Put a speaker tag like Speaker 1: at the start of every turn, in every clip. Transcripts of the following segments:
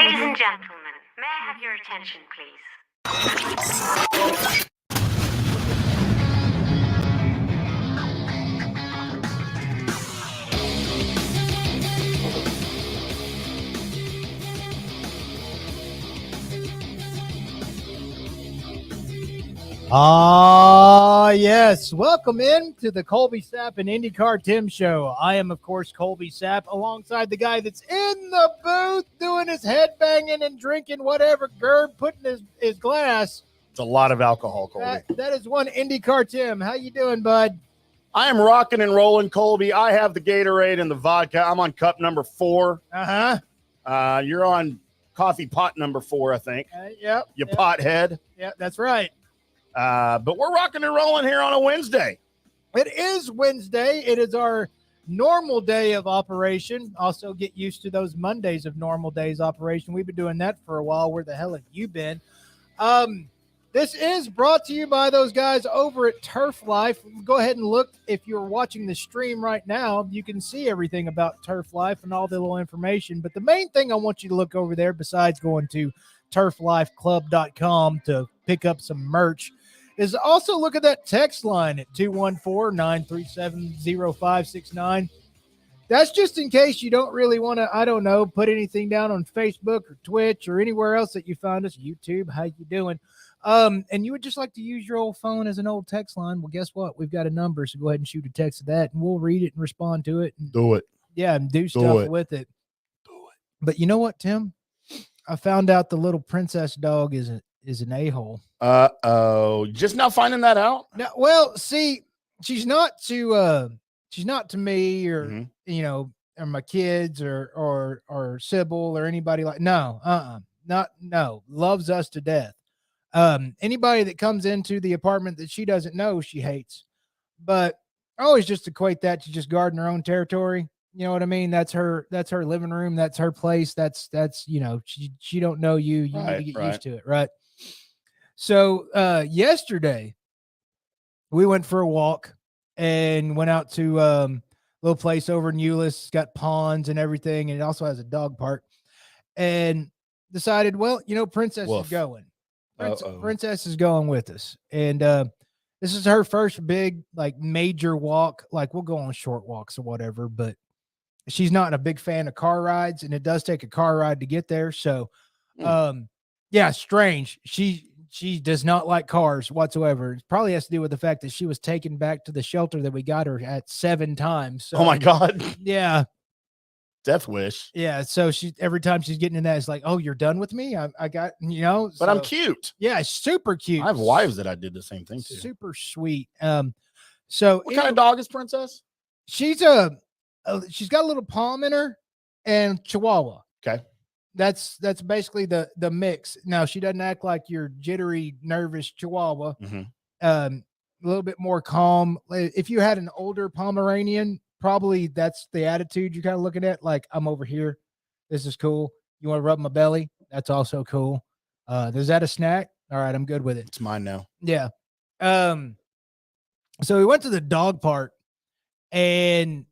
Speaker 1: Ladies and gentlemen, may I have your attention, please?
Speaker 2: Yes. Welcome in to the Colby Sapp IndyCarTim show. I am, of course, Colby Sapp, alongside the guy that's in the booth doing his head banging and drinking whatever Gerb put in his glass.
Speaker 3: It's a lot of alcohol, Colby.
Speaker 2: That is one IndyCarTim. How you doing, bud?
Speaker 3: I am rocking and rolling, Colby. I have the Gatorade and the vodka. I'm on cup number 4. You're on coffee pot number 4, I think.
Speaker 2: Yep.
Speaker 3: You pothead.
Speaker 2: Yep, that's right.
Speaker 3: But we're rocking and rolling here on a Wednesday.
Speaker 2: It is Wednesday. It is our normal day of operation. Also get used to those Mondays of normal days operation. We've been doing that for a while. Where the hell have you been? This is brought to you by those guys over at Turf Life. Go ahead and look. If you're watching the stream right now, you can see everything about Turf Life and all the little information. But the main thing I want you to look over there, besides going to Turflife.club.com to pick up some merch, is also look at that text line at 214-937-0569. That's just in case you don't really want to, I don't know, put anything down on Facebook or Twitch or anywhere else that you find us. YouTube, how you doing? And you would just like to use your old phone as an old text line. Well, guess what? We've got a number, so go ahead and shoot a text to that, and we'll read it and respond to it. And,
Speaker 3: do it.
Speaker 2: Yeah, and do stuff with it.
Speaker 3: Do it.
Speaker 2: But you know what, Tim? I found out the little princess dog is an a-hole.
Speaker 3: Just now finding that out?
Speaker 2: No, well, see, she's not to me or you know, or my kids or Sybil or anybody like. No, loves us to death. Anybody that comes into the apartment that she doesn't know, she hates. But I always just equate that to just guarding her own territory. You know what I mean? That's her living room. That's her place. That's, you know, she don't know you. You need to get used to it. Right. So, yesterday we went for a walk and went out to, a little place over in Euless. It's got ponds and everything. And it also has a dog park, and decided, well, you know, Princess is going. Princess is going with us. And, this is her first big, like, major walk. Like, we'll go on short walks or whatever, but she's not a big fan of car rides, and it does take a car ride to get there. So, yeah, strange. She does not like cars whatsoever. It probably has to do with the fact that she was taken back to the shelter that we got her at 7 times. So,
Speaker 3: oh my God.
Speaker 2: Yeah.
Speaker 3: Death wish.
Speaker 2: Yeah. So every time she's getting in that, it's like, oh, you're done with me. I got, you know,
Speaker 3: but I'm cute.
Speaker 2: Yeah. Super cute.
Speaker 3: I have wives that I did the same thing to.
Speaker 2: Super sweet. So
Speaker 3: what kind of dog is Princess?
Speaker 2: She's she's got a little palm in her and Chihuahua.
Speaker 3: Okay.
Speaker 2: That's basically the mix. Now, she doesn't act like your jittery, nervous Chihuahua. A little bit more calm. If you had an older Pomeranian, probably that's the attitude you're kind of looking at. Like, I'm over here. This is cool. You want to rub my belly? That's also cool. Is that a snack? All right, I'm good with it.
Speaker 3: It's mine now.
Speaker 2: Yeah. So we went to the dog park, and,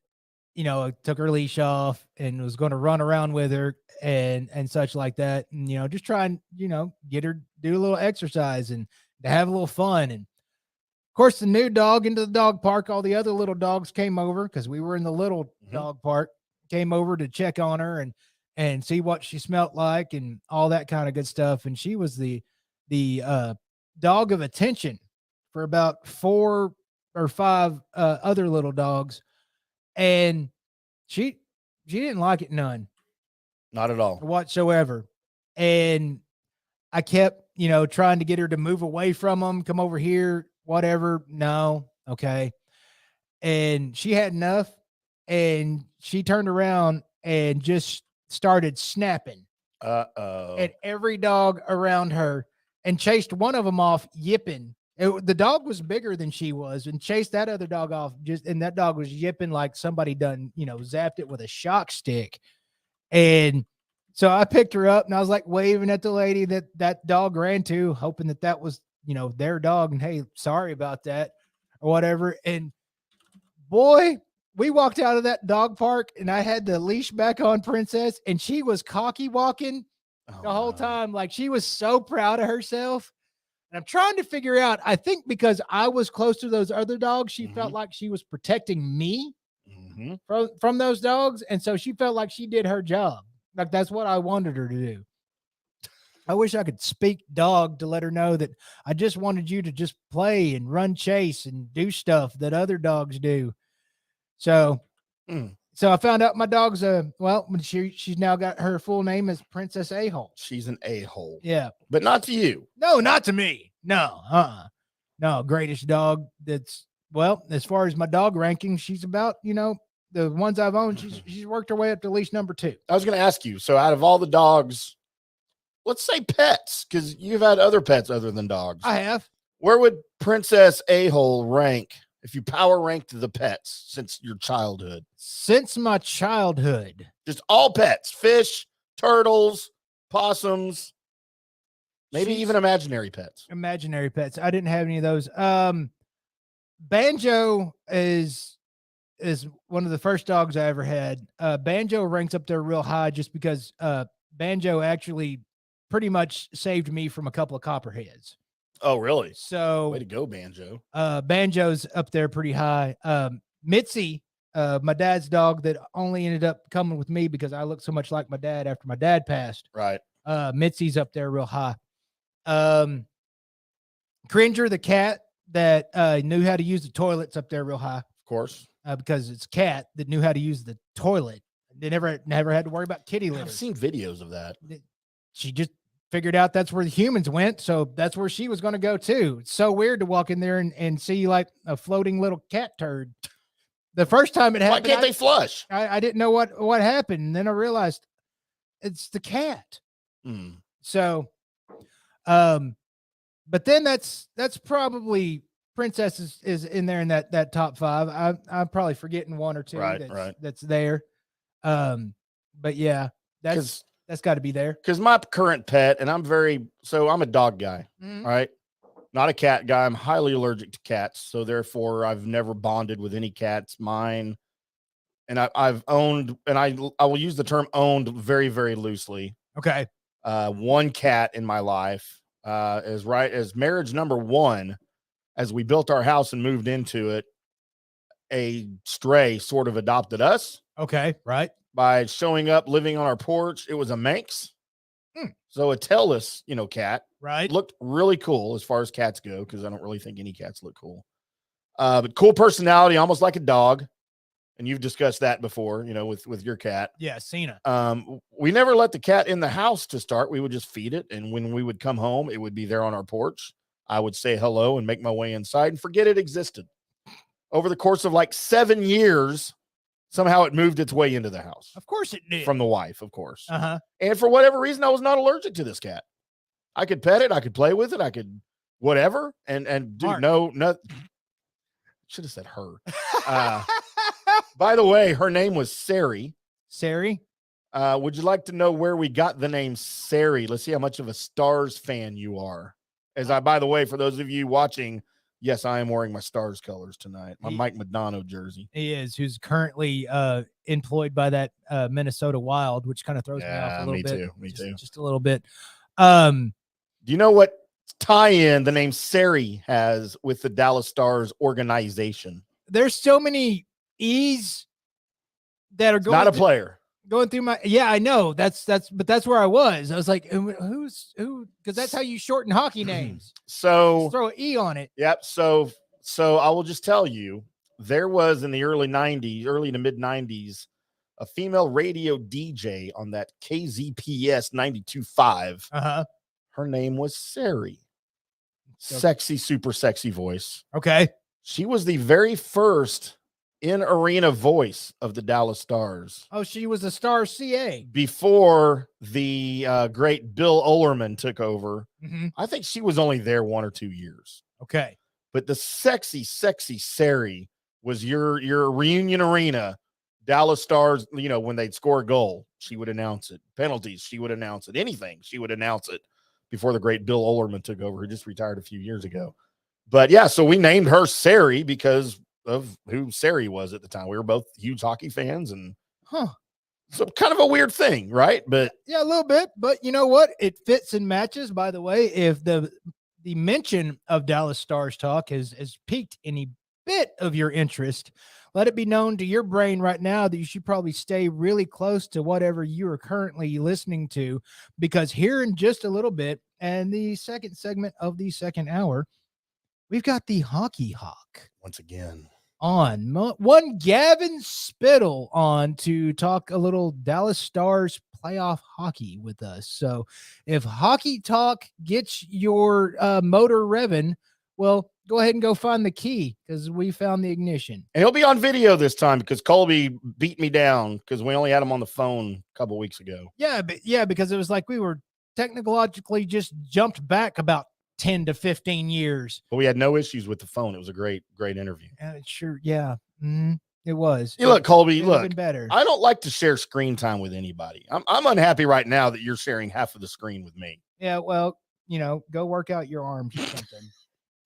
Speaker 2: you know, I took her leash off and was going to run around with her and such like that. And, you know, just try and, you know, get her do a little exercise and to have a little fun. And of course, the new dog into the dog park, all the other little dogs came over, because we were in the little dog park, came over to check on her and see what she smelt like and all that kind of good stuff. And she was the dog of attention for about 4 or 5 other little dogs. And she didn't like it none.
Speaker 3: Not at all.
Speaker 2: Whatsoever. And I kept, you know, trying to get her to move away from them, come over here, whatever. No. Okay. And she had enough, and she turned around and just started snapping at every dog around her and chased one of them off yipping. The dog was bigger than she was, and chased that other dog off, and that dog was yipping like somebody done, you know, zapped it with a shock stick. And so I picked her up, and I was like waving at the lady that dog ran to, hoping that was, you know, their dog, and hey, sorry about that or whatever. And boy, we walked out of that dog park, and I had the leash back on Princess, and she was cocky walking the whole time. Like, she was so proud of herself. And I'm trying to figure out, I think because I was close to those other dogs, she felt like she was protecting me from those dogs. And so she felt like she did her job. Like, that's what I wanted her to do. I wish I could speak dog to let her know that I just wanted you to just play and run chase and do stuff that other dogs do. So, so I found out my dog's she's now got her full name as Princess A-hole.
Speaker 3: She's an a-hole.
Speaker 2: Yeah.
Speaker 3: But not to you.
Speaker 2: No, not to me. No, no, greatest dog that's, well, as far as my dog ranking, she's about, the ones I've owned, she's worked her way up to at least number 2.
Speaker 3: I was going to ask you, so out of all the dogs, let's say pets, because you've had other pets other than dogs.
Speaker 2: I have.
Speaker 3: Where would Princess A-hole rank if you power ranked the pets since your childhood?
Speaker 2: Since my childhood.
Speaker 3: Just all pets, fish, turtles, possums, maybe even imaginary pets.
Speaker 2: Imaginary pets. I didn't have any of those. Banjo is one of the first dogs I ever had. Banjo ranks up there real high just because Banjo actually pretty much saved me from a couple of copperheads.
Speaker 3: Oh, really?
Speaker 2: So
Speaker 3: way to go, Banjo.
Speaker 2: Banjo's up there pretty high. Mitzi, my dad's dog that only ended up coming with me because I looked so much like my dad after my dad passed.
Speaker 3: Right.
Speaker 2: Mitzi's up there real high. Cringer, the cat that knew how to use the toilets, up there real high.
Speaker 3: Of course.
Speaker 2: Because it's a cat that knew how to use the toilet. They never had to worry about kitty litter.
Speaker 3: I've seen videos of that.
Speaker 2: She just figured out that's where the humans went, so that's where she was going to go too. It's so weird to walk in there and see like a floating little cat turd. The first time it happened,
Speaker 3: why can't they flush?
Speaker 2: I didn't know what happened, and then I realized it's the cat. So, but then that's probably Princess is in there in that top 5. I'm probably forgetting one or two that's there. But yeah, that's got to be there.
Speaker 3: Because my current pet, and I'm a dog guy, right? Not a cat guy. I'm highly allergic to cats. So therefore I've never bonded with any cats. Mine. And I've owned, and I will use the term owned very, very loosely.
Speaker 2: Okay.
Speaker 3: One cat in my life, as marriage number 1, as we built our house and moved into it, a stray sort of adopted us.
Speaker 2: Okay. Right.
Speaker 3: By showing up, living on our porch. It was a Manx. So a tailless, cat.
Speaker 2: Right.
Speaker 3: Looked really cool as far as cats go, because I don't really think any cats look cool. But cool personality, almost like a dog. And you've discussed that before, with your cat.
Speaker 2: Yeah, Cena.
Speaker 3: We never let the cat in the house to start. We would just feed it. And when we would come home, it would be there on our porch. I would say hello and make my way inside and forget it existed. Over the course of like 7 years, somehow it moved its way into the house.
Speaker 2: Of course it did.
Speaker 3: From the wife, of course.
Speaker 2: And
Speaker 3: for whatever reason, I was not allergic to this cat. I could pet it. I could play with it. I could whatever. And dude, no. Should have said her. By the way, her name was Sari.
Speaker 2: Sari?
Speaker 3: Would you like to know where we got the name Sari? Let's see how much of a Stars fan you are. By the way, for those of you watching, yes, I am wearing my Stars colors tonight. My Mike Madonna jersey.
Speaker 2: He is, who's currently employed by that Minnesota Wild, which kind of throws me off a little bit.
Speaker 3: Me too.
Speaker 2: Just a little bit.
Speaker 3: Do you know what tie-in the name Sari has with the Dallas Stars organization?
Speaker 2: There's so many E's that are going.
Speaker 3: Not a player.
Speaker 2: Going through my, I know but that's where I was. I was like, who? Because that's how you shorten hockey names.
Speaker 3: So
Speaker 2: just throw an E on it.
Speaker 3: Yep. So I will just tell you, there was in the early to mid 90s, a female radio DJ on that KZPS 92.5. Her name was Sari. Sexy, super sexy voice.
Speaker 2: Okay.
Speaker 3: She was the very first in-arena voice of the Dallas Stars.
Speaker 2: Oh, she was a Star CA.
Speaker 3: Before the great Bill Olerman took over. I think she was only there 1 or 2 years.
Speaker 2: Okay.
Speaker 3: But the sexy, sexy Sari was your reunion arena. Dallas Stars, when they'd score a goal, she would announce it. Penalties, she would announce it. Anything, she would announce it before the great Bill Olerman took over, who just retired a few years ago. But yeah, so we named her Sari because of who Sari was at the time. We were both huge hockey fans, and So kind of a weird thing, right? But
Speaker 2: yeah, a little bit. But you know what? It fits and matches. By the way, if the mention of Dallas Stars talk has piqued any bit of your interest, let it be known to your brain right now that you should probably stay really close to whatever you are currently listening to, because here in just a little bit, and the second segment of the second hour, we've got the Hockey Hawk
Speaker 3: once again
Speaker 2: on, one Gavin Spittle on to talk a little Dallas Stars playoff hockey with us. So if hockey talk gets your motor revving, well, go ahead and go find the key, because we found the ignition.
Speaker 3: And he'll be on video this time because Colby beat me down because we only had him on the phone a couple weeks ago.
Speaker 2: Yeah, because it was like we were technologically just jumped back about 10 to 15 years.
Speaker 3: But we had no issues with the phone. It was a great interview.
Speaker 2: Sure, yeah. It was.
Speaker 3: You look, Colby,
Speaker 2: look, better.
Speaker 3: I don't like to share screen time with anybody. I'm unhappy right now that you're sharing half of the screen with me.
Speaker 2: Yeah, well, go work out your arms or something.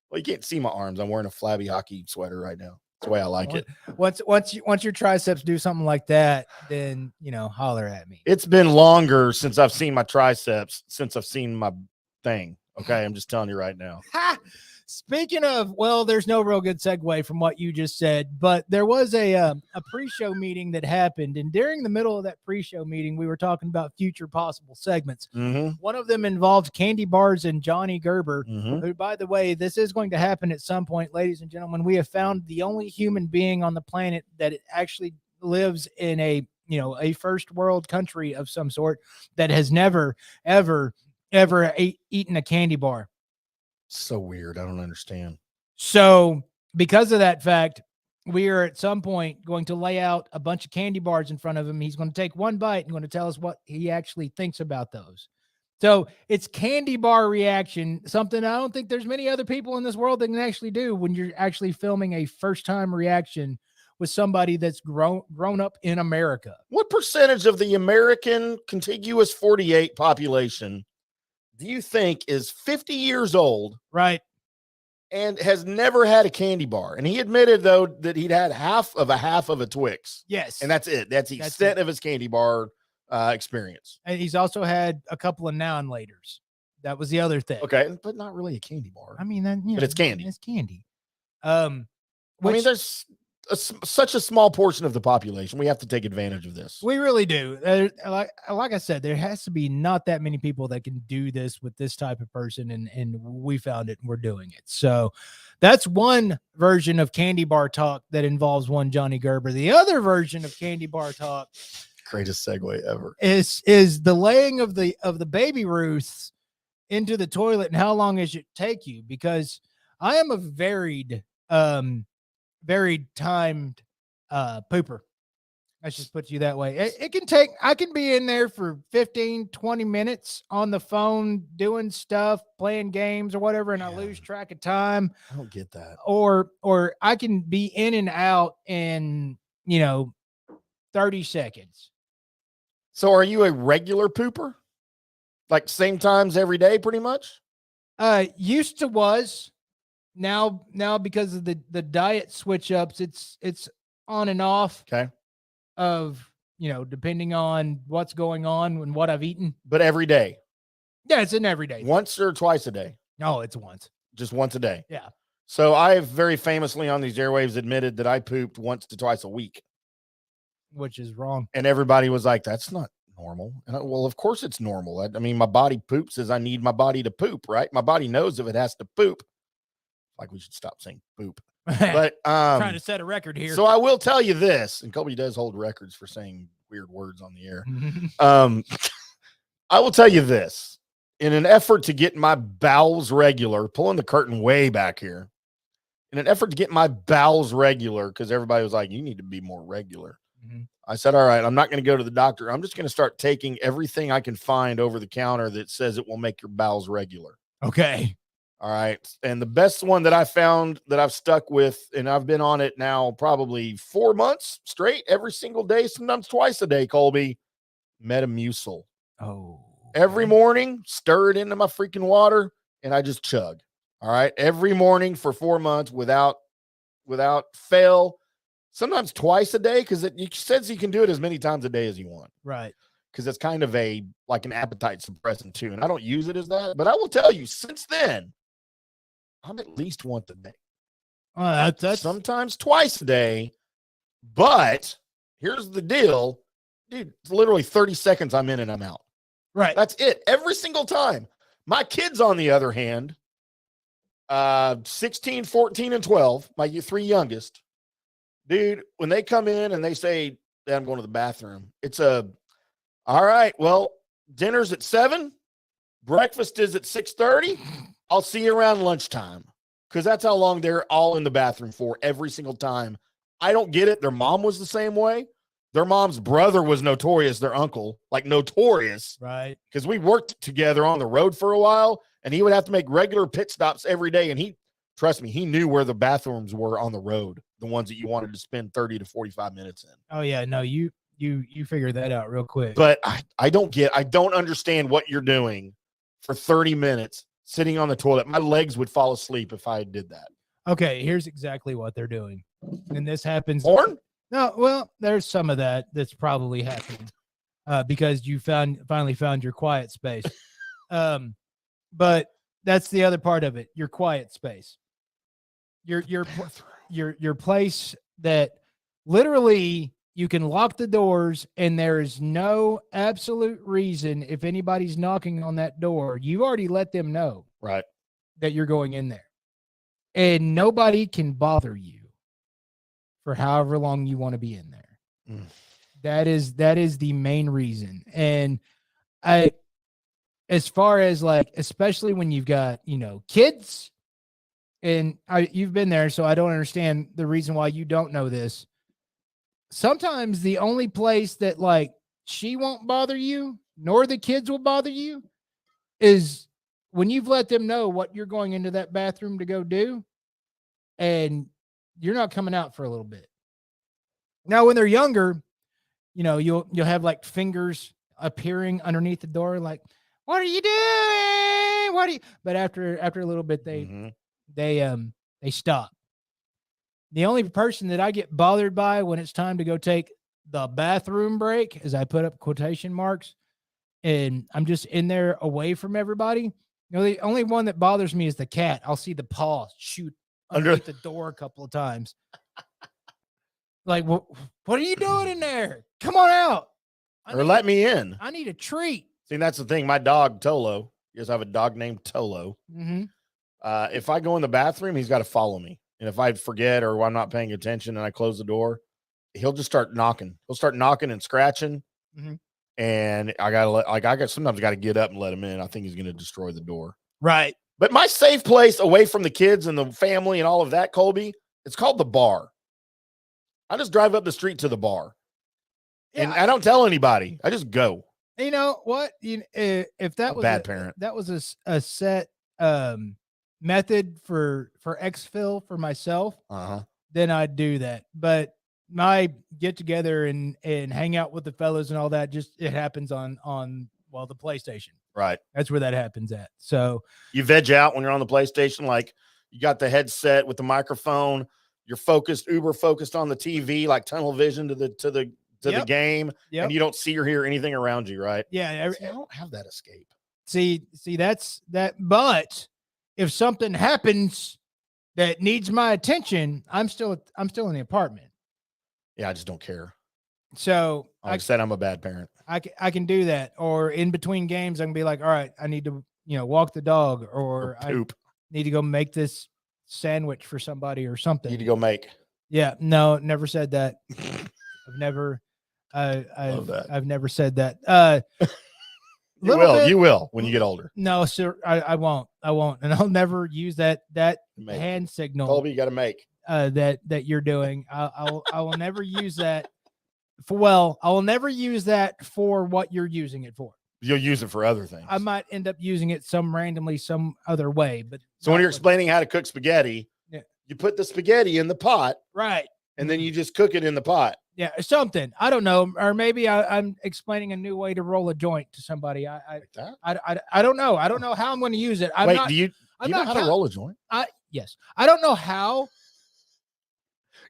Speaker 3: Well, you can't see my arms. I'm wearing a flabby hockey sweater right now. That's the way I like it.
Speaker 2: Once your triceps do something like that, then holler at me.
Speaker 3: It's been longer since I've seen my triceps, since I've seen my thing. Okay, I'm just telling you right now.
Speaker 2: Ha! Speaking of, well, there's no real good segue from what you just said, but there was a pre-show meeting that happened, and during the middle of that pre-show meeting, we were talking about future possible segments.
Speaker 3: Mm-hmm.
Speaker 2: One of them involved candy bars and Johnny Gerber,
Speaker 3: mm-hmm.
Speaker 2: who, by the way, this is going to happen at some point, ladies and gentlemen. We have found the only human being on the planet that actually lives in a first world country of some sort that has never, ever eaten a candy bar.
Speaker 3: So weird. I don't understand.
Speaker 2: So because of that fact, we are at some point going to lay out a bunch of candy bars in front of him. He's going to take one bite and going to tell us what he actually thinks about those. So it's candy bar reaction, something I don't think there's many other people in this world that can actually do when you're actually filming a first time reaction with somebody that's grown up in America.
Speaker 3: What percentage of the American contiguous 48 population do you think is 50 years old,
Speaker 2: right,
Speaker 3: and has never had a candy bar? And he admitted, though, that he'd had half of a Twix.
Speaker 2: Yes.
Speaker 3: And that's it. That's the extent of his candy bar experience.
Speaker 2: And he's also had a couple of now and laters. That was the other thing.
Speaker 3: Okay, but not really a candy bar.
Speaker 2: I mean,
Speaker 3: but it's candy.
Speaker 2: It's candy.
Speaker 3: There's such a small portion of the population. We have to take advantage of this.
Speaker 2: We really do. Like I said, there has to be not that many people that can do this with this type of person, and we found it and we're doing it. So that's one version of candy bar talk that involves one Johnny Gerber. The other version of candy bar talk,
Speaker 3: greatest segue ever,
Speaker 2: is the laying of the baby Ruths into the toilet and how long does it take you? Because I am a varied timed pooper. Let's just put you that way. I can be in there for 15, 20 minutes on the phone doing stuff, playing games or whatever, and I lose track of time.
Speaker 3: I don't get that.
Speaker 2: Or I can be in and out in, 30 seconds.
Speaker 3: So are you a regular pooper? Like same times every day, pretty much?
Speaker 2: Used to was. Now because of the diet switch ups, it's on and off.
Speaker 3: Okay.
Speaker 2: Of, depending on what's going on and what I've eaten.
Speaker 3: But every day.
Speaker 2: Yeah, it's an everyday.
Speaker 3: Once or twice a day?
Speaker 2: No, it's once.
Speaker 3: Just once a day.
Speaker 2: Yeah.
Speaker 3: So I have very famously on these airwaves admitted that I pooped once to twice a week.
Speaker 2: Which is wrong.
Speaker 3: And everybody was like, that's not normal. And well, of course it's normal. I mean, my body poops as I need my body to poop, right? My body knows if it has to poop. Like we should stop saying poop. But
Speaker 2: trying to set a record here.
Speaker 3: So I will tell you this, and Colby does hold records for saying weird words on the air. I will tell you this. In an effort to get my bowels regular, pulling the curtain way back here, in an effort to get my bowels regular, because everybody was like, you need to be more regular. I said, all right, I'm not going to go to the doctor. I'm just going to start taking everything I can find over the counter that says it will make your bowels regular.
Speaker 2: Okay.
Speaker 3: All right. And the best one that I found that I've stuck with, and I've been on it now probably 4 months straight, every single day, sometimes twice a day, Colby, Metamucil.
Speaker 2: Oh.
Speaker 3: Every morning, stir it into my freaking water, and I just chug. All right. Every morning for 4 months without fail. sometimes twice a day because it says you can do it as many times a day as you want.
Speaker 2: Right.
Speaker 3: Because it's kind of like an appetite suppressant too. And I don't use it as that. But I will tell you, since then, I'm at least once a day.
Speaker 2: That's
Speaker 3: sometimes twice a day. But here's the deal. Dude, it's literally 30 seconds I'm in and I'm out.
Speaker 2: right.
Speaker 3: That's it. Every single time. My kids, on the other hand, 16, 14, and 12, my 3 youngest, dude, when they come in and they say, "Dad, I'm going to the bathroom," it's all right, well, dinner's at 7, breakfast is at 6:30. I'll see you around lunchtime. Because that's how long they're all in the bathroom for every single time. I don't get it. Their mom was the same way. Their mom's brother was notorious, their uncle, like notorious.
Speaker 2: Right.
Speaker 3: Because we worked together on the road for a while, and he would have to make regular pit stops every day. And trust me, he knew where the bathrooms were on the road, the ones that you wanted to spend 30 to 45 minutes in.
Speaker 2: Oh yeah, no, you figured that out real quick.
Speaker 3: But I don't understand what you're doing for 30 minutes sitting on the toilet. My legs would fall asleep if I did that.
Speaker 2: Okay, here's exactly what they're doing. And this happens.
Speaker 3: Porn?
Speaker 2: No, well, there's some of that's probably happening because you finally found your quiet space. But that's the other part of it, your quiet space. Your place that literally you can lock the doors and there is no absolute reason if anybody's knocking on that door, you already let them know
Speaker 3: right
Speaker 2: that you're going in there. And nobody can bother you for however long you want to be in there.
Speaker 3: Mm.
Speaker 2: That is the main reason. And as far as like, especially when you've got, kids, and you've been there, so I don't understand the reason why you don't know this. Sometimes the only place that like she won't bother you, nor the kids will bother you, is when you've let them know what you're going into that bathroom to go do, and you're not coming out for a little bit. Now, when they're younger, you'll have like fingers appearing underneath the door, like, "What are you doing? What are you?" But after a little bit, they stop. The only person that I get bothered by when it's time to go take the bathroom break, as I put up quotation marks, and I'm just in there away from everybody. The only one that bothers me is the cat. I'll see the paw shoot underneath the door a couple of times. Like, what are you doing in there? Come on out.
Speaker 3: Let me in.
Speaker 2: I need a treat.
Speaker 3: See, that's the thing. My dog, Tolo, yes, I have a dog named Tolo.
Speaker 2: Mm-hmm.
Speaker 3: If I go in the bathroom, he's got to follow me. And if I forget or I'm not paying attention and I close the door, he'll just start knocking. He'll start knocking and scratching.
Speaker 2: Mm-hmm.
Speaker 3: And sometimes I got to get up and let him in. I think he's going to destroy the door.
Speaker 2: Right.
Speaker 3: But my safe place away from the kids and the family and all of that, Colby, it's called the bar. I just drive up the street to the bar. Yeah, and I don't tell anybody. I just go.
Speaker 2: You know what? If that was
Speaker 3: bad parent,
Speaker 2: that was a set method for exfil for myself, then I'd do that. But my get together and hang out with the fellas and all that, it happens on the PlayStation.
Speaker 3: Right.
Speaker 2: That's where that happens at. So
Speaker 3: you veg out when you're on the PlayStation, like you got the headset with the microphone, you're uber focused on the TV, like tunnel vision to the game, and you don't see or hear anything around you, right?
Speaker 2: Yeah.
Speaker 3: I don't have that escape.
Speaker 2: See, that's that. But if something happens that needs my attention, I'm still in the apartment.
Speaker 3: Yeah, I just don't care.
Speaker 2: So
Speaker 3: like I said, I'm a bad parent.
Speaker 2: I can do that. Or in between games, I can be like, all right, I need to, walk the dog, or
Speaker 3: poop.
Speaker 2: I need to go make this sandwich for somebody or something.
Speaker 3: You need to go make.
Speaker 2: Yeah. No, never said that. I've never said that.
Speaker 3: You will when you get older.
Speaker 2: No, sir, I won't. And I'll never use that hand signal.
Speaker 3: Colby, you got to make
Speaker 2: that you're doing. I will never use that I will never use that for what you're using it for.
Speaker 3: You'll use it for other things.
Speaker 2: I might end up using it some other way, but
Speaker 3: so when you're explaining how to cook spaghetti, you put the spaghetti in the pot,
Speaker 2: right?
Speaker 3: And then you just cook it in the pot.
Speaker 2: Yeah, something. I don't know, or maybe I'm explaining a new way to roll a joint to somebody. I don't know. I don't know how I'm going to use it.
Speaker 3: Do you know how to roll a joint?
Speaker 2: Yes. I don't know how.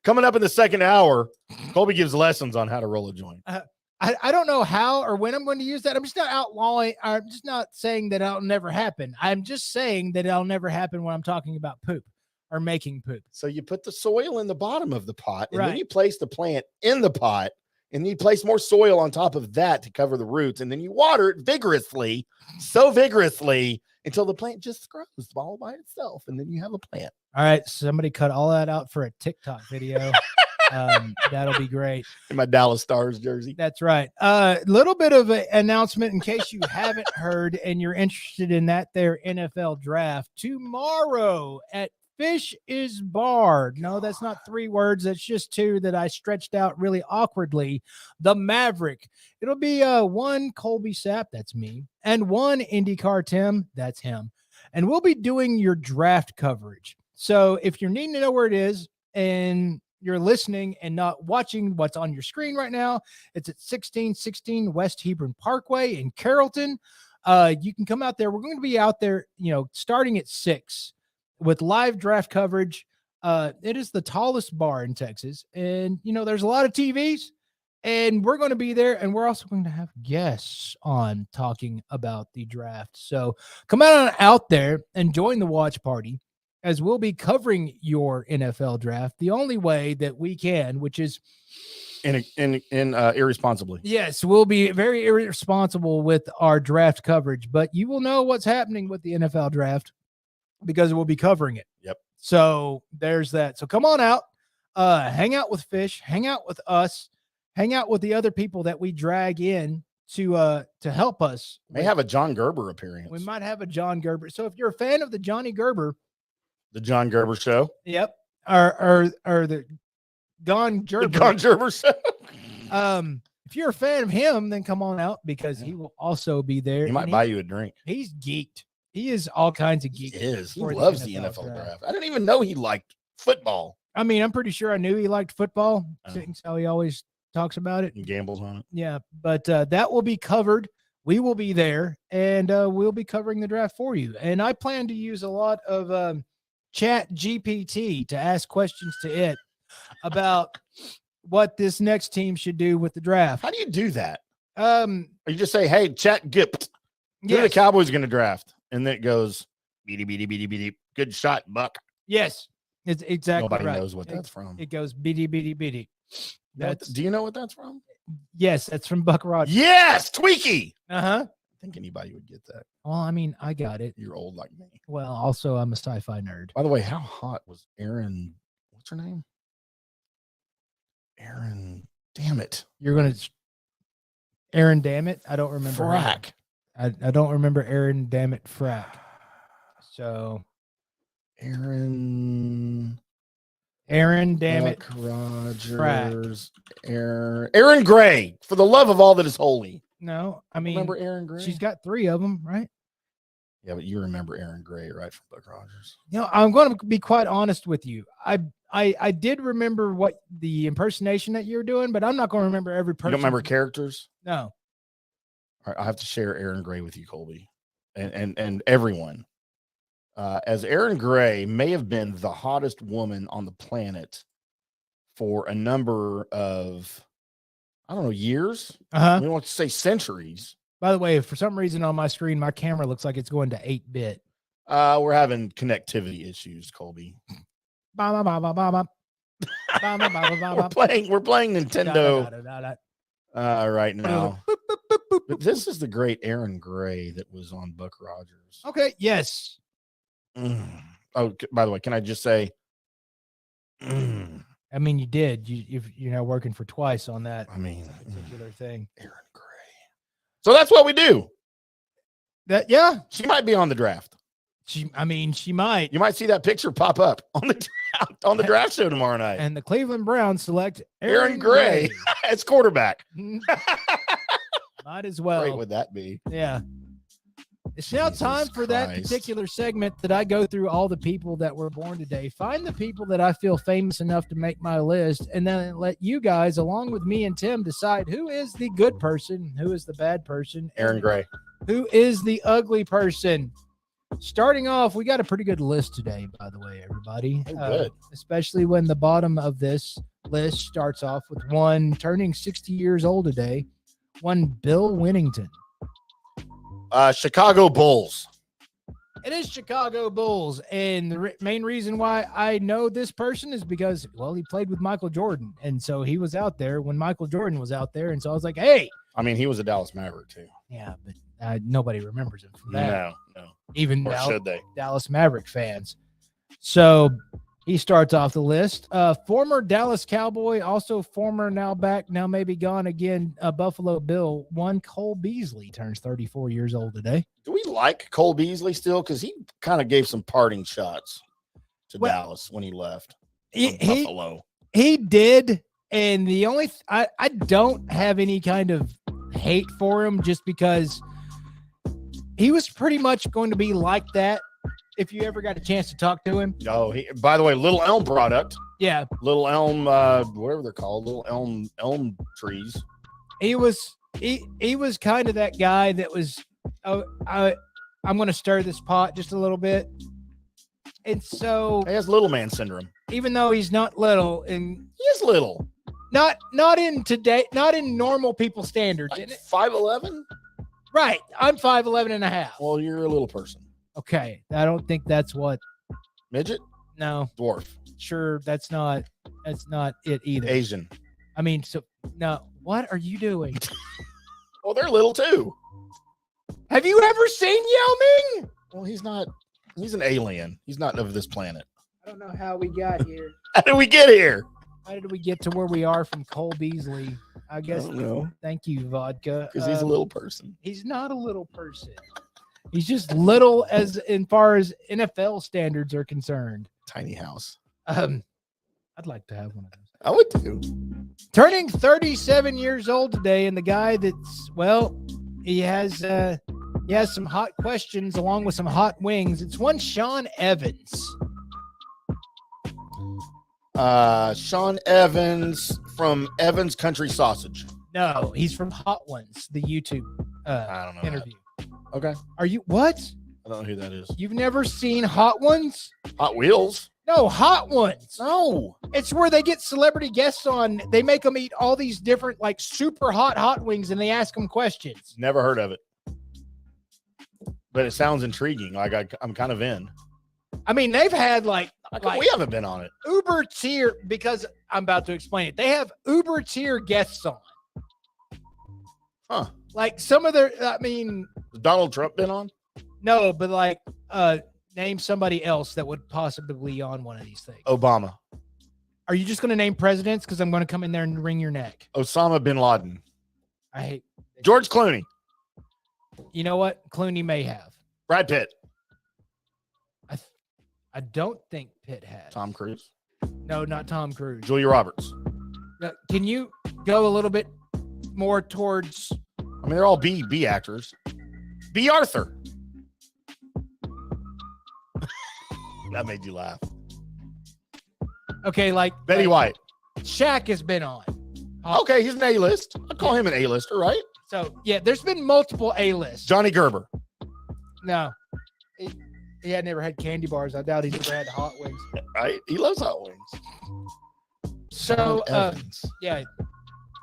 Speaker 3: Coming up in the second hour, Colby gives lessons on how to roll a joint.
Speaker 2: I don't know how or when I'm going to use that. I'm just not outlawing. I'm just not saying that it'll never happen. I'm just saying that it'll never happen when I'm talking about poop or making poop.
Speaker 3: So you put the soil in the bottom of the pot, and
Speaker 2: Right.
Speaker 3: then you place the plant in the pot, and you place more soil on top of that to cover the roots, and then you water it vigorously, so vigorously, until the plant just grows all by itself, and then you have a plant.
Speaker 2: All right, somebody cut all that out for a TikTok video. That'll be great.
Speaker 3: In my Dallas Stars jersey.
Speaker 2: That's right. Little bit of an announcement in case you haven't heard and you're interested in that there NFL draft tomorrow at Fish is Barred. No, that's not 3 words. That's just 2 that I stretched out really awkwardly. The Maverick. It'll be 1 Colby Sapp, that's me, and 1 IndyCarTim, that's him. And we'll be doing your draft coverage. So if you're needing to know where it is and you're listening and not watching what's on your screen right now, it's at 1616 West Hebron Parkway in Carrollton. You can come out there. We're going to be out there, starting at 6 with live draft coverage. It is the tallest bar in Texas. And, there's a lot of TVs, and we're going to be there. And we're also going to have guests on talking about the draft. So come on out there and join the watch party, as we'll be covering your NFL draft the only way that we can, which is
Speaker 3: irresponsibly.
Speaker 2: Yes, we'll be very irresponsible with our draft coverage, but you will know what's happening with the NFL draft because we'll be covering it.
Speaker 3: Yep.
Speaker 2: So there's that. So come on out, hang out with Fish, hang out with us, hang out with the other people that we drag in to help us.
Speaker 3: May have a John Gerber appearance.
Speaker 2: We might have a John Gerber. So if you're a fan of the Johnny Gerber,
Speaker 3: the John Gerber Show.
Speaker 2: Yep. Or the Gone Gerber.
Speaker 3: The Gone Gerber Show.
Speaker 2: If you're a fan of him, then come on out because he will also be there.
Speaker 3: He might buy you a drink.
Speaker 2: He's geeked. He is all kinds of geeked.
Speaker 3: He is. He loves the NFL draft. I didn't even know he liked football.
Speaker 2: I mean, I'm pretty sure I knew he liked football. That's how he always talks about it.
Speaker 3: And gambles on it.
Speaker 2: Yeah. But that will be covered. We will be there, and we'll be covering the draft for you. And I plan to use a lot of Chat GPT to ask questions to it about what this next team should do with the draft.
Speaker 3: How do you do that?
Speaker 2: Or
Speaker 3: you just say, hey, Chat Gipt, who are the Cowboys going to draft? And then it goes, beady, beady, beady, beady. Good shot, Buck.
Speaker 2: Yes, it's exactly
Speaker 3: Nobody
Speaker 2: right.
Speaker 3: knows what that's from.
Speaker 2: It goes beady, beady, beady.
Speaker 3: Do you know what that's from?
Speaker 2: Yes, that's from Buck Rogers.
Speaker 3: Yes, Tweaky.
Speaker 2: Uh-huh.
Speaker 3: I think anybody would get that.
Speaker 2: Well, I mean, I got it.
Speaker 3: You're old like me.
Speaker 2: Well, also, I'm a sci-fi nerd.
Speaker 3: By the way, how hot was Aaron? What's her name? Aaron. Damn it.
Speaker 2: You're going to Aaron, damn it. I don't remember.
Speaker 3: Frack.
Speaker 2: I don't remember Aaron, damn it, Frack. So
Speaker 3: Aaron,
Speaker 2: damn it,
Speaker 3: Rogers, Aaron Gray, for the love of all that is holy.
Speaker 2: No, I mean,
Speaker 3: remember Aaron Gray?
Speaker 2: She's got 3 of them, right?
Speaker 3: Yeah, but you remember Aaron Gray, right, from Buck Rogers?
Speaker 2: I'm going to be quite honest with you. I did remember what the impersonation that you're doing, but I'm not going to remember every person.
Speaker 3: You don't remember characters?
Speaker 2: No.
Speaker 3: All right, I have to share Aaron Gray with you, Colby, and everyone. As Aaron Gray may have been the hottest woman on the planet for a number of, I don't know, years.
Speaker 2: Uh-huh.
Speaker 3: We don't want to say centuries.
Speaker 2: By the way, for some reason on my screen, my camera looks like it's going to 8-bit.
Speaker 3: We're having connectivity issues, Colby. We're playing Nintendo right now. But this is the great Aaron Gray that was on Buck Rogers.
Speaker 2: Okay. Yes.
Speaker 3: Oh, by the way, can I just say?
Speaker 2: I mean, you did. You're now working for twice on that.
Speaker 3: I mean,
Speaker 2: particular thing.
Speaker 3: Aaron Gray. So that's what we do.
Speaker 2: Yeah.
Speaker 3: She might be on the draft.
Speaker 2: She might.
Speaker 3: You might see that picture pop up on the draft show tomorrow night.
Speaker 2: And the Cleveland Browns select
Speaker 3: Aaron Gray as quarterback.
Speaker 2: Might as well.
Speaker 3: How great would that be?
Speaker 2: Yeah. It's now time for that particular segment that I go through all the people that were born today. Find the people that I feel famous enough to make my list, and then let you guys, along with me and Tim, decide who is the good person, who is the bad person.
Speaker 3: Aaron Gray.
Speaker 2: Who is the ugly person. starting off, we got a pretty good list today, by the way, everybody.
Speaker 3: Oh, good.
Speaker 2: Especially when the bottom of this list starts off with one turning 60 years old today, one Bill Winnington.
Speaker 3: Chicago Bulls.
Speaker 2: It is Chicago Bulls, and the main reason why I know this person is because, well, he played with Michael Jordan, and so he was out there when Michael Jordan was out there, and so I was like, hey.
Speaker 3: I mean, he was a Dallas Maverick, too.
Speaker 2: Yeah, but nobody remembers him from that.
Speaker 3: No.
Speaker 2: Even
Speaker 3: Or should they?
Speaker 2: Dallas Maverick fans. So he starts off the list. Former Dallas Cowboy, also former now back, now maybe gone again, Buffalo Bill. One Cole Beasley turns 34 years old today.
Speaker 3: Do we like Cole Beasley still? Because he kind of gave some parting shots to Dallas when he left Buffalo.
Speaker 2: He did. And the only I don't have any kind of hate for him just because he was pretty much going to be like that if you ever got a chance to talk to him.
Speaker 3: Oh, by the way, Little Elm product.
Speaker 2: Yeah.
Speaker 3: Little Elm, whatever they're called, Little Elm trees.
Speaker 2: He was kind of that guy that was, I'm going to stir this pot just a little bit. And so
Speaker 3: he has little man syndrome.
Speaker 2: Even though he's not little, and
Speaker 3: he is little.
Speaker 2: Not in normal people standards.
Speaker 3: Like 5'11"?
Speaker 2: Right. I'm 5'11" and a half.
Speaker 3: Well, you're a little person.
Speaker 2: Okay. I don't think that's what.
Speaker 3: Midget?
Speaker 2: No.
Speaker 3: Dwarf.
Speaker 2: Sure. That's not it either.
Speaker 3: Asian.
Speaker 2: I mean, so no. What are you doing?
Speaker 3: Well, they're little too.
Speaker 2: Have you ever seen Yao Ming?
Speaker 3: Well, he's an alien. He's not of this planet.
Speaker 2: I don't know how we got here.
Speaker 3: How did we get here?
Speaker 2: How did we get to where we are from Cole Beasley? I guess.
Speaker 3: I don't know.
Speaker 2: Thank you, vodka.
Speaker 3: Because he's a little person.
Speaker 2: He's not a little person. He's just little as far as NFL standards are concerned.
Speaker 3: Tiny house.
Speaker 2: I'd like to have one of those.
Speaker 3: I would too.
Speaker 2: Turning 37 years old today, and the guy he has some hot questions along with some hot wings. It's one Sean Evans.
Speaker 3: Sean Evans from Evans Country Sausage.
Speaker 2: No, he's from Hot Ones, the YouTube
Speaker 3: I don't know
Speaker 2: interview.
Speaker 3: That. Okay.
Speaker 2: Are you what?
Speaker 3: I don't know who that is.
Speaker 2: You've never seen Hot Ones?
Speaker 3: Hot Wheels?
Speaker 2: No, Hot Ones.
Speaker 3: No.
Speaker 2: It's where they get celebrity guests on. They make them eat all these different, like, super hot wings, and they ask them questions.
Speaker 3: Never heard of it. But it sounds intriguing. Like I'm kind of in.
Speaker 2: I mean, they've had we
Speaker 3: haven't been on it.
Speaker 2: Uber tier, because I'm about to explain it. They have Uber tier guests on.
Speaker 3: Huh.
Speaker 2: Like some of their, I mean.
Speaker 3: Has Donald Trump been on?
Speaker 2: No, but name somebody else that would possibly be on one of these things.
Speaker 3: Obama.
Speaker 2: Are you just going to name presidents? Because I'm going to come in there and wring your neck.
Speaker 3: Osama bin Laden.
Speaker 2: I hate.
Speaker 3: George Clooney.
Speaker 2: You know what? Clooney may have.
Speaker 3: Brad Pitt.
Speaker 2: I don't think Pitt has.
Speaker 3: Tom Cruise.
Speaker 2: No, not Tom Cruise.
Speaker 3: Julia Roberts.
Speaker 2: Can you go a little bit more towards?
Speaker 3: I mean, they're all B actors. B. Arthur. That made you laugh.
Speaker 2: Okay, like
Speaker 3: Betty White.
Speaker 2: Shaq has been on.
Speaker 3: Okay, he's an A-list. I'd call him an A-lister, right?
Speaker 2: So, yeah, there's been multiple A-lists.
Speaker 3: Johnny Gerber.
Speaker 2: No. He had never had candy bars. I doubt he's ever had hot wings.
Speaker 3: Right? He loves hot wings.
Speaker 2: So, yeah,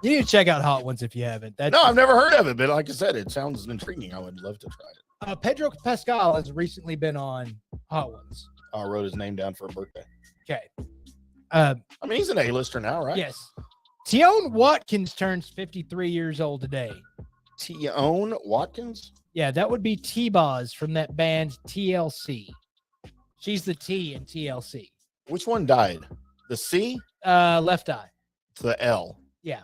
Speaker 2: you need to check out Hot Ones if you haven't.
Speaker 3: No, I've never heard of it, but like I said, it sounds intriguing. I would love to try it.
Speaker 2: Pedro Pascal has recently been on Hot Ones.
Speaker 3: I wrote his name down for a birthday.
Speaker 2: Okay.
Speaker 3: I mean, he's an A-lister now, right?
Speaker 2: Yes. Tione Watkins turns 53 years old today.
Speaker 3: Tione Watkins?
Speaker 2: Yeah, that would be T-Boz from that band TLC. She's the T in TLC.
Speaker 3: Which one died? The C?
Speaker 2: Left Eye.
Speaker 3: It's the L.
Speaker 2: Yeah.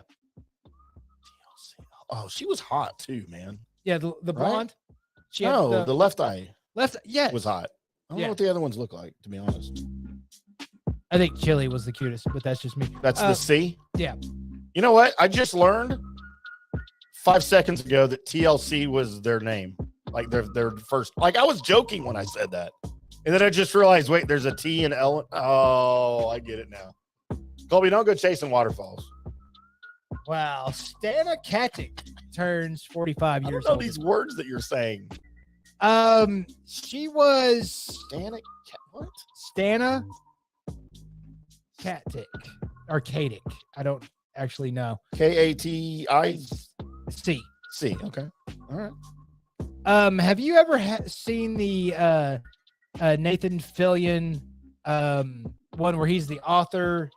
Speaker 3: TLC. Oh, she was hot too, man.
Speaker 2: Yeah, the blonde.
Speaker 3: Right? No, the Left Eye.
Speaker 2: Yeah,
Speaker 3: was hot. I don't know what the other ones look like, to be honest.
Speaker 2: I think Chili was the cutest, but that's just me.
Speaker 3: That's the C?
Speaker 2: Yeah.
Speaker 3: You know what? I just learned 5 seconds ago that TLC was their name. Like their first. Like I was joking when I said that. And then I just realized, wait, there's a T and L. Oh, I get it now. Colby, don't go chasing waterfalls.
Speaker 2: Wow. Stana Katic turns 45 years old.
Speaker 3: These words that you're saying.
Speaker 2: She was
Speaker 3: What?
Speaker 2: Stana Katic or Katic. I don't actually know.
Speaker 3: Katic.
Speaker 2: C.
Speaker 3: Okay. All right.
Speaker 2: Have you ever seen the Nathan Fillion one where he's the author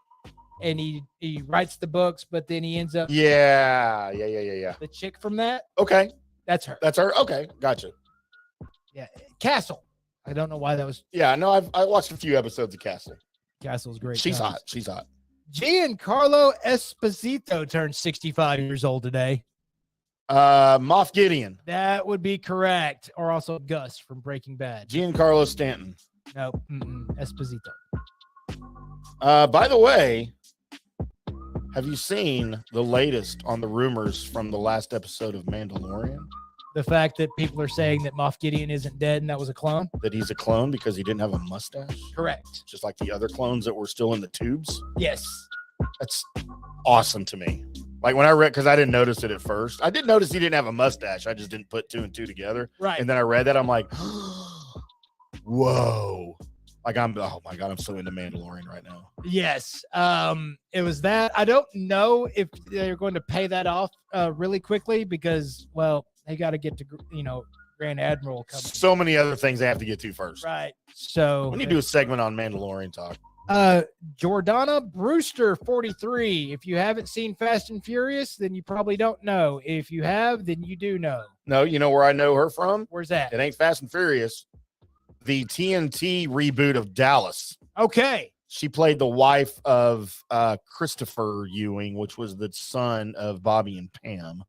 Speaker 2: and he writes the books, but then he ends up
Speaker 3: Yeah.
Speaker 2: the chick from that?
Speaker 3: Okay.
Speaker 2: That's her.
Speaker 3: That's her. Okay, gotcha.
Speaker 2: Yeah, Castle. I don't know why that was.
Speaker 3: Yeah, no, I watched a few episodes of Castle.
Speaker 2: Castle's great.
Speaker 3: She's
Speaker 2: times.
Speaker 3: hot. She's hot.
Speaker 2: Giancarlo Esposito turned 65 years old today.
Speaker 3: Moff Gideon.
Speaker 2: That would be correct. Or also Gus from Breaking Bad.
Speaker 3: Giancarlo Stanton.
Speaker 2: No, Esposito.
Speaker 3: By the way, have you seen the latest on the rumors from the last episode of Mandalorian?
Speaker 2: The fact that people are saying that Moff Gideon isn't dead and that was a clone?
Speaker 3: That he's a clone because he didn't have a mustache?
Speaker 2: Correct.
Speaker 3: Just like the other clones that were still in the tubes?
Speaker 2: Yes.
Speaker 3: That's awesome to me. Like when I read, because I didn't notice it at first. I did notice he didn't have a mustache. I just didn't put two and two together.
Speaker 2: Right.
Speaker 3: And then I read that. I'm like, whoa. Like oh my God, I'm so into Mandalorian right now.
Speaker 2: Yes. It was that. I don't know if they're going to pay that off really quickly because, well, they got to get to, Grand Admiral coming.
Speaker 3: So many other things they have to get to first.
Speaker 2: Right. So
Speaker 3: we need to do a segment on Mandalorian talk.
Speaker 2: Jordana Brewster, 43. If you haven't seen Fast and Furious, then you probably don't know. If you have, then you do know.
Speaker 3: No, you know where I know her from?
Speaker 2: Where's that?
Speaker 3: It ain't Fast and Furious. The TNT reboot of Dallas.
Speaker 2: Okay.
Speaker 3: She played the wife of Christopher Ewing, which was the son of Bobby and Pam.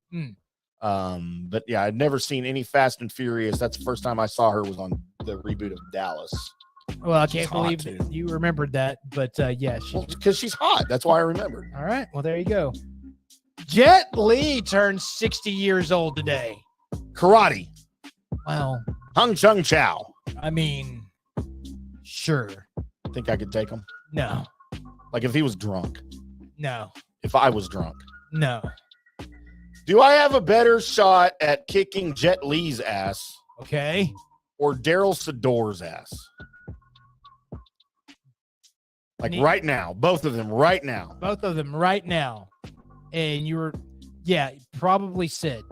Speaker 3: But yeah, I'd never seen any Fast and Furious. That's the first time I saw her was on the reboot of Dallas.
Speaker 2: Well, I can't believe that you remembered that, but yeah,
Speaker 3: because she's hot. That's why I remembered.
Speaker 2: All right, well there you go. Jet Li turned 60 years old today.
Speaker 3: Karate.
Speaker 2: Well,
Speaker 3: Hung Chung Chow.
Speaker 2: I mean, sure.
Speaker 3: Think I could take him?
Speaker 2: No.
Speaker 3: Like if he was drunk.
Speaker 2: No.
Speaker 3: If I was drunk.
Speaker 2: No.
Speaker 3: Do I have a better shot at kicking Jet Li's ass?
Speaker 2: Okay.
Speaker 3: Or Daryl Sador's ass? Like right now. Both of them right now.
Speaker 2: Both of them right now. And you were, probably Sid.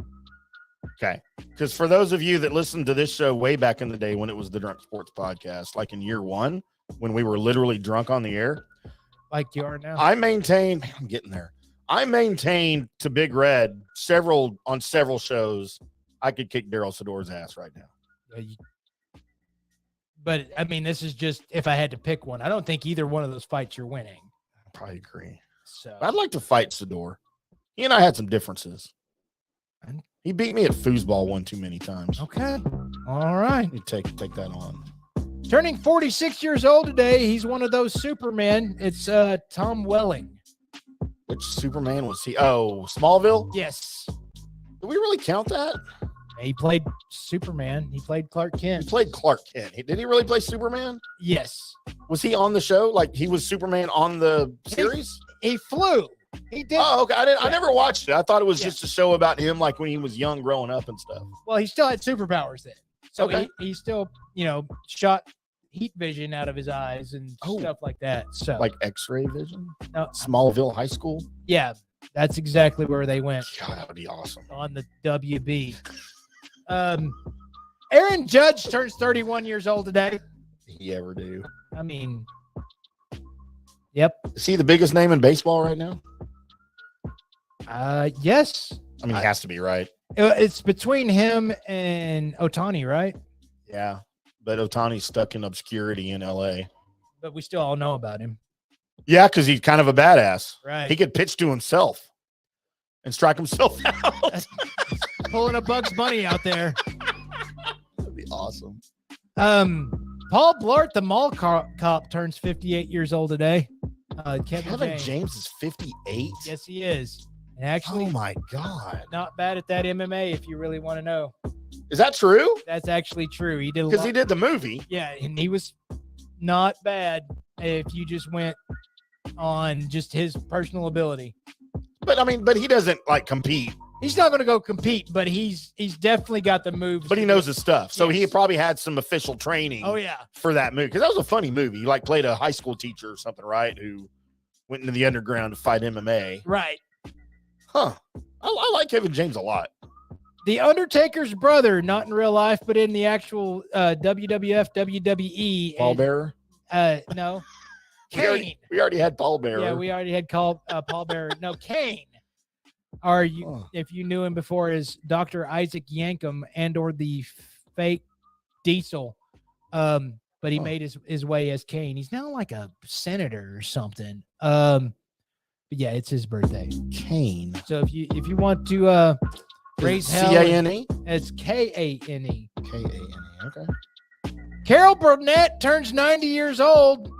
Speaker 3: Okay. Because for those of you that listened to this show way back in the day when it was the Drunk Sports Podcast, like in year one, when we were literally drunk on the air.
Speaker 2: Like you are now.
Speaker 3: I'm getting there. I maintained to Big Red on several shows. I could kick Daryl Sador's ass right now.
Speaker 2: But I mean, this is just if I had to pick one. I don't think either one of those fights you're winning.
Speaker 3: I probably agree.
Speaker 2: So
Speaker 3: I'd like to fight Sador. He and I had some differences. He beat me at foosball one too many times.
Speaker 2: Okay. All right.
Speaker 3: You take that on.
Speaker 2: Turning 46 years old today. He's one of those Supermen. It's Tom Welling.
Speaker 3: Which Superman was he? Oh, Smallville?
Speaker 2: Yes.
Speaker 3: Do we really count that?
Speaker 2: He played Superman. He played Clark Kent.
Speaker 3: He played Clark Kent. Did he really play Superman?
Speaker 2: Yes.
Speaker 3: Was he on the show? Like he was Superman on the series?
Speaker 2: He flew. He did.
Speaker 3: Oh, okay. I never watched it. I thought it was just a show about him, like when he was young, growing up and stuff.
Speaker 2: Well, he still had superpowers then. So
Speaker 3: okay.
Speaker 2: he still, shot heat vision out of his eyes and stuff like that. So
Speaker 3: like X-ray vision?
Speaker 2: No,
Speaker 3: Smallville High School?
Speaker 2: Yeah, that's exactly where they went.
Speaker 3: God, that would be awesome.
Speaker 2: On the WB. Aaron Judge turns 31 years old today.
Speaker 3: Did he ever do?
Speaker 2: I mean, yep.
Speaker 3: Is he the biggest name in baseball right now?
Speaker 2: Yes.
Speaker 3: I mean, he has to be, right?
Speaker 2: It's between him and Ohtani, right?
Speaker 3: Yeah, but Ohtani's stuck in obscurity in LA.
Speaker 2: But we still all know about him.
Speaker 3: Yeah, because he's kind of a badass.
Speaker 2: Right.
Speaker 3: He could pitch to himself and strike himself out.
Speaker 2: Pulling a Bugs Bunny out there.
Speaker 3: That'd be awesome.
Speaker 2: Paul Blart, the mall cop, turns 58 years old today.
Speaker 3: Kevin James is 58?
Speaker 2: Yes, he is. And actually,
Speaker 3: oh my God.
Speaker 2: Not bad at that MMA if you really want to know.
Speaker 3: Is that true?
Speaker 2: That's actually true. He did
Speaker 3: because he did the movie.
Speaker 2: Yeah, and he was not bad if you just went on just his personal ability.
Speaker 3: But I mean, he doesn't like compete
Speaker 2: He's not going to go compete, but he's definitely got the moves.
Speaker 3: But he knows his stuff. So he
Speaker 2: Yes.
Speaker 3: probably had some official training
Speaker 2: Oh, yeah.
Speaker 3: for that movie. Because that was a funny movie. He like played a high school teacher or something, right? Who went into the underground to fight MMA.
Speaker 2: Right.
Speaker 3: Huh. I like Kevin James a lot.
Speaker 2: The Undertaker's brother, not in real life, but in the actual WWF, WWE.
Speaker 3: Paul Bearer?
Speaker 2: No.
Speaker 3: We already had Paul Bearer.
Speaker 2: Yeah, we already had called Paul Bearer. No, Kane. Or if you knew him before as Dr. Isaac Yankum or the fake Diesel. But he made his way as Kane. He's now like a senator or something. But yeah, it's his birthday.
Speaker 3: Kane.
Speaker 2: So if you want to raise hell,
Speaker 3: C-A-N-E?
Speaker 2: it's Kane.
Speaker 3: K-A-N-E. Okay.
Speaker 2: Carol Burnett turns 90 years old.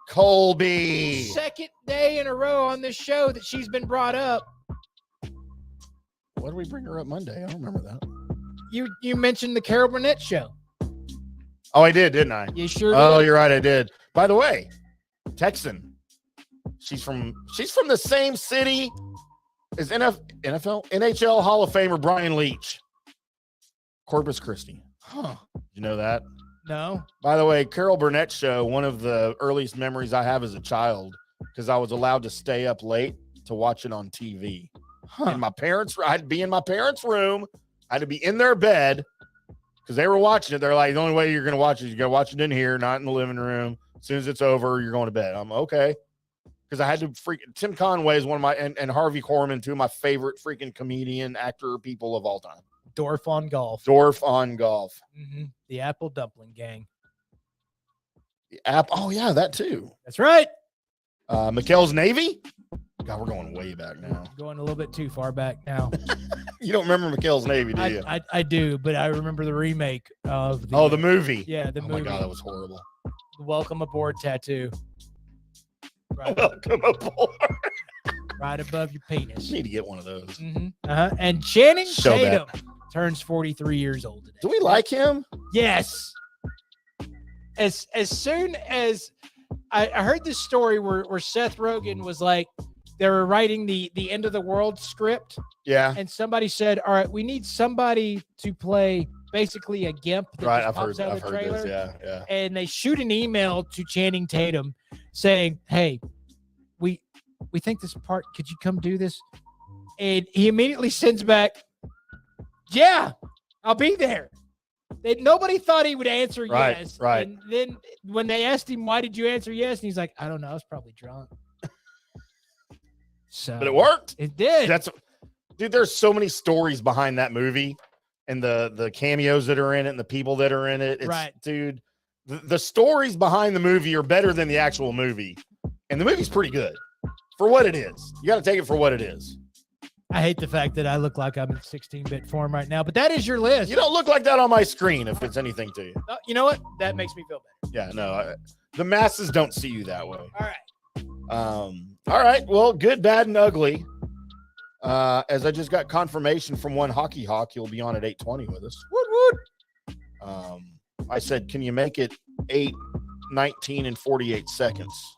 Speaker 3: Colby.
Speaker 2: Second day in a row on this show that she's been brought up.
Speaker 3: Why did we bring her up Monday? I don't remember that.
Speaker 2: You mentioned the Carol Burnett show.
Speaker 3: Oh, I did, didn't I?
Speaker 2: You sure
Speaker 3: Oh,
Speaker 2: did.
Speaker 3: you're right, I did. By the way, Texan. She's from the same city as NHL Hall of Famer Brian Leach. Corpus Christi.
Speaker 2: Huh.
Speaker 3: You know that?
Speaker 2: No.
Speaker 3: By the way, Carol Burnett show, one of the earliest memories I have as a child, because I was allowed to stay up late to watch it on TV.
Speaker 2: Huh.
Speaker 3: And I had to be in my parents' room. I had to be in their bed because they were watching it. They're like, the only way you're going to watch it is you got to watch it in here, not in the living room. As soon as it's over, you're going to bed. I'm okay. Because I had to Tim Conway is one of my, and Harvey Korman, two of my favorite freaking comedian, actor people of all time.
Speaker 2: Dorf on golf.
Speaker 3: Mm-hmm.
Speaker 2: The Apple Dumpling Gang.
Speaker 3: Oh, yeah, that too.
Speaker 2: That's right.
Speaker 3: McHale's Navy? God, we're going way back now.
Speaker 2: Going a little bit too far back now.
Speaker 3: You don't remember McHale's Navy, do you?
Speaker 2: I do, but I remember the remake of
Speaker 3: the movie.
Speaker 2: Yeah, the movie.
Speaker 3: Oh my God, that was horrible.
Speaker 2: The Welcome Aboard tattoo. Right,
Speaker 3: Welcome aboard.
Speaker 2: right above your penis.
Speaker 3: Need to get one of those.
Speaker 2: Mm-hmm. And Channing
Speaker 3: So
Speaker 2: Tatum turns 43 years old today.
Speaker 3: Do we like him?
Speaker 2: Yes. As soon as I heard this story where Seth Rogen was like, they were writing the end of the world script.
Speaker 3: Yeah.
Speaker 2: And somebody said, all right, we need somebody to play basically a gimp that
Speaker 3: Right.
Speaker 2: just
Speaker 3: I've
Speaker 2: pops
Speaker 3: heard
Speaker 2: out of the trailer.
Speaker 3: this. Yeah.
Speaker 2: And they shoot an email to Channing Tatum saying, hey, we think this part, could you come do this? And he immediately sends back, yeah, I'll be there. Nobody thought he would answer yes.
Speaker 3: Right.
Speaker 2: And then when they asked him, why did you answer yes? And he's like, I don't know. I was probably drunk. So,
Speaker 3: But it worked.
Speaker 2: It did.
Speaker 3: Dude, there's so many stories behind that movie and the cameos that are in it and the people that are in it. It's,
Speaker 2: right.
Speaker 3: Dude, the stories behind the movie are better than the actual movie. And the movie's pretty good for what it is. You got to take it for what it is.
Speaker 2: I hate the fact that I look like I'm in 16-bit form right now, but that is your list.
Speaker 3: You don't look like that on my screen if it's anything to you.
Speaker 2: You know what? That makes me feel better.
Speaker 3: Yeah, no. The masses don't see you that way.
Speaker 2: All right.
Speaker 3: All right. Well, good, bad, and ugly. As I just got confirmation from one hockey hawk, he'll be on at 8:20 with us.
Speaker 2: Woot woot.
Speaker 3: I said, can you make it 8:19 and 48 seconds?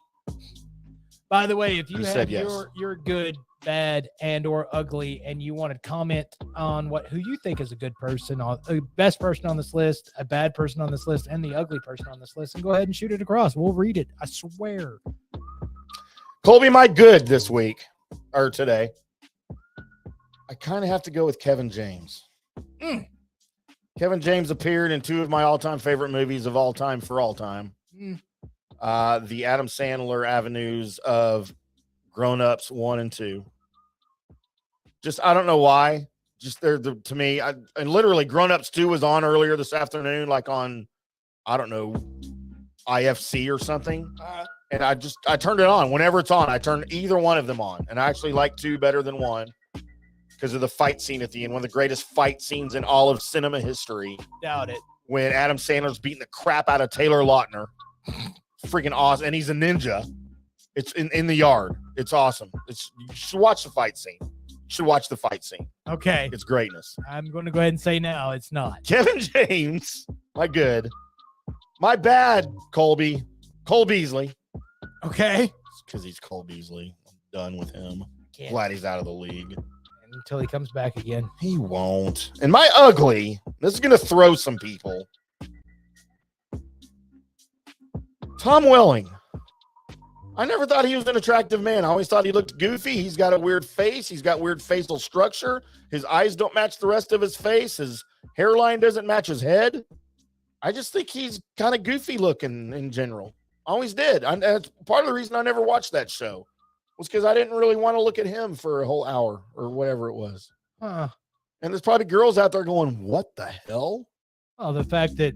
Speaker 2: By the way, if you
Speaker 3: said
Speaker 2: have
Speaker 3: yes.
Speaker 2: your good, bad, and or ugly, and you want to comment on who you think is a good person, a best person on this list, a bad person on this list, and the ugly person on this list, and go ahead and shoot it across. We'll read it. I swear.
Speaker 3: Colby, my good this week or today. I kind of have to go with Kevin James. Kevin James appeared in two of my all-time favorite movies of all time for all time. The Adam Sandler avenues of Grown Ups 1 and 2. Just, I don't know why. Just to me, and literally Grown Ups 2 was on earlier this afternoon, like on, I don't know, IFC or something. And I turned it on. Whenever it's on, I turn either one of them on. And I actually like 2 better than 1 because of the fight scene at the end. One of the greatest fight scenes in all of cinema history.
Speaker 2: Doubt it.
Speaker 3: When Adam Sandler's beating the crap out of Taylor Lautner. Freaking awesome. And he's a ninja. It's in the yard. It's awesome. You should watch the fight scene. You should watch the fight scene.
Speaker 2: Okay.
Speaker 3: It's greatness.
Speaker 2: I'm going to go ahead and say now it's not.
Speaker 3: Kevin James. My good. My bad, Colby. Cole Beasley.
Speaker 2: Okay.
Speaker 3: Because he's Cole Beasley. I'm done with him.
Speaker 2: Can't.
Speaker 3: Glad he's out of the league.
Speaker 2: until he comes back again.
Speaker 3: He won't. And my ugly, this is going to throw some people. Tom Welling. I never thought he was an attractive man. I always thought he looked goofy. He's got a weird face. He's got weird facial structure. His eyes don't match the rest of his face. His hairline doesn't match his head. I just think he's kind of goofy looking in general. Always did. That's part of the reason I never watched that show was because I didn't really want to look at him for a whole hour or whatever it was.
Speaker 2: Huh.
Speaker 3: And there's probably girls out there going, what the hell?
Speaker 2: Oh, the fact that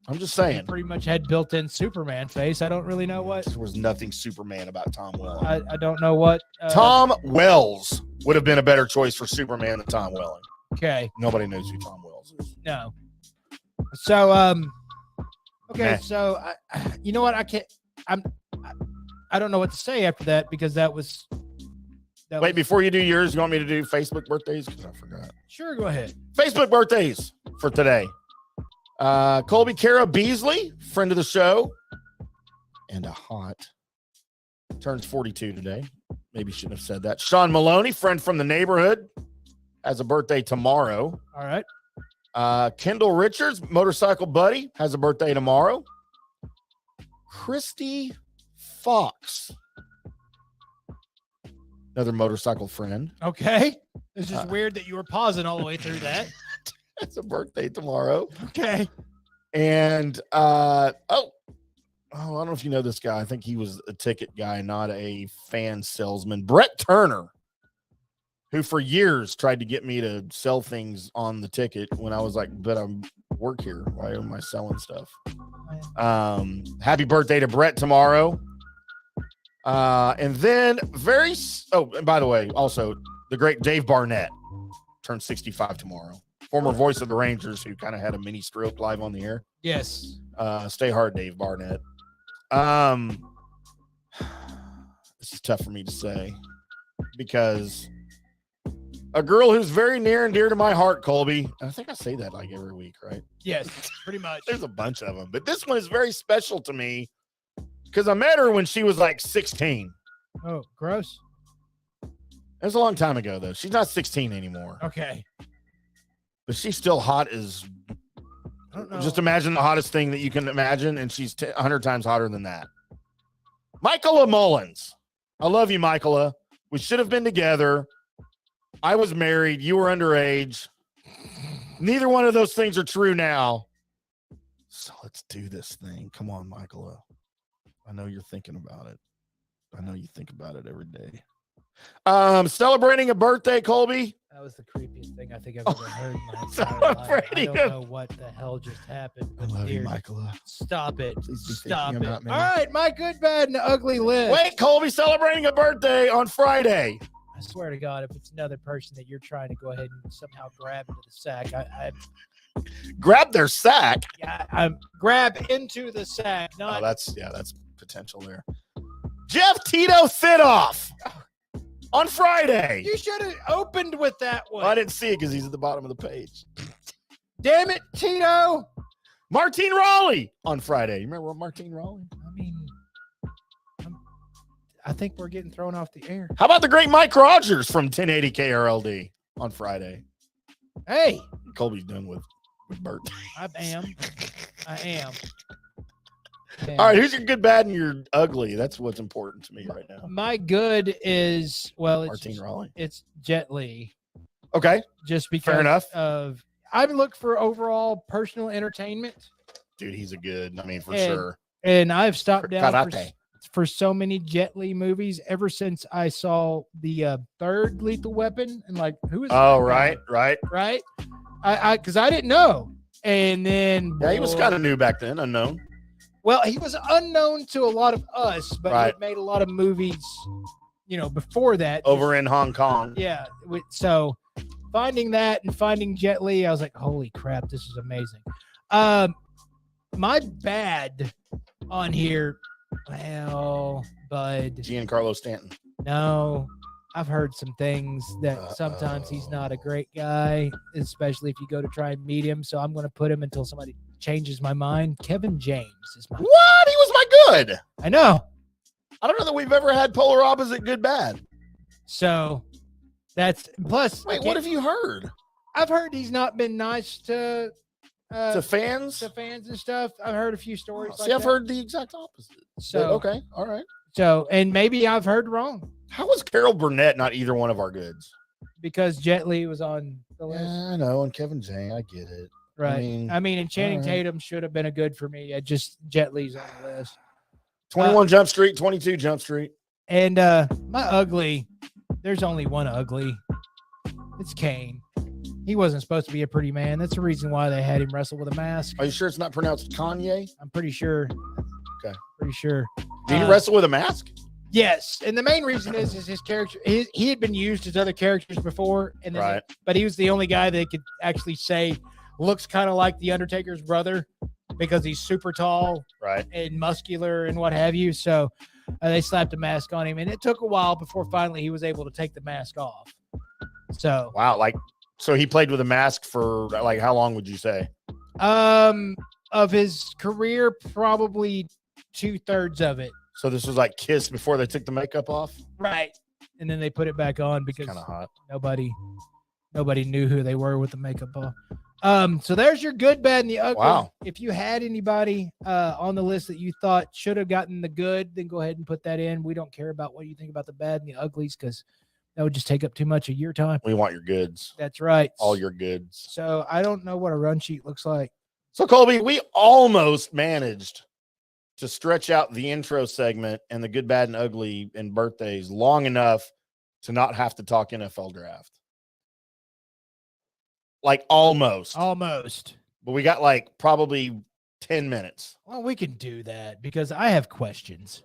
Speaker 3: I'm just
Speaker 2: he
Speaker 3: saying.
Speaker 2: pretty much had built-in Superman face. I don't really know what.
Speaker 3: There was nothing Superman about Tom Welling.
Speaker 2: I don't know what.
Speaker 3: Tom Wells would have been a better choice for Superman than Tom Welling.
Speaker 2: Okay.
Speaker 3: Nobody knows who Tom Wells is.
Speaker 2: No. So okay.
Speaker 3: Meh.
Speaker 2: So you know what? I don't know what to say after that because that was.
Speaker 3: Wait, before you do yours, you want me to do Facebook birthdays? Because I forgot.
Speaker 2: Sure, go ahead.
Speaker 3: Facebook birthdays for today. Colby Kara Beasley, friend of the show, and a hot, turns 42 today. Maybe shouldn't have said that. Sean Maloney, friend from the neighborhood, has a birthday tomorrow.
Speaker 2: All right.
Speaker 3: Kendall Richards, motorcycle buddy, has a birthday tomorrow. Christy Fox, another motorcycle friend.
Speaker 2: Okay. It's just weird that you were pausing all the way through that.
Speaker 3: Has a birthday tomorrow.
Speaker 2: Okay.
Speaker 3: And I don't know if you know this guy. I think he was a ticket guy, not a fan salesman. Brett Turner, who for years tried to get me to sell things on the ticket when I was like, but I work here. Why am I selling stuff? Happy birthday to Brett tomorrow. And then and by the way, also the great Dave Barnett turns 65 tomorrow. Former voice of the Rangers who kind of had a mini stroke live on the air.
Speaker 2: Yes.
Speaker 3: Stay hard, Dave Barnett. This is tough for me to say because a girl who's very near and dear to my heart, Colby. I think I say that like every week, right?
Speaker 2: Yes, pretty much.
Speaker 3: There's a bunch of them, but this one is very special to me because I met her when she was like 16.
Speaker 2: Oh, gross.
Speaker 3: It was a long time ago, though. She's not 16 anymore.
Speaker 2: Okay.
Speaker 3: But she's still hot as.
Speaker 2: I don't know.
Speaker 3: Just imagine the hottest thing that you can imagine, and she's 100 times hotter than that. Michaela Mullins. I love you, Michaela. We should have been together. I was married. You were underage. Neither one of those things are true now. So let's do this thing. Come on, Michaela. I know you're thinking about it. I know you think about it every day. Celebrating a birthday, Colby.
Speaker 2: That was the creepiest thing I think I've ever heard in my entire life. I don't know what the hell just happened.
Speaker 3: I love you, Michaela.
Speaker 2: Stop it.
Speaker 3: Please be
Speaker 2: Stop
Speaker 3: thinking
Speaker 2: it.
Speaker 3: about me.
Speaker 2: All right, my good, bad, and ugly list.
Speaker 3: Wait, Colby, celebrating a birthday on Friday.
Speaker 2: I swear to God, if it's another person that you're trying to go ahead and somehow grab into the sack,
Speaker 3: Grab their sack.
Speaker 2: I'm grab into the sack. Not
Speaker 3: That's potential there. Jeff Tito Thidoff on Friday.
Speaker 2: you should have opened with that one.
Speaker 3: I didn't see it because he's at the bottom of the page.
Speaker 2: Damn it, Tito.
Speaker 3: Martine Raleigh on Friday. You remember Martine Raleigh?
Speaker 2: I mean, I think we're getting thrown off the air.
Speaker 3: How about the great Mike Rogers from 1080 KRLD on Friday?
Speaker 2: Hey,
Speaker 3: Colby's done with Bert.
Speaker 2: I am.
Speaker 3: All right, who's your good, bad, and your ugly? That's what's important to me right now.
Speaker 2: My good is, well,
Speaker 3: Martine Raleigh.
Speaker 2: It's Jet Li.
Speaker 3: Okay.
Speaker 2: Just because
Speaker 3: Fair enough.
Speaker 2: I look for overall personal entertainment.
Speaker 3: Dude, he's a good, for sure.
Speaker 2: And I've stopped down
Speaker 3: Karate.
Speaker 2: for so many Jet Li movies ever since I saw the third Lethal Weapon and like, who is
Speaker 3: Oh,
Speaker 2: that
Speaker 3: right.
Speaker 2: guy? Right. Because I didn't know. And then
Speaker 3: Yeah, he was kind of new back then, unknown.
Speaker 2: Well, he was unknown to a lot of us, but
Speaker 3: Right.
Speaker 2: he made a lot of movies, before that.
Speaker 3: Over in Hong Kong.
Speaker 2: Yeah. So finding that and finding Jet Li, I was like, holy crap, this is amazing. My bad on here, well, bud.
Speaker 3: Giancarlo Stanton.
Speaker 2: No, I've heard some things that sometimes he's not a great guy, especially if you go to try and meet him. So I'm going to put him until somebody changes my mind. Kevin James is my.
Speaker 3: What? He was my good.
Speaker 2: I know.
Speaker 3: I don't know that we've ever had polar opposite good bad.
Speaker 2: So That's plus.
Speaker 3: Wait, what have you heard?
Speaker 2: I've heard he's not been nice to
Speaker 3: fans?
Speaker 2: To fans and stuff. I've heard a few stories.
Speaker 3: See, I've heard the exact opposite.
Speaker 2: So
Speaker 3: but okay, all right.
Speaker 2: So, and maybe I've heard wrong.
Speaker 3: How was Carol Burnett not either one of our goods?
Speaker 2: Because Jet Li was on the list.
Speaker 3: Yeah, I know, and Kevin James, I get it.
Speaker 2: Right. I mean, and Channing Tatum should have been a good for me. Just Jet Li's on the list.
Speaker 3: 21 Jump Street, 22 Jump Street.
Speaker 2: And my ugly, there's only one ugly. It's Kane. He wasn't supposed to be a pretty man. That's the reason why they had him wrestle with a mask.
Speaker 3: Are you sure it's not pronounced Kanye?
Speaker 2: I'm pretty sure.
Speaker 3: Okay.
Speaker 2: Pretty sure.
Speaker 3: Did he wrestle with a mask?
Speaker 2: Yes. And the main reason is his character, he had been used as other characters before. And then but he was the only guy that could actually say looks kind of like the Undertaker's brother because he's super tall and muscular and what have you. So they slapped a mask on him. And it took a while before finally he was able to take the mask off. So.
Speaker 3: Wow. So he played with a mask for like how long would you say?
Speaker 2: Of his career, probably 2/3 of it.
Speaker 3: So this was like Kiss before they took the makeup off?
Speaker 2: Right. And then they put it back on because
Speaker 3: kind of hot.
Speaker 2: Nobody knew who they were with the makeup off. So there's your good, bad, and the ugly.
Speaker 3: Wow.
Speaker 2: If you had anybody on the list that you thought should have gotten the good, then go ahead and put that in. We don't care about what you think about the bad and the uglies because that would just take up too much of your time.
Speaker 3: We want your goods.
Speaker 2: That's right.
Speaker 3: All your goods.
Speaker 2: So I don't know what a run sheet looks like.
Speaker 3: So, Colby, we almost managed to stretch out the intro segment and the good, bad, and ugly and birthdays long enough to not have to talk NFL draft. Like almost.
Speaker 2: Almost.
Speaker 3: But we got like probably 10 minutes.
Speaker 2: Well, we can do that because I have questions.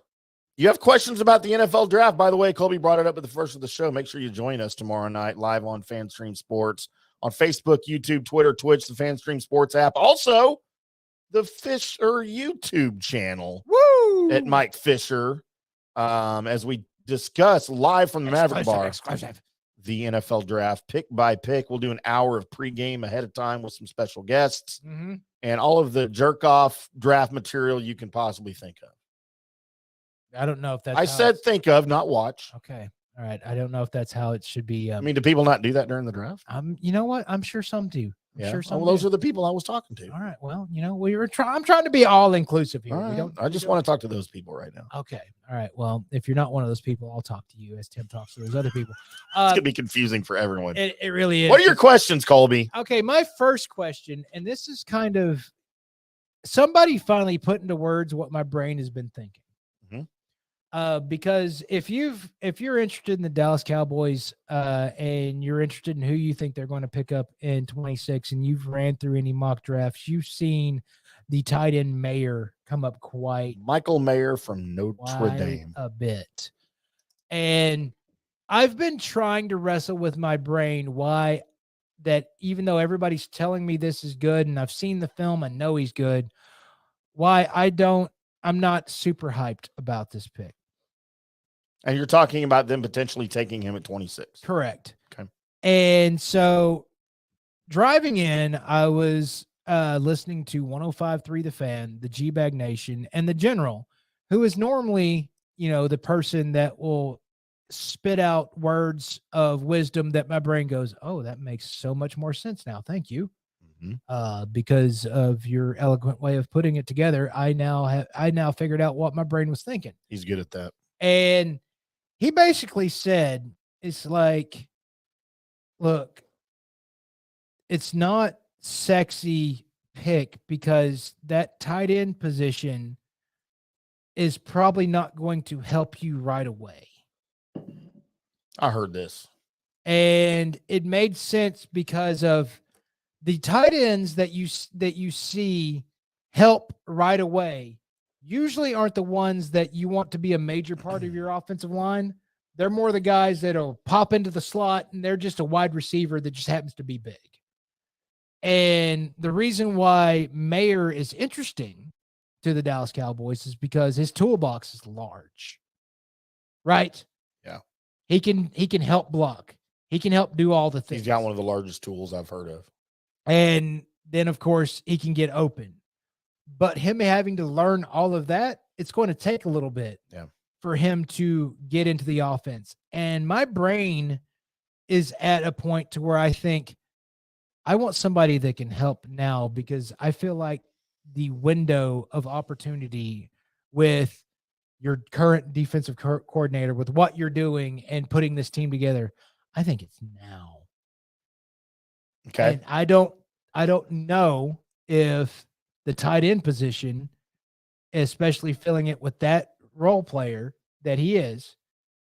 Speaker 3: You have questions about the NFL draft. By the way, Colby brought it up at the first of the show. Make sure you join us tomorrow night live on FanStream Sports on Facebook, YouTube, Twitter, Twitch, the FanStream Sports app. Also, the Fisher YouTube channel at Mike Fisher as we discuss live from the Maverick Bar. The NFL draft pick by pick. We'll do an hour of pregame ahead of time with some special guests and all of the jerk off draft material you can possibly think of.
Speaker 2: I don't know if that's.
Speaker 3: I said think of, not watch.
Speaker 2: Okay. All right. I don't know if that's how it should be.
Speaker 3: I mean, do people not do that during the draft?
Speaker 2: You know what? I'm sure some do.
Speaker 3: Yeah.
Speaker 2: Sure some
Speaker 3: well, those are the people I was talking to.
Speaker 2: All right. Well, I'm trying to be all inclusive here.
Speaker 3: Right. I just want to talk to those people right now.
Speaker 2: Okay. All right. Well, if you're not one of those people, I'll talk to you as Tim talks to those other people.
Speaker 3: It's going to be confusing for everyone.
Speaker 2: It really is.
Speaker 3: What are your questions, Colby?
Speaker 2: Okay. My first question, and this is kind of somebody finally put into words what my brain has been thinking. Because if you're interested in the Dallas Cowboys and you're interested in who you think they're going to pick up in 26 and you've ran through any mock drafts, you've seen the tight end Mayer come up
Speaker 3: Michael Mayer from Notre Dame
Speaker 2: a bit. And I've been trying to wrestle with my brain why that even though everybody's telling me this is good and I've seen the film, I know he's good, why I'm not super hyped about this pick.
Speaker 3: And you're talking about them potentially taking him at 26.
Speaker 2: Correct.
Speaker 3: Okay.
Speaker 2: And so driving in, I was listening to 105.3 The Fan, the G-Bag Nation, and the General, who is normally, the person that will spit out words of wisdom that my brain goes, oh, that makes so much more sense now. Thank you. Because of your eloquent way of putting it together, I now figured out what my brain was thinking.
Speaker 3: He's good at that.
Speaker 2: And he basically said, it's like, look, it's not sexy pick because that tight end position is probably not going to help you right away.
Speaker 3: I heard this.
Speaker 2: And it made sense because of the tight ends that you see help right away usually aren't the ones that you want to be a major part of your offensive line. They're more the guys that'll pop into the slot and they're just a wide receiver that just happens to be big. And the reason why Mayer is interesting to the Dallas Cowboys is because his toolbox is large, right?
Speaker 3: Yeah.
Speaker 2: He can help block. He can help do all the things.
Speaker 3: He's got one of the largest tools I've heard of.
Speaker 2: And then, of course, he can get open. But him having to learn all of that, it's going to take a little bit for him to get into the offense. And my brain is at a point to where I think I want somebody that can help now, because I feel like the window of opportunity with your current defensive coordinator, with what you're doing and putting this team together, I think it's now.
Speaker 3: Okay.
Speaker 2: And I don't know if the tight end position, especially filling it with that role player that he is,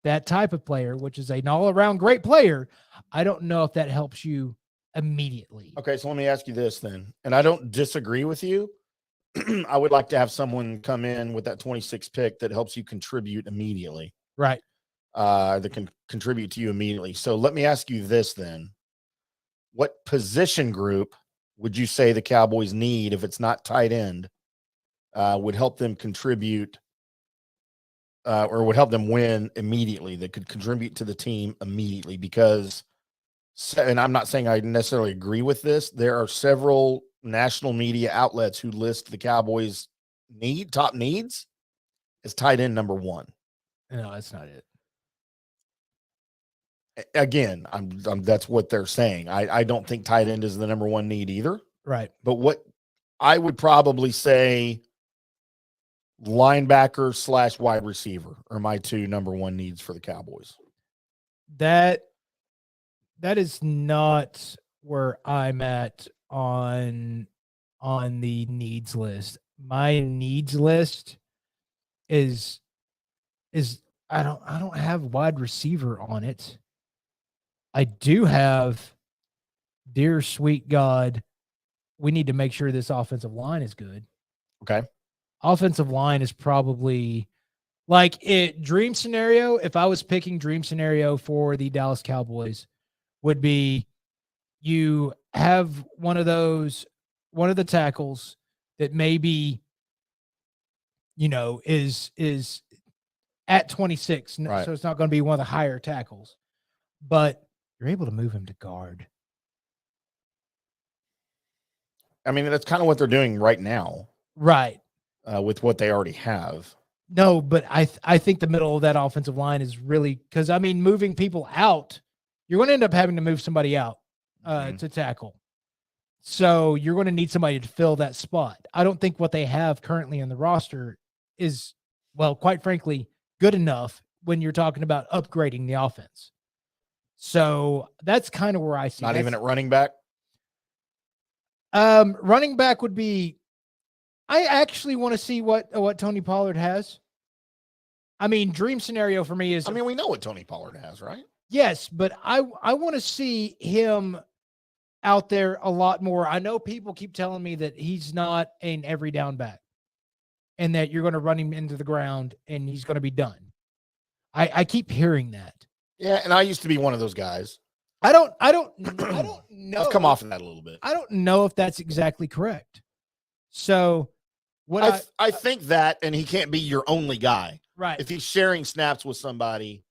Speaker 2: that type of player, which is an all-around great player, I don't know if that helps you immediately.
Speaker 3: Okay, so let me ask you this then. And I don't disagree with you. I would like to have someone come in with that 26 pick that helps you contribute immediately.
Speaker 2: Right.
Speaker 3: That can contribute to you immediately. So let me ask you this then. What position group would you say the Cowboys need, if it's not tight end, would help them contribute or would help them win immediately, that could contribute to the team immediately? Because, and I'm not saying I necessarily agree with this, there are several national media outlets who list the Cowboys' top needs as tight end number one.
Speaker 2: No, that's not it.
Speaker 3: Again, I'm that's what they're saying. I don't think tight end is the number one need either.
Speaker 2: Right.
Speaker 3: But what I would probably say, linebacker / wide receiver are my two number one needs for the Cowboys.
Speaker 2: That is not where I'm at on the needs list. My needs list is I don't have wide receiver on it. I do have, dear sweet God, we need to make sure this offensive line is good.
Speaker 3: Okay.
Speaker 2: Offensive line is probably like it. Dream scenario, if I was picking dream scenario for the Dallas Cowboys, would be you have one of the tackles that maybe, is at 26.
Speaker 3: Right.
Speaker 2: So it's not going to be one of the higher tackles, but you're able to move him to guard.
Speaker 3: I mean, that's kind of what they're doing right now.
Speaker 2: Right.
Speaker 3: With what they already have.
Speaker 2: No, but I think the middle of that offensive line is really, because I mean, moving people out, you're going to end up having to move somebody out to tackle. So you're going to need somebody to fill that spot. I don't think what they have currently in the roster is, well, quite frankly, good enough when you're talking about upgrading the offense. So that's kind of where I see.
Speaker 3: Not even at running back.
Speaker 2: Running back would be, I actually want to see what Tony Pollard has. I mean, dream scenario for me is,
Speaker 3: I mean, we know what Tony Pollard has, right?
Speaker 2: Yes, but I want to see him out there a lot more. I know people keep telling me that he's not an every down back and that you're going to run him into the ground and he's going to be done. I keep hearing that.
Speaker 3: Yeah, and I used to be one of those guys.
Speaker 2: I don't know.
Speaker 3: I've come off of that a little bit.
Speaker 2: I don't know if that's exactly correct. So what
Speaker 3: I think that, and he can't be your only guy.
Speaker 2: Right.
Speaker 3: If he's sharing snaps with somebody,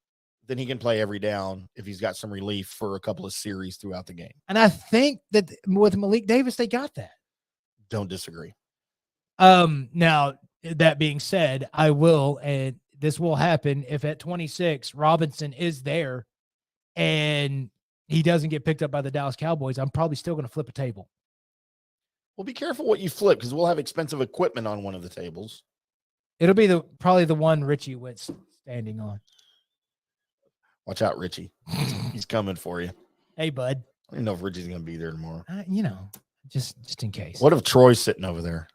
Speaker 3: then he can play every down if he's got some relief for a couple of series throughout the game.
Speaker 2: And I think that with Malik Davis, they got that.
Speaker 3: Don't disagree.
Speaker 2: Now, that being said, I will, and this will happen if at 26, Robinson is there and he doesn't get picked up by the Dallas Cowboys, I'm probably still going to flip a table.
Speaker 3: Well, be careful what you flip, because we'll have expensive equipment on one of the tables.
Speaker 2: It'll be probably the one Richie Witt's standing on.
Speaker 3: Watch out, Richie. He's coming for you.
Speaker 2: Hey, bud.
Speaker 3: I don't know if Richie's going to be there tomorrow.
Speaker 2: Just in case.
Speaker 3: What if Troy's sitting over there?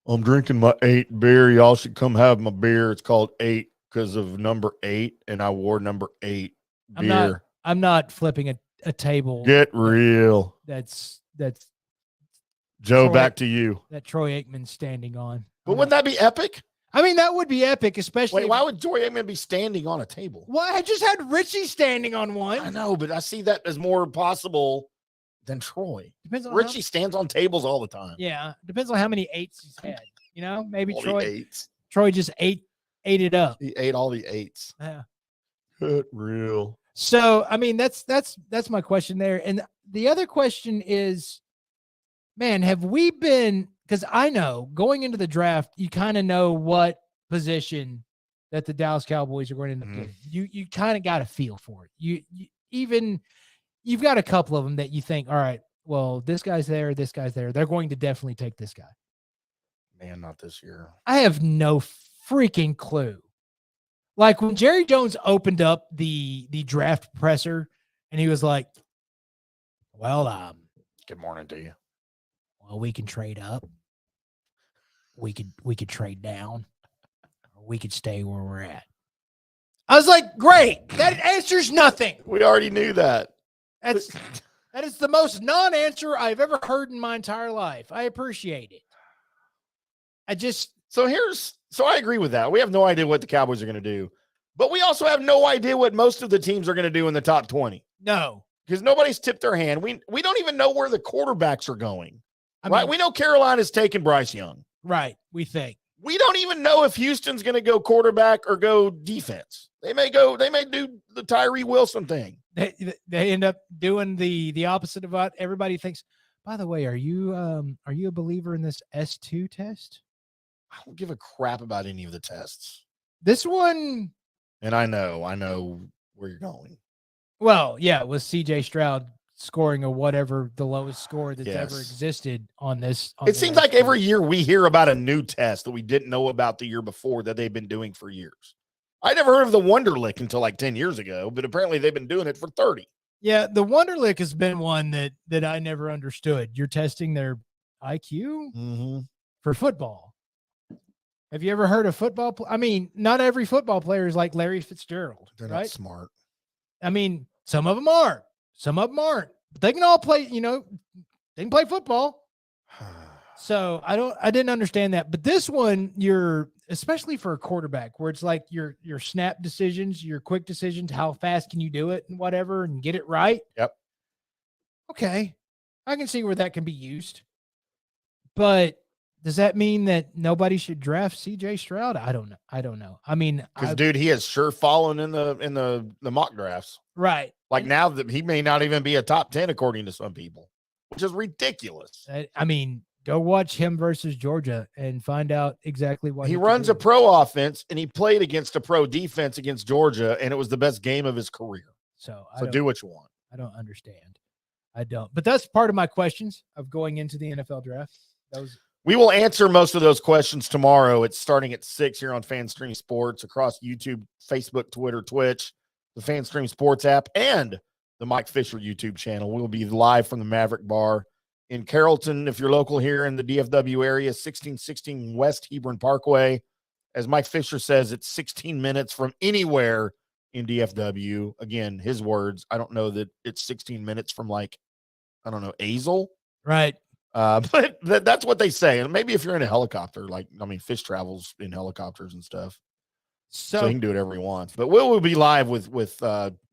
Speaker 3: I'm drinking my 8 beer. Y'all should come have my beer. It's called 8 because of number 8, and I wore number 8 beer.
Speaker 2: I'm not flipping a table.
Speaker 3: Get real.
Speaker 2: That's
Speaker 3: Joe,
Speaker 2: Troy,
Speaker 3: back to you.
Speaker 2: that Troy Aikman's standing on.
Speaker 3: But wouldn't that be epic?
Speaker 2: I mean, that would be epic, especially.
Speaker 3: Wait, why would Troy Aikman be standing on a table?
Speaker 2: Well, I just had Richie standing on one.
Speaker 3: I know, but I see that as more possible than Troy.
Speaker 2: Depends on
Speaker 3: Richie stands on tables all the time.
Speaker 2: Yeah, depends on how many 8s he's had. Maybe
Speaker 3: all
Speaker 2: Troy just ate it up.
Speaker 3: He ate all the 8s.
Speaker 2: Yeah.
Speaker 3: Get real.
Speaker 2: So, I mean, that's my question there. And the other question is, man, have we been, because I know going into the draft, you kind of know what position that the Dallas Cowboys are going to end up getting. You kind of got a feel for it. You've got a couple of them that you think, all right, well, this guy's there. They're going to definitely take this guy.
Speaker 3: Man, not this year.
Speaker 2: I have no freaking clue. Like when Jerry Jones opened up the draft presser and he was like, well,
Speaker 3: good morning to you.
Speaker 2: Well, we can trade up. We could trade down. Or we could stay where we're at. I was like, great. That answers nothing.
Speaker 3: We already knew that.
Speaker 2: That is the most non-answer I've ever heard in my entire life. I appreciate it.
Speaker 3: So I agree with that. We have no idea what the Cowboys are going to do, but we also have no idea what most of the teams are going to do in the top 20.
Speaker 2: No,
Speaker 3: because nobody's tipped their hand. We don't even know where the quarterbacks are going.
Speaker 2: Right?
Speaker 3: We know Carolina's taking Bryce Young.
Speaker 2: Right. We think.
Speaker 3: We don't even know if Houston's going to go quarterback or go defense. They may do the Tyree Wilson thing.
Speaker 2: They end up doing the opposite of what everybody thinks. By the way, are you a believer in this S2 test?
Speaker 3: I don't give a crap about any of the tests.
Speaker 2: This one,
Speaker 3: and I know where you're going.
Speaker 2: Well, yeah, with CJ Stroud scoring a whatever the lowest score that's ever existed on this.
Speaker 3: It seems like every year we hear about a new test that we didn't know about the year before that they've been doing for years. I never heard of the Wonderlic until like 10 years ago, but apparently they've been doing it for 30.
Speaker 2: Yeah, the Wonderlic has been one that I never understood. You're testing their IQ for football. Have you ever heard of football? I mean, not every football player is like Larry Fitzgerald.
Speaker 3: They're
Speaker 2: right?
Speaker 3: not smart.
Speaker 2: I mean, some of them are. Some of them aren't. But they can all play, they can play football. So I didn't understand that. But this one, especially for a quarterback, where it's like your snap decisions, your quick decisions, how fast can you do it and whatever, and get it right.
Speaker 3: Yep.
Speaker 2: Okay. I can see where that can be used. But does that mean that nobody should draft CJ Stroud? I don't know. I mean,
Speaker 3: because dude, he has sure fallen in the mock drafts.
Speaker 2: Right.
Speaker 3: Like now that he may not even be a top 10 according to some people, which is ridiculous.
Speaker 2: I mean, go watch him versus Georgia and find out exactly what
Speaker 3: he runs a pro offense, and he played against a pro defense against Georgia, and it was the best game of his career.
Speaker 2: So
Speaker 3: do what you want.
Speaker 2: I don't understand. I don't. But that's part of my questions of going into the NFL draft.
Speaker 3: We will answer most of those questions tomorrow. It's starting at 6 here on FanStream Sports across YouTube, Facebook, Twitter, Twitch, the FanStream Sports app, and the Mike Fisher YouTube channel. We'll be live from the Maverick Bar in Carrollton. If you're local here in the DFW area, 1616 West Hebron Parkway. As Mike Fisher says, it's 16 minutes from anywhere in DFW. Again, his words. I don't know that it's 16 minutes from Azle.
Speaker 2: Right.
Speaker 3: But that's what they say. And maybe if you're in a helicopter, Fish travels in helicopters and stuff. So he can do whatever he wants. But we'll be live with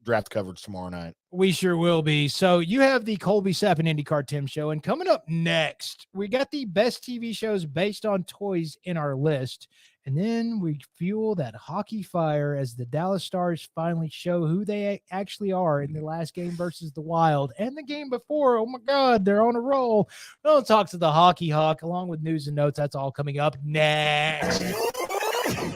Speaker 3: draft coverage tomorrow night.
Speaker 2: We sure will be. So you have the Colby Sapp IndyCarTim show. And coming up next, we got the best TV shows based on toys in our list. And then we fuel that hockey fire as the Dallas Stars finally show who they actually are in the last game versus the Wild and the game before. Oh, my God, they're on a roll. We'll talk to the Hockey Hawk along with news and notes. That's all coming up next.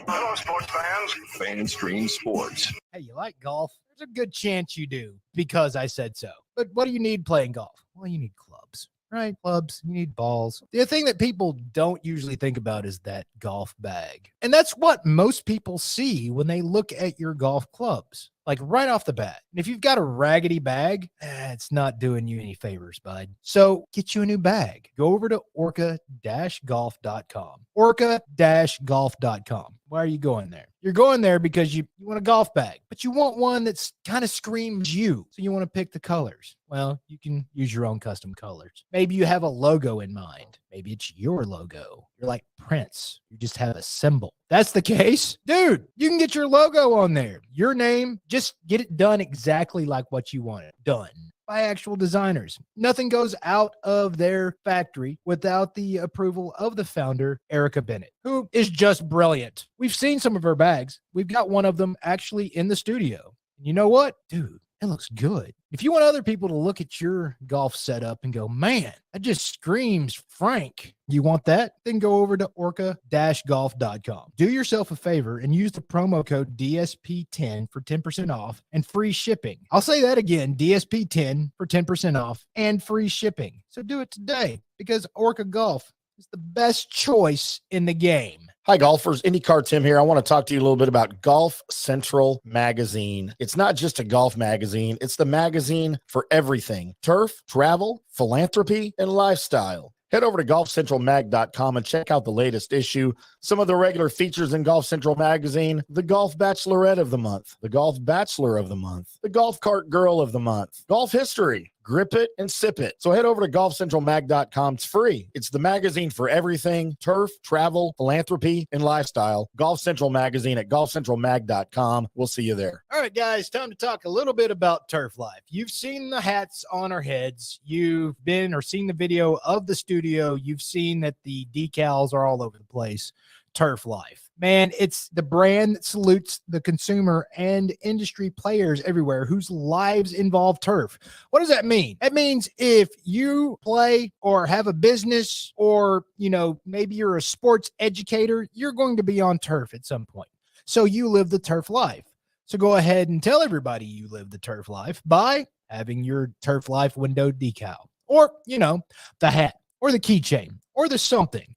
Speaker 4: Hello, sports fans. FanStream Sports.
Speaker 2: Hey, you like golf? There's a good chance you do because I said so. But what do you need playing golf? Well, you need clubs. Right? Clubs, you need balls. The thing that people don't usually think about is that golf bag. And that's what most people see when they look at your golf clubs, like right off the bat. And if you've got a raggedy bag, it's not doing you any favors, bud. So get you a new bag. Go over to orca-golf.com. Orca-golf.com. Why are you going there? You're going there because you want a golf bag, but you want one that's kind of screams you. So you want to pick the colors. Well, you can use your own custom colors. Maybe you have a logo in mind. Maybe it's your logo. You're like Prince. You just have a symbol. That's the case. Dude, you can get your logo on there. Your name, just get it done exactly like what you want it done. By actual designers. Nothing goes out of their factory without the approval of the founder, Erica Bennett, who is just brilliant. We've seen some of her bags. We've got one of them actually in the studio. And you know what? Dude, it looks good. If you want other people to look at your golf setup and go, man, that just screams Frank. You want that? Then go over to orca-golf.com. Do yourself a favor and use the promo code DSP10 for 10% off and free shipping. I'll say that again, DSP10 for 10% off and free shipping. So do it today because Orca Golf is the best choice in the game.
Speaker 3: Hi, golfers. IndyCar Tim here. I want to talk to you a little bit about Golf Central Magazine. It's not just a golf magazine. It's the magazine for everything: turf, travel, philanthropy, and lifestyle. Head over to golfcentralmag.com and check out the latest issue. Some of the regular features in Golf Central Magazine: the Golf Bachelorette of the Month, the Golf Bachelor of the Month, the Golf Cart Girl of the Month, Golf History, Grip It and Sip It. So head over to golfcentralmag.com. It's free. It's the magazine for everything: turf, travel, philanthropy, and lifestyle. Golf Central Magazine at golfcentralmag.com. We'll see you there.
Speaker 2: All right, guys, time to talk a little bit about Turf Life. You've seen the hats on our heads. You've been or seen the video of the studio. You've seen that the decals are all over the place. Turf Life, man, it's the brand that salutes the consumer and industry players everywhere whose lives involve turf. What does that mean? That means if you play or have a business, or, you know, maybe you're a sports educator, you're going to be on turf at some point. So you live the turf life. So go ahead and tell everybody you live the turf life by having your Turf Life window decal, or, you know, the hat or the keychain or the something.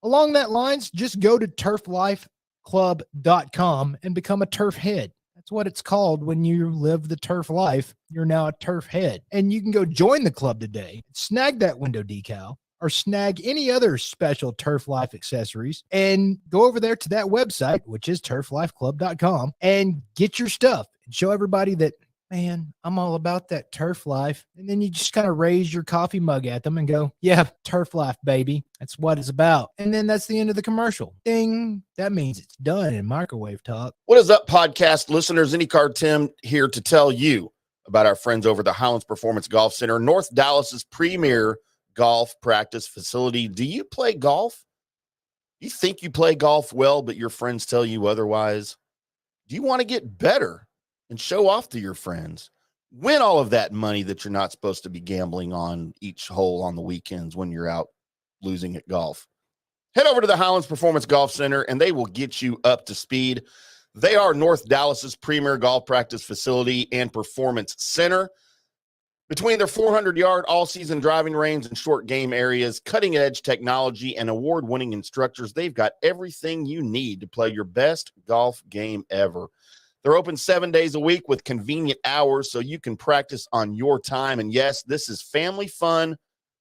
Speaker 2: Along that lines, just go to Turflife.club.com and become a turf head. That's what it's called when you live the turf life. You're now a turf head. And you can go join the club today, snag that window decal, or snag any other special Turf Life accessories, and go over there to that website, which is Turflifeclub.com, and get your stuff and show everybody that, man, I'm all about that turf life. And then you just kind of raise your coffee mug at them and go, yeah, turf life, baby. That's what it's about. And then that's the end of the commercial. Ding. That means it's done in microwave talk.
Speaker 3: What is up, podcast listeners? IndyCar Tim here to tell you about our friends over at the Highlands Performance Golf Center, North Dallas's premier golf practice facility. Do you play golf? You think you play golf well, but your friends tell you otherwise? Do you want to get better and show off to your friends? Win all of that money that you're not supposed to be gambling on each hole on the weekends when you're out losing at golf? Head over to the Highlands Performance Golf Center and they will get you up to speed. They are North Dallas's premier golf practice facility and performance center. Between their 400-yard all-season driving range and short game areas, cutting-edge technology, and award-winning instructors, they've got everything you need to play your best golf game ever. They're open 7 days a week with convenient hours so you can practice on your time. And yes, this is family fun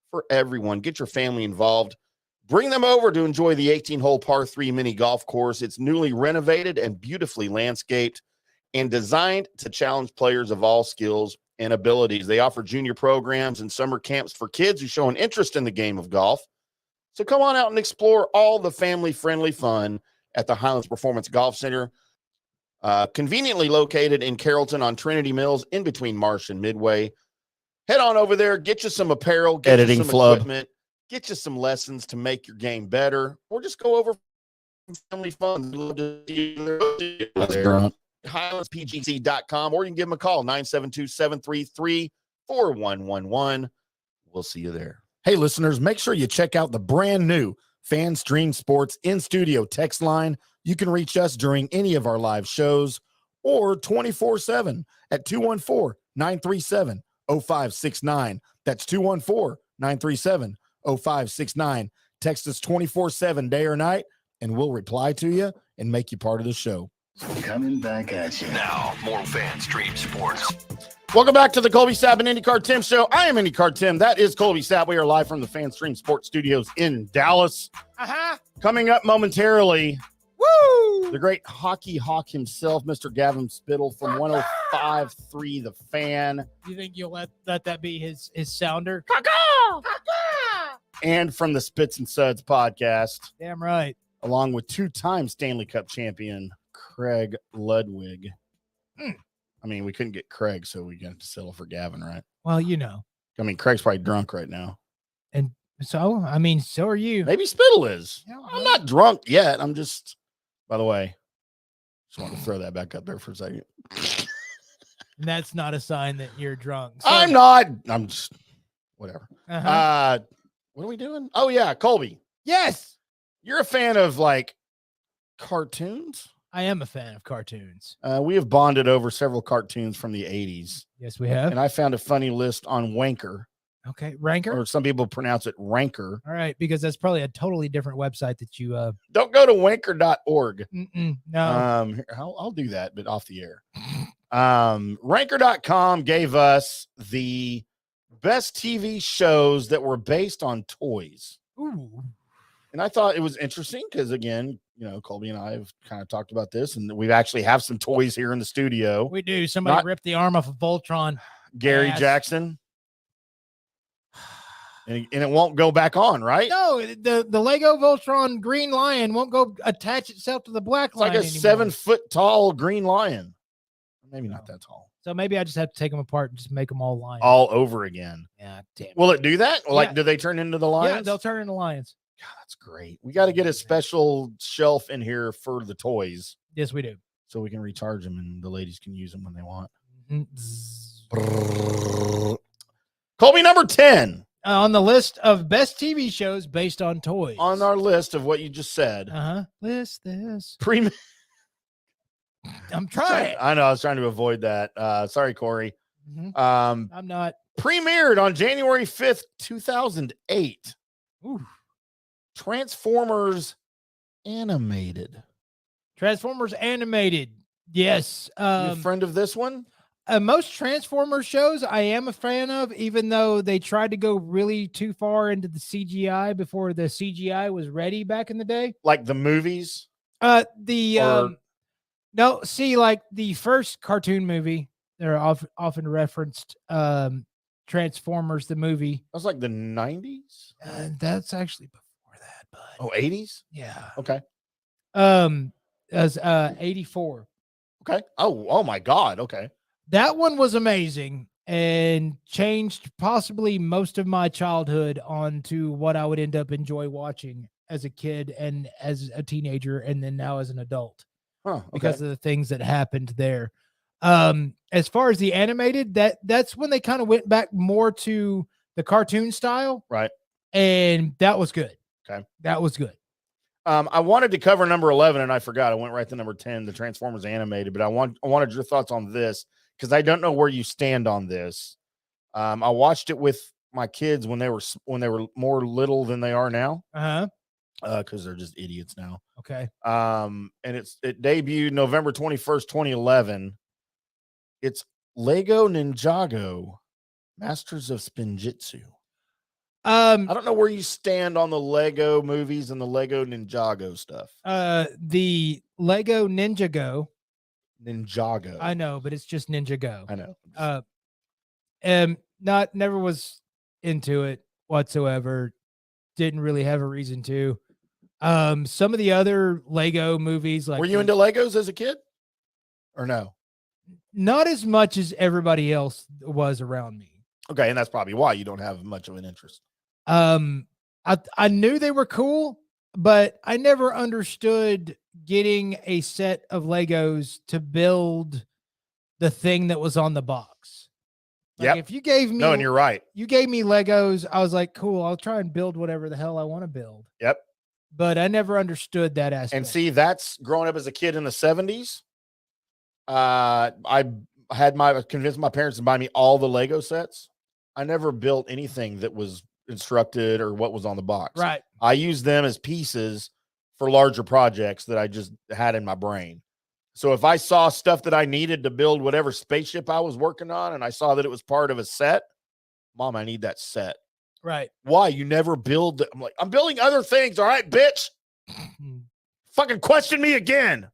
Speaker 3: for everyone. Get your family involved. Bring them over to enjoy the 18-hole par 3 mini golf course. It's newly renovated and beautifully landscaped and designed to challenge players of all skills and abilities. They offer junior programs and summer camps for kids who show an interest in the game of golf. So come on out and explore all the family-friendly fun at the Highlands Performance Golf Center. Conveniently located in Carrollton on Trinity Mills, in between Marsh and Midway. Head on over there, get you some apparel, get you some equipment, get you some lessons to make your game better, or just go over for family fun. We'd love to see you there. HighlandsPGC.com, or you can give them a call, 972-733-4111. We'll see you there. Hey, listeners, make sure you check out the brand new Fan Stream Sports in-studio text line. You can reach us during any of our live shows or 24/7 at 214-937-0569. That's 214-937-0569. Text us 24/7 day or night, and we'll reply to you and make you part of the show.
Speaker 4: Coming back at you. Now, more Fan Stream Sports.
Speaker 3: Welcome back to the Colby Sapp IndyCarTim show. I am IndyCar Tim. That is Colby Sapp. We are live from the Fan Stream Sports Studios in Dallas. Coming up momentarily, the great hockey hawk himself, Mr. Gavin Spittle from 105.3 The Fan.
Speaker 2: You think you'll let that be his sounder?
Speaker 3: And from the Spits and Suds podcast.
Speaker 2: Damn right.
Speaker 3: Along with two-time Stanley Cup champion Craig Ludwig. I mean, we couldn't get Craig, so we got to settle for Gavin, right?
Speaker 2: Well, you know.
Speaker 3: I mean, Craig's probably drunk right now.
Speaker 2: And so, I mean, so are you.
Speaker 3: Maybe Spittle is.
Speaker 2: Yeah, well,
Speaker 3: I'm not drunk yet. I'm just, by the way, just want to throw that back up there for a second.
Speaker 2: And that's not a sign that you're drunk. So,
Speaker 3: I'm not. I'm just whatever.
Speaker 2: uh-huh.
Speaker 3: What are we doing? Oh yeah, Colby.
Speaker 2: Yes,
Speaker 3: You're a fan of like cartoons?
Speaker 2: I am a fan of cartoons.
Speaker 3: We have bonded over several cartoons from the 80s.
Speaker 2: Yes, we have.
Speaker 3: And I found a funny list on Wanker.
Speaker 2: Okay, Ranker.
Speaker 3: Or some people pronounce it Ranker.
Speaker 2: All right, because that's probably a totally different website that you
Speaker 3: Don't go to wanker.org.
Speaker 2: No.
Speaker 3: I'll do that, but off the air. Ranker.com gave us the best TV shows that were based on toys.
Speaker 2: Ooh.
Speaker 3: And I thought it was interesting because, again, you know, Colby and I have kind of talked about this, and we actually have some toys here in the studio.
Speaker 2: We do. Somebody ripped the arm off of Voltron.
Speaker 3: Gary Jackson. And it won't go back on, right?
Speaker 2: No, the Lego Voltron Green Lion won't go attach itself to the black lion.
Speaker 3: It's like a
Speaker 2: anymore.
Speaker 3: 7-foot tall green lion. Maybe not that tall.
Speaker 2: So maybe I just have to take them apart and just make them all lions.
Speaker 3: All over again.
Speaker 2: Yeah, damn it.
Speaker 3: Will it do that? Well,
Speaker 2: Yeah.
Speaker 3: like, do they turn into the lions?
Speaker 2: Yeah, they'll turn into lions.
Speaker 3: God, that's great. We got to get a special shelf in here for the toys
Speaker 2: Yes, we do.
Speaker 3: so we can recharge them and the ladies can use them when they want.
Speaker 2: Mhm.
Speaker 3: Colby, number 10
Speaker 2: On the list of best TV shows based on toys.
Speaker 3: on our list of what you just said.
Speaker 2: List this. I'm trying.
Speaker 3: I know. I was trying to avoid that. Sorry, Corey.
Speaker 2: Mhm.
Speaker 3: I'm
Speaker 2: not.
Speaker 3: Premiered on January 5th, 2008.
Speaker 2: Ooh.
Speaker 3: Transformers Animated.
Speaker 2: Transformers Animated. Yes.
Speaker 3: You a friend of this one?
Speaker 2: Most Transformers shows I am a fan of, even though they tried to go really too far into the CGI before the CGI was ready back in the day.
Speaker 3: Like the movies?
Speaker 2: No, see, like the first cartoon movie, they're often referenced Transformers, the movie.
Speaker 3: That was like the 90s?
Speaker 2: That's actually before that, but
Speaker 3: 80s?
Speaker 2: Yeah.
Speaker 3: Okay.
Speaker 2: As 84.
Speaker 3: Okay. Oh my God. Okay.
Speaker 2: That one was amazing and changed possibly most of my childhood onto what I would end up enjoy watching as a kid and as a teenager, and then now as an adult. Because of the things that happened there. As far as the animated, that's when they kind of went back more to the cartoon style.
Speaker 3: Right.
Speaker 2: And that was good.
Speaker 3: Okay.
Speaker 2: That was good.
Speaker 3: I wanted to cover number 11 and I forgot. I went right to number 10, the Transformers Animated, but I wanted your thoughts on this because I don't know where you stand on this. I watched it with my kids when they were more little than they are now. Because they're just idiots now.
Speaker 2: Okay.
Speaker 3: And it debuted November 21st, 2011. It's Lego Ninjago, Masters of Spinjitzu. I don't know where you stand on the Lego movies and the Lego Ninjago stuff.
Speaker 2: The Lego Ninjago.
Speaker 3: Ninjago.
Speaker 2: I know, but it's just Ninjago.
Speaker 3: I know.
Speaker 2: Never was into it whatsoever. Didn't really have a reason to. Some of the other Lego movies, like,
Speaker 3: were you into Legos as a kid or no?
Speaker 2: Not as much as everybody else was around me.
Speaker 3: Okay. And that's probably why you don't have much of an interest.
Speaker 2: I knew they were cool, but I never understood getting a set of Legos to build the thing that was on the box. Like, if you gave me,
Speaker 3: no, and you're right.
Speaker 2: You gave me Legos. I was like, cool, I'll try and build whatever the hell I want to build.
Speaker 3: Yep.
Speaker 2: But I never understood that aspect.
Speaker 3: And see, that's growing up as a kid in the 70s. I convinced my parents to buy me all the Lego sets. I never built anything that was instructed or what was on the box.
Speaker 2: Right.
Speaker 3: I used them as pieces for larger projects that I just had in my brain. So if I saw stuff that I needed to build whatever spaceship I was working on, and I saw that it was part of a set, Mom, I need that set.
Speaker 2: Right.
Speaker 3: Why? You never build. I'm like, I'm building other things. All right, bitch. Fucking question me again.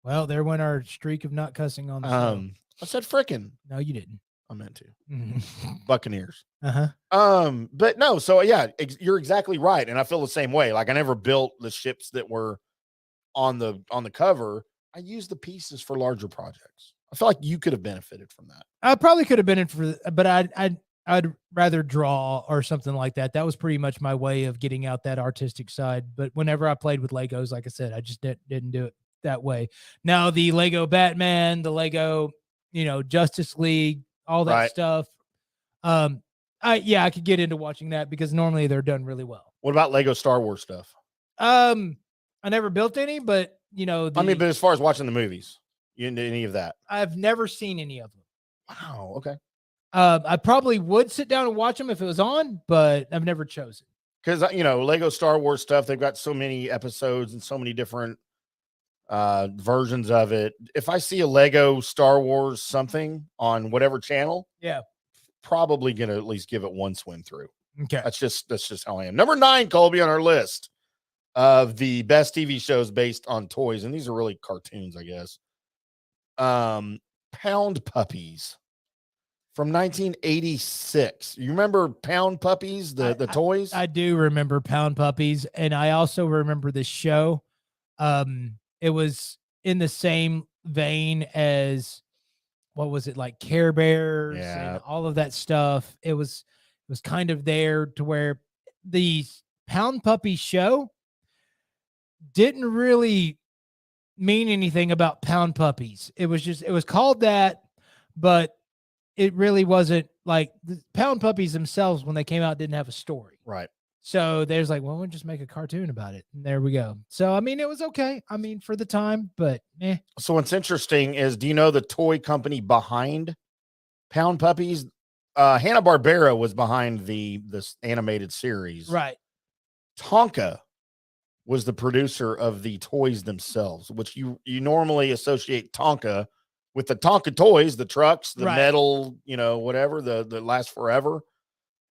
Speaker 2: Well, there went our streak of not cussing on the show.
Speaker 3: I said frickin'.
Speaker 2: No, you didn't.
Speaker 3: I meant to. Buccaneers.
Speaker 2: Uh-huh.
Speaker 3: But no, so yeah, you're exactly right. And I feel the same way. Like, I never built the ships that were on the cover. I used the pieces for larger projects. I feel like you could have benefited from that.
Speaker 2: I probably could have been in for, but I'd rather draw or something like that. That was pretty much my way of getting out that artistic side. But whenever I played with Legos, like I said, I just didn't do it that way. Now the Lego Batman, the Lego Justice League, all that
Speaker 3: Right.
Speaker 2: stuff. I could get into watching that because normally they're done really well.
Speaker 3: What about Lego Star Wars stuff?
Speaker 2: I never built any, but
Speaker 3: but as far as watching the movies, you into any of that?
Speaker 2: I've never seen any of them.
Speaker 3: Wow. Okay.
Speaker 2: I probably would sit down and watch them if it was on, but I've never chosen.
Speaker 3: Because Lego Star Wars stuff, they've got so many episodes and so many different versions of it. If I see a Lego Star Wars something on whatever channel,
Speaker 2: Yeah,
Speaker 3: probably gonna at least give it one swim through.
Speaker 2: okay.
Speaker 3: That's just how I am. Number 9, Colby, on our list of the best TV shows based on toys, and these are really cartoons, I guess. Pound Puppies from 1986. You remember Pound Puppies, the toys?
Speaker 2: I do remember Pound Puppies, and I also remember the show. It was in the same vein as, what was it, like Care Bears and all of that stuff. It was kind of there to where the Pound Puppy show didn't really mean anything about pound puppies. It was called that, but it really wasn't. Like, the pound puppies themselves, when they came out, didn't have a story.
Speaker 3: Right.
Speaker 2: So there's like, well, we'll just make a cartoon about it. And there we go. So, I mean, it was okay. I mean, for the time, but
Speaker 3: So what's interesting is, do you know the toy company behind Pound Puppies? Hanna-Barbera was behind this animated series.
Speaker 2: Right.
Speaker 3: Tonka was the producer of the toys themselves, which you normally associate Tonka with the Tonka toys, the trucks, the metal, whatever, that last forever.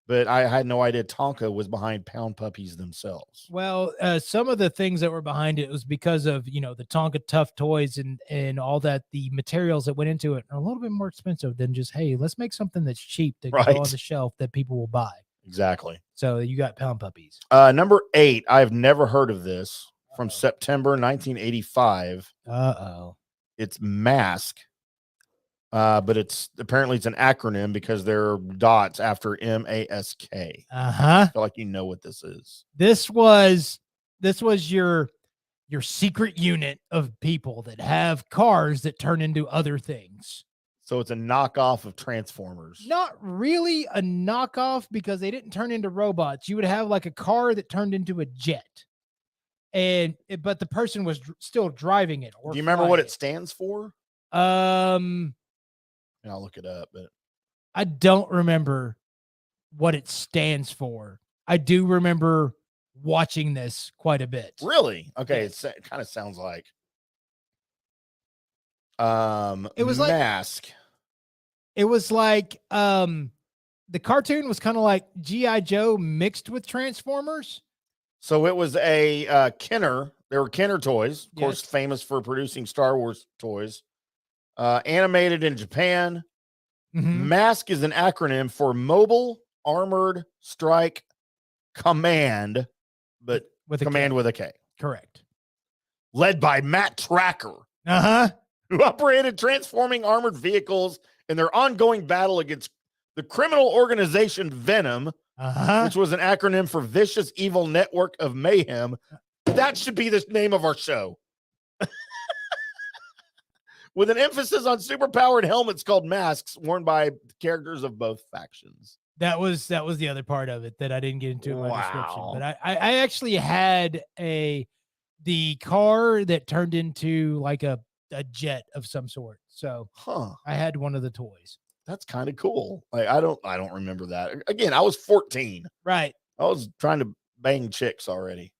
Speaker 3: But I had no idea Tonka was behind Pound Puppies themselves.
Speaker 2: Well, some of the things that were behind it was because of, the Tonka Tough toys and all that. The materials that went into it are a little bit more expensive than just, hey, let's make something that's cheap that can go on the shelf that people will buy.
Speaker 3: Exactly.
Speaker 2: So you got Pound Puppies.
Speaker 3: Number 8, I've never heard of this, from September 1985. It's Mask. But it's apparently an acronym because there are dots after MASK. I feel like you know what this is.
Speaker 2: This was your secret unit of people that have cars that turn into other things.
Speaker 3: So it's a knockoff of Transformers.
Speaker 2: Not really a knockoff, because they didn't turn into robots. You would have like a car that turned into a jet, but the person was still driving it.
Speaker 3: Do you remember what it stands for? And I'll look it up, but
Speaker 2: I don't remember what it stands for. I do remember watching this quite a bit.
Speaker 3: Really? Okay.
Speaker 2: Yes.
Speaker 3: It kind of sounds like
Speaker 2: it was
Speaker 3: Mask.
Speaker 2: It was like the cartoon was kind of like G.I. Joe mixed with Transformers.
Speaker 3: So it was a Kenner. There were Kenner toys, of course, famous for producing Star Wars toys. Animated in Japan. Mask is an acronym for Mobile Armored Strike Command, but with command with a K.
Speaker 2: Correct.
Speaker 3: Led by Matt Tracker, who operated transforming armored vehicles in their ongoing battle against the criminal organization Venom, which was an acronym for Vicious Evil Network of Mayhem. That should be the name of our show. With an emphasis on superpowered helmets called masks worn by characters of both factions.
Speaker 2: That was the other part of it that I didn't get into in my description. But I actually had the car that turned into like a jet of some sort. So I had one of the toys.
Speaker 3: That's kind of cool. Like, I don't remember that. Again, I was 14.
Speaker 2: Right.
Speaker 3: I was trying to bang chicks already.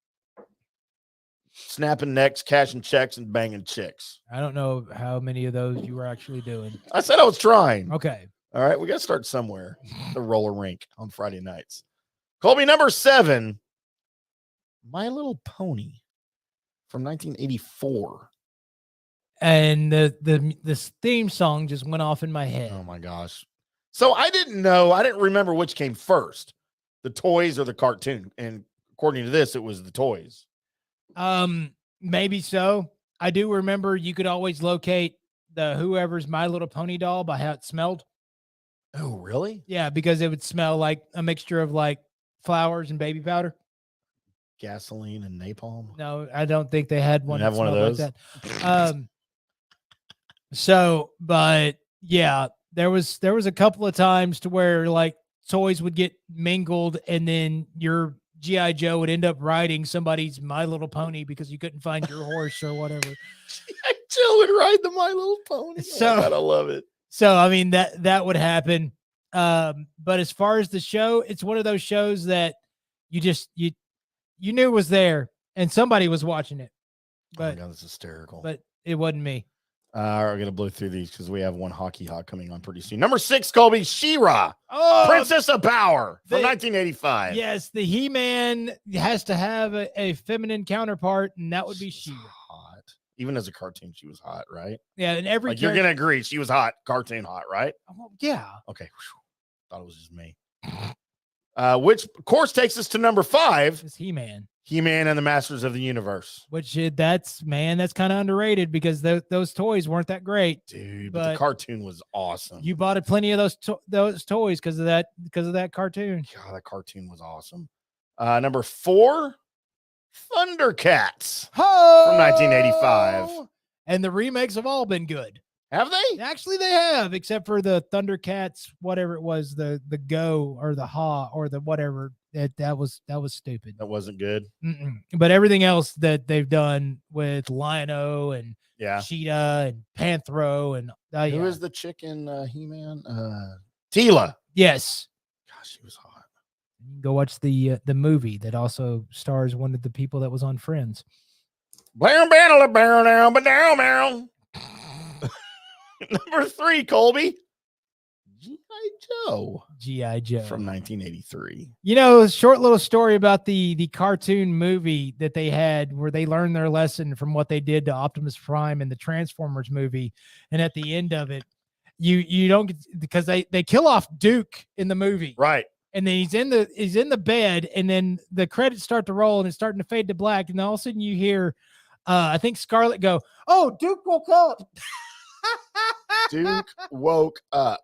Speaker 3: Snapping necks, cashing checks, and banging chicks.
Speaker 2: I don't know how many of those you were actually doing.
Speaker 3: I said I was trying.
Speaker 2: Okay.
Speaker 3: All right. We got to start somewhere. The roller rink on Friday nights. Colby, number 7. My Little Pony from 1984.
Speaker 2: And this theme song just went off in my head.
Speaker 3: Oh my gosh. So I didn't remember which came first, the toys or the cartoon. And according to this, it was the toys.
Speaker 2: Maybe so. I do remember you could always locate the whoever's My Little Pony doll by how it smelled.
Speaker 3: Oh, really?
Speaker 2: Yeah, because it would smell like a mixture of like flowers and baby powder.
Speaker 3: Gasoline and napalm?
Speaker 2: No, I don't think they had one.
Speaker 3: Have one of those?
Speaker 2: Like that. But Yeah, there was a couple of times to where like toys would get mingled, and then your GI Joe would end up riding somebody's My Little Pony because you couldn't find your horse or whatever.
Speaker 3: Joe would ride the My Little Pony.
Speaker 2: So-
Speaker 3: Oh my God, I love it.
Speaker 2: So I mean that would happen. But as far as the show, it's one of those shows that you knew was there and somebody was watching it,
Speaker 3: Oh my
Speaker 2: but
Speaker 3: God, that's hysterical.
Speaker 2: but it wasn't me.
Speaker 3: We're gonna blow through these because we have one hockey hawk coming on pretty soon. Number 6, Colby, She-Ra,
Speaker 2: Oh,
Speaker 3: Princess of Power from
Speaker 2: the-
Speaker 3: 1985.
Speaker 2: yes, the He-Man has to have a feminine counterpart, and that would be
Speaker 3: She was
Speaker 2: She-Ra.
Speaker 3: hot. Even as a cartoon, she was hot, right?
Speaker 2: Yeah, and every
Speaker 3: Like you're gonna agree, she was hot, cartoon hot, right?
Speaker 2: yeah.
Speaker 3: Okay, thought it was just me. Which of course takes us to number 5,
Speaker 2: It's He-Man,
Speaker 3: He-Man and the Masters of the Universe.
Speaker 2: which that's kind of underrated because those toys weren't that great.
Speaker 3: Dude, but
Speaker 2: But
Speaker 3: the cartoon was awesome.
Speaker 2: you bought plenty of those toys because of that cartoon.
Speaker 3: God, that cartoon was awesome. Number 4, Thundercats from 1985.
Speaker 2: And the remakes have all been good.
Speaker 3: Have they?
Speaker 2: Actually, they have, except for the Thundercats, whatever it was, the Go or the Ha or the whatever. That was stupid.
Speaker 3: That wasn't good.
Speaker 2: But everything else that they've done with Lion-O and
Speaker 3: Yeah.
Speaker 2: Cheetah and Panthro and
Speaker 3: Who is the chick in He-Man? Tila.
Speaker 2: yes.
Speaker 3: Gosh, she was hot.
Speaker 2: You can go watch the movie that also stars one of the people that was on Friends.
Speaker 3: Number 3, Colby. G.I. Joe
Speaker 2: G.I. Joe
Speaker 3: from 1983.
Speaker 2: You know, a short little story about the cartoon movie that they had where they learned their lesson from what they did to Optimus Prime in the Transformers movie. And at the end of it, you don't get, because they kill off Duke in the movie.
Speaker 3: Right.
Speaker 2: And then he's in the bed, and then the credits start to roll and it's starting to fade to black. And then all of a sudden you hear I think Scarlett go, "Oh, Duke woke up."
Speaker 3: Duke woke up.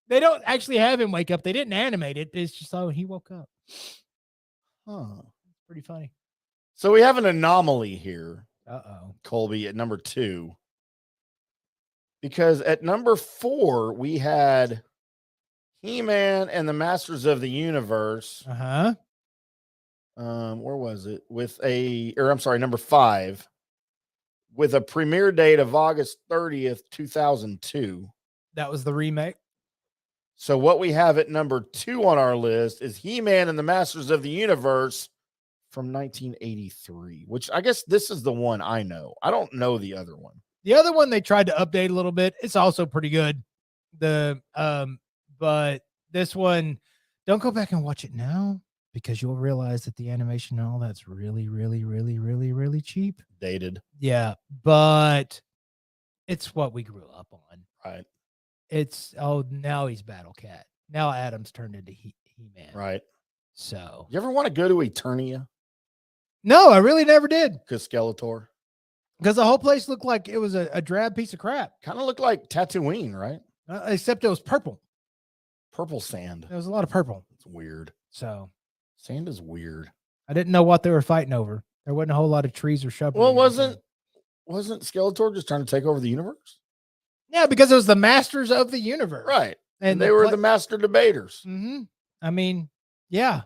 Speaker 2: They don't actually have him wake up. They didn't animate it. It's just, oh, he woke up.
Speaker 3: Huh.
Speaker 2: Pretty funny.
Speaker 3: So we have an anomaly here,
Speaker 2: Uh-oh.
Speaker 3: Colby, at number 2. Because at number 4, we had He-Man and the Masters of the Universe.
Speaker 2: Uh-huh.
Speaker 3: Where was it? Number 5. With a premiere date of August 30th, 2002.
Speaker 2: That was the remake.
Speaker 3: So what we have at number 2 on our list is He-Man and the Masters of the Universe from 1983, which I guess this is the one I know. I don't know the other one.
Speaker 2: The other one they tried to update a little bit. It's also pretty good. But this one, don't go back and watch it now because you'll realize that the animation and all that's really, really, really, really, really cheap.
Speaker 3: Dated.
Speaker 2: Yeah, but it's what we grew up on.
Speaker 3: Right.
Speaker 2: It's now he's Battle Cat. Now Adam's turned into He-Man.
Speaker 3: Right.
Speaker 2: So
Speaker 3: You ever want to go to Eternia?
Speaker 2: no, I really never did.
Speaker 3: Because Skeletor
Speaker 2: Because the whole place looked like it was a drab piece of crap.
Speaker 3: kind of looked like Tatooine, right?
Speaker 2: Except it was purple.
Speaker 3: Purple sand.
Speaker 2: There was a lot of purple.
Speaker 3: It's weird.
Speaker 2: So
Speaker 3: Sand is weird.
Speaker 2: I didn't know what they were fighting over. There wasn't a whole lot of trees or shrubbery.
Speaker 3: Well,
Speaker 2: or anything.
Speaker 3: wasn't Skeletor just trying to take over the universe?
Speaker 2: Yeah, because it was the masters of the universe.
Speaker 3: Right. And they were the master debaters
Speaker 2: Mm-hmm. I mean, yeah.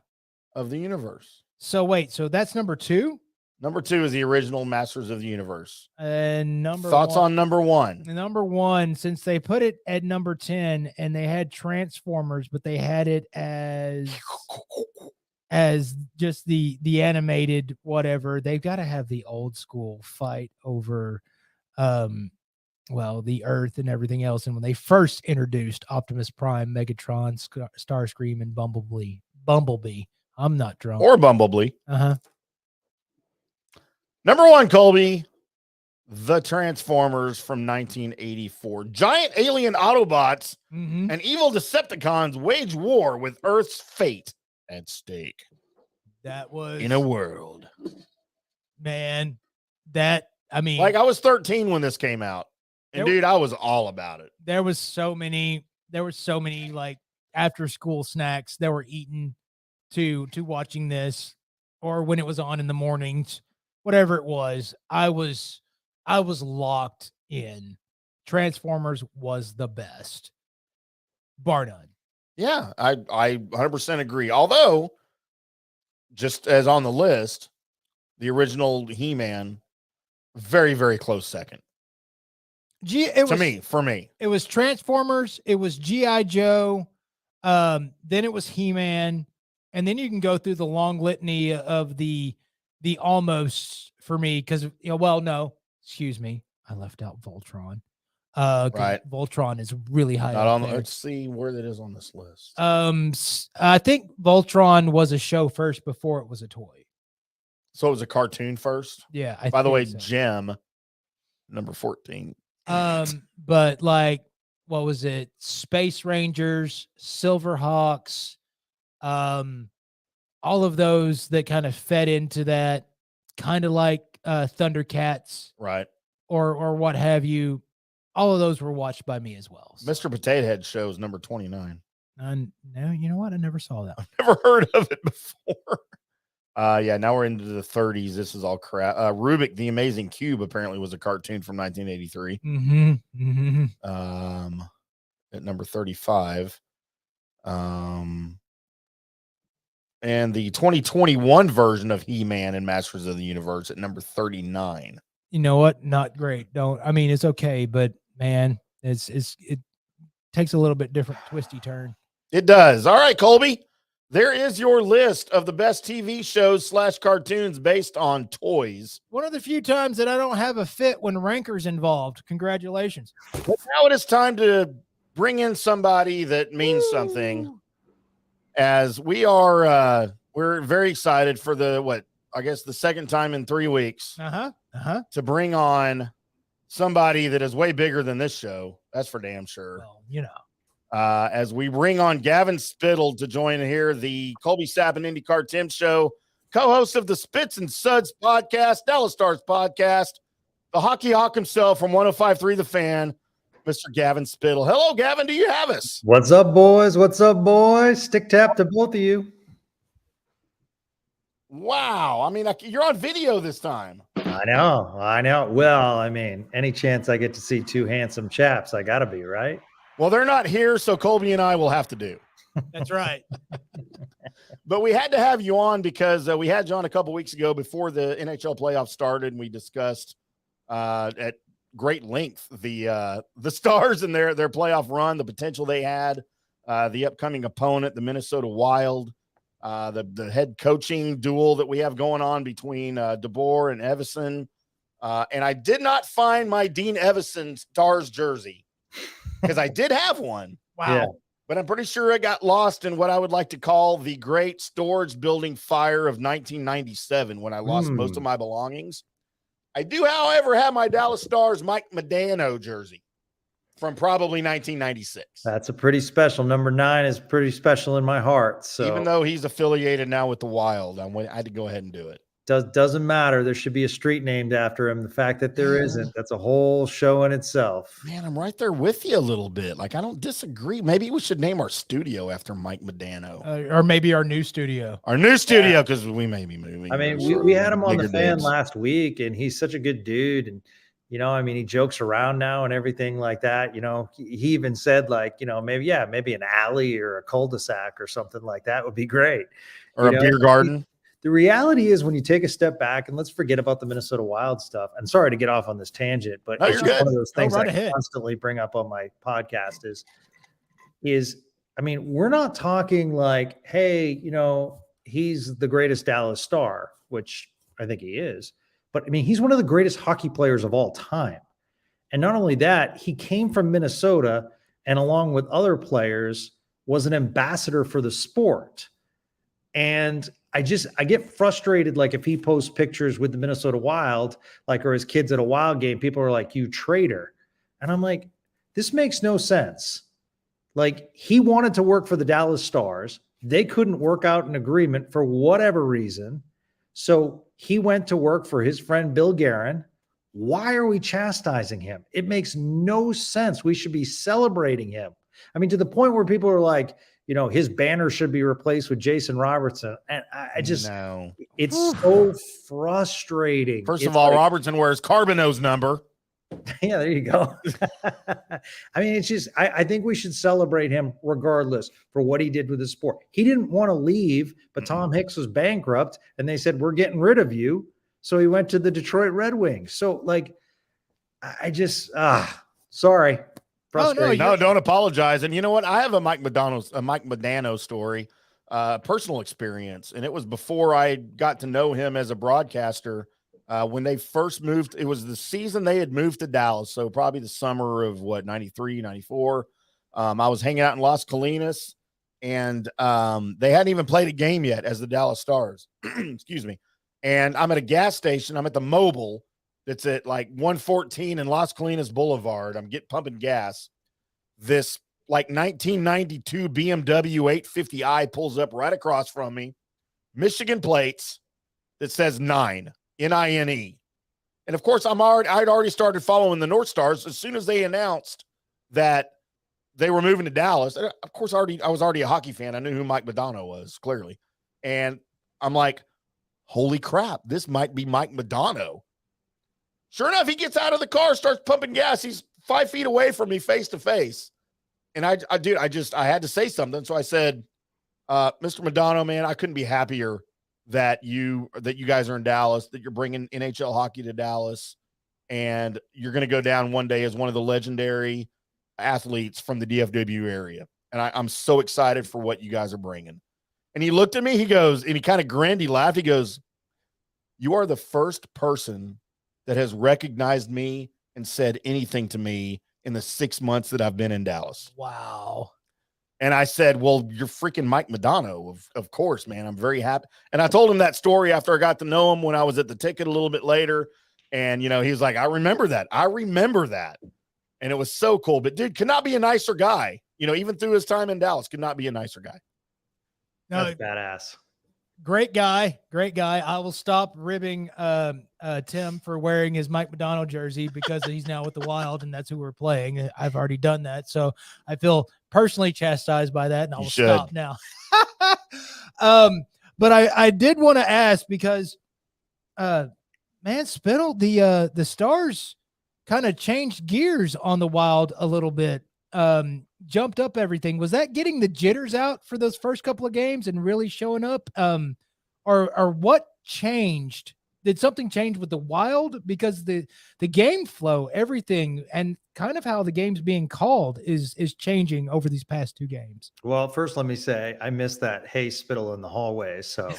Speaker 3: of the universe.
Speaker 2: So wait, so that's number 2?
Speaker 3: Number 2 is the original Masters of the Universe.
Speaker 2: And
Speaker 3: Thoughts on number 1?
Speaker 2: Number 1, since they put it at number 10 and they had Transformers, but they had it as just the animated whatever, they've got to have the old school fight over the Earth and everything else. And when they first introduced Optimus Prime, Megatron, Starscream, and Bumblebee, I'm not drunk.
Speaker 3: Or Bumblebee.
Speaker 2: Uh-huh.
Speaker 3: Number 1, Colby, the Transformers from 1984. Giant alien Autobots
Speaker 2: Mm-hmm.
Speaker 3: and evil Decepticons wage war with Earth's fate at stake.
Speaker 2: That was
Speaker 3: In a world.
Speaker 2: man. That I mean,
Speaker 3: Like I was 13 when this came out. And
Speaker 2: There-
Speaker 3: dude, I was all about it.
Speaker 2: there were so many like after school snacks that were eaten to watching this, or when it was on in the mornings, whatever it was. I was locked in Transformers was the best, bar none.
Speaker 3: Yeah, I 100% agree. Although, just as on the list, the original He-Man, very, very close second. For me.
Speaker 2: It was Transformers, it was G.I. Joe, then it was He-Man, and then you can go through the long litany of the almost for me, because no, excuse me, I left out Voltron.
Speaker 3: Right.
Speaker 2: Voltron is really high
Speaker 3: Not
Speaker 2: up
Speaker 3: on.
Speaker 2: there.
Speaker 3: Let's see where that is on this list.
Speaker 2: I think Voltron was a show first before it was a toy.
Speaker 3: So it was a cartoon first.
Speaker 2: Yeah.
Speaker 3: By the way, Gem, number 14.
Speaker 2: But like, what was it? Space Rangers, Silverhawks, all of those that kind of fed into that, kind of like Thundercats,
Speaker 3: right?
Speaker 2: Or what have you. All of those were watched by me as well. So.
Speaker 3: Mr. Potato Head shows number 29.
Speaker 2: No, you know what? I never saw that.
Speaker 3: I've never heard of it before. Yeah, now we're into the 30s. This is all crap. Rubik the Amazing Cube apparently was a cartoon from 1983. At number 35. And the 2021 version of He-Man and Masters of the Universe at number 39.
Speaker 2: You know what? Not great. It's okay, but man, it takes a little bit different twisty turn.
Speaker 3: It does. All right, Colby. There is your list of the best TV shows / cartoons based on toys.
Speaker 2: One of the few times that I don't have a fit when Ranker's involved. Congratulations.
Speaker 3: But now it is time to bring in somebody that means something, as we are we're very excited for the second time in 3 weeks to bring on somebody that is way bigger than this show. That's for damn sure.
Speaker 2: Well,
Speaker 3: as we bring on Gavin Spittle to join here, the Colby Sapp IndyCarTim show, co-host of the Spits and Suds podcast, Dallas Stars podcast, the Hockey Hawk himself from 105.3 The Fan, Mr. Gavin Spittle. Hello, Gavin. Do you have us?
Speaker 5: What's up, boys? What's up, boys? Stick tap to both of you.
Speaker 3: Wow. I mean, you're on video this time.
Speaker 5: I know. Well, any chance I get to see two handsome chaps, I got to be, right?
Speaker 3: Well, they're not here, so Colby and I will have to do.
Speaker 2: That's right.
Speaker 3: But we had to have you on because we had you on a couple weeks ago before the NHL playoffs started, and we discussed at great length the Stars and their playoff run, the potential they had, the upcoming opponent, the Minnesota Wild, the head coaching duel that we have going on between DeBoer and Evison. And I did not find my Dean Evison Stars jersey because I did have one.
Speaker 2: Wow.
Speaker 5: Yeah.
Speaker 3: But I'm pretty sure it got lost in what I would like to call the great storage building fire of 1997 when I lost most of my belongings. I do, however, have my Dallas Stars Mike Modano jersey from probably 1996.
Speaker 5: That's a pretty special. Number 9 is pretty special in my heart. So
Speaker 3: even though he's affiliated now with the Wild, I had to go ahead and do it.
Speaker 5: Doesn't matter. There should be a street named after him. The fact that there isn't, that's a whole show in itself.
Speaker 3: Man, I'm right there with you a little bit. Like, I don't disagree. Maybe we should name our studio after Mike Modano.
Speaker 2: Or maybe our new studio.
Speaker 3: Because we may be moving.
Speaker 5: We had him on the Fan last week, and he's such a good dude. And, he jokes around now and everything like that. He even said, maybe an alley or a cul-de-sac or something like that would be great.
Speaker 3: Or a beer garden.
Speaker 5: The reality is when you take a step back, and let's forget about the Minnesota Wild stuff. I'm sorry to get off on this tangent, but it's just one of those things I constantly bring up on my podcast we're not talking like, hey, he's the greatest Dallas Star, which I think he is. But he's one of the greatest hockey players of all time. And not only that, he came from Minnesota and along with other players was an ambassador for the sport. And I get frustrated, like if he posts pictures with the Minnesota Wild, or his kids at a Wild game, people are like, you traitor. And I'm like, this makes no sense. Like, he wanted to work for the Dallas Stars. They couldn't work out an agreement for whatever reason. So he went to work for his friend Bill Guerin. Why are we chastising him? It makes no sense. We should be celebrating him. To the point where people are like, his banner should be replaced with Jason Robertson. And I just, it's so frustrating.
Speaker 3: First of all, Robertson wears Carbonneau's number.
Speaker 5: Yeah, there you go. I mean, it's just, I think we should celebrate him regardless for what he did with the sport. He didn't want to leave, but Tom Hicks was bankrupt and they said, we're getting rid of you. So he went to the Detroit Red Wings. So like, I just, sorry. Frustrating.
Speaker 3: No, don't apologize. And you know what? I have a Mike Modano story, personal experience. And it was before I got to know him as a broadcaster. When they first moved, it was the season they had moved to Dallas. So probably the summer of 93, 94. I was hanging out in Las Colinas and they hadn't even played a game yet as the Dallas Stars. Excuse me. And I'm at a gas station. I'm at the Mobile that's at like 114 in Las Colinas Boulevard. I'm pumping gas. This like 1992 BMW 850i pulls up right across from me. Michigan plates that says 9. N-I-N-E. And of course, I'd already started following the North Stars as soon as they announced that they were moving to Dallas. Of course, I was already a hockey fan. I knew who Mike Modano was, clearly. And I'm like, holy crap, this might be Mike Modano. Sure enough, he gets out of the car, starts pumping gas. He's 5 feet away from me face to face. And I had to say something. So I said, Mr. Modano, man, I couldn't be happier that you guys are in Dallas, that you're bringing NHL hockey to Dallas, and you're going to go down one day as one of the legendary athletes from the DFW area. And I'm so excited for what you guys are bringing. And he looked at me, he goes, and he kind of grinned, he laughed. He goes, you are the first person that has recognized me and said anything to me in the 6 months that I've been in Dallas.
Speaker 2: Wow.
Speaker 3: And I said, well, you're freaking Mike Modano. Of course, man. I'm very happy. And I told him that story after I got to know him when I was at the ticket a little bit later. And, he was like, I remember that. And it was so cool. But, dude, could not be a nicer guy. Even through his time in Dallas, could not be a nicer guy.
Speaker 2: No,
Speaker 5: that's badass.
Speaker 2: Great guy. I will stop ribbing Timm for wearing his Mike Modano jersey because he's now with the Wild and that's who we're playing. I've already done that. So I feel personally chastised by that and I will stop now. But I did want to ask because man, Spittle, the Stars kind of changed gears on the Wild a little bit. Jumped up everything. Was that getting the jitters out for those first couple of games and really showing up? Or what changed? Did something change with the Wild? Because the game flow, everything, and kind of how the game's being called is changing over these past 2 games.
Speaker 5: Well, first, let me say I missed that hey Spittle in the hallway. So
Speaker 2: it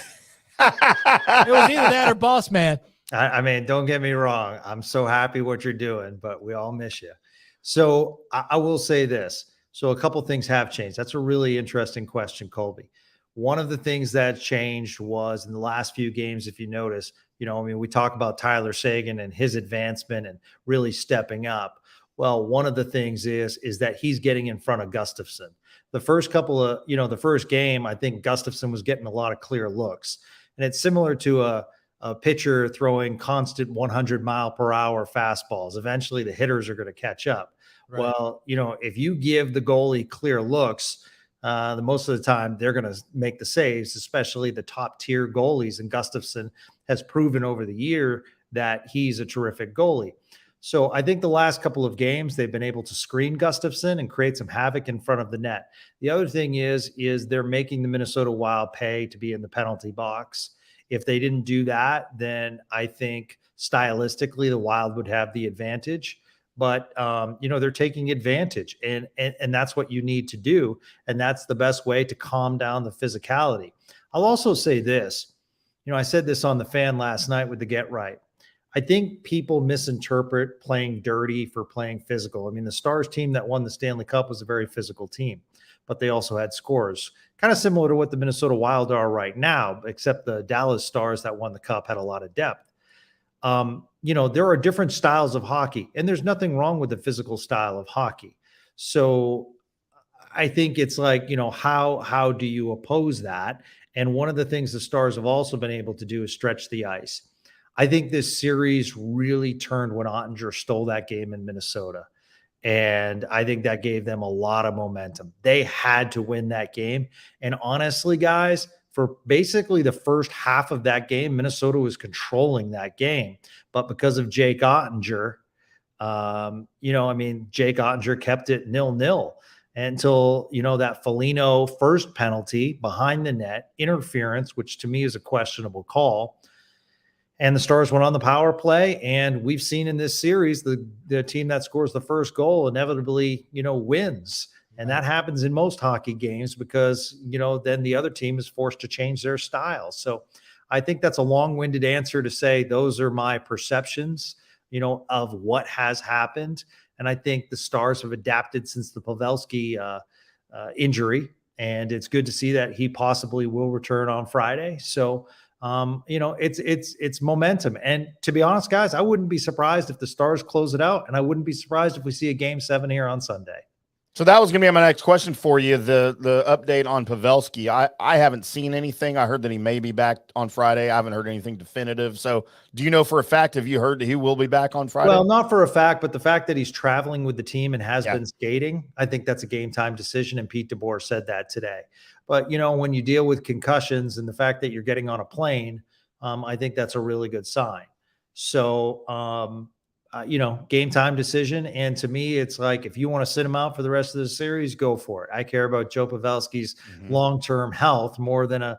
Speaker 2: was either that or Boss Man.
Speaker 5: I mean, don't get me wrong. I'm so happy what you're doing, but we all miss you. So I will say this. So a couple things have changed. That's a really interesting question, Colby. One of the things that changed was in the last few games, if you notice, we talk about Tyler Seguin and his advancement and really stepping up. Well, one of the things is that he's getting in front of Gustafsson. The first couple of, the first game, I think Gustafsson was getting a lot of clear looks. And it's similar to a pitcher throwing constant 100-mile-per-hour fastballs. Eventually, the hitters are going to catch up. Right. Well, if you give the goalie clear looks, the most of the time they're going to make the saves, especially the top tier goalies. And Gustafsson has proven over the year that he's a terrific goalie. So I think the last couple of games, they've been able to screen Gustafsson and create some havoc in front of the net. The other thing is they're making the Minnesota Wild pay to be in the penalty box. If they didn't do that, then I think stylistically the Wild would have the advantage. But, they're taking advantage and that's what you need to do. And that's the best way to calm down the physicality. I'll also say this, I said this on the Fan last night with the Get Right. I think people misinterpret playing dirty for playing physical. I mean, the Stars team that won the Stanley Cup was a very physical team, but they also had scores kind of similar to what the Minnesota Wild are right now, except the Dallas Stars that won the Cup had a lot of depth. There are different styles of hockey, and there's nothing wrong with the physical style of hockey. So I think it's like, how do you oppose that? And one of the things the Stars have also been able to do is stretch the ice. I think this series really turned when Ottinger stole that game in Minnesota. And I think that gave them a lot of momentum. They had to win that game. And honestly, guys, for basically the first half of that game, Minnesota was controlling that game. But because of Jake Ottinger, I mean, Jake Ottinger kept it 0-0 until, that Foligno first penalty behind the net, interference, which to me is a questionable call. And the Stars went on the power play. And we've seen in this series, the team that scores the first goal inevitably, wins. And that happens in most hockey games because, then the other team is forced to change their style. So I think that's a long-winded answer to say those are my perceptions, of what has happened. And I think the Stars have adapted since the Pavelski injury. And it's good to see that he possibly will return on Friday. So, it's momentum. And to be honest, guys, I wouldn't be surprised if the Stars close it out. And I wouldn't be surprised if we see a Game 7 here on Sunday.
Speaker 3: So that was going to be my next question for you, the update on Pavelski. I haven't seen anything. I heard that he may be back on Friday. I haven't heard anything definitive. So do you know for a fact, have you heard that he will be back on Friday?
Speaker 5: Well, not for a fact, but the fact that he's traveling with the team and has been skating, I think that's a game time decision. And Pete DeBoer said that today. But, when you deal with concussions and the fact that you're getting on a plane, I think that's a really good sign. So, game time decision. And to me, it's like, if you want to sit him out for the rest of the series, go for it. I care about Joe Pavelski's long-term health more than a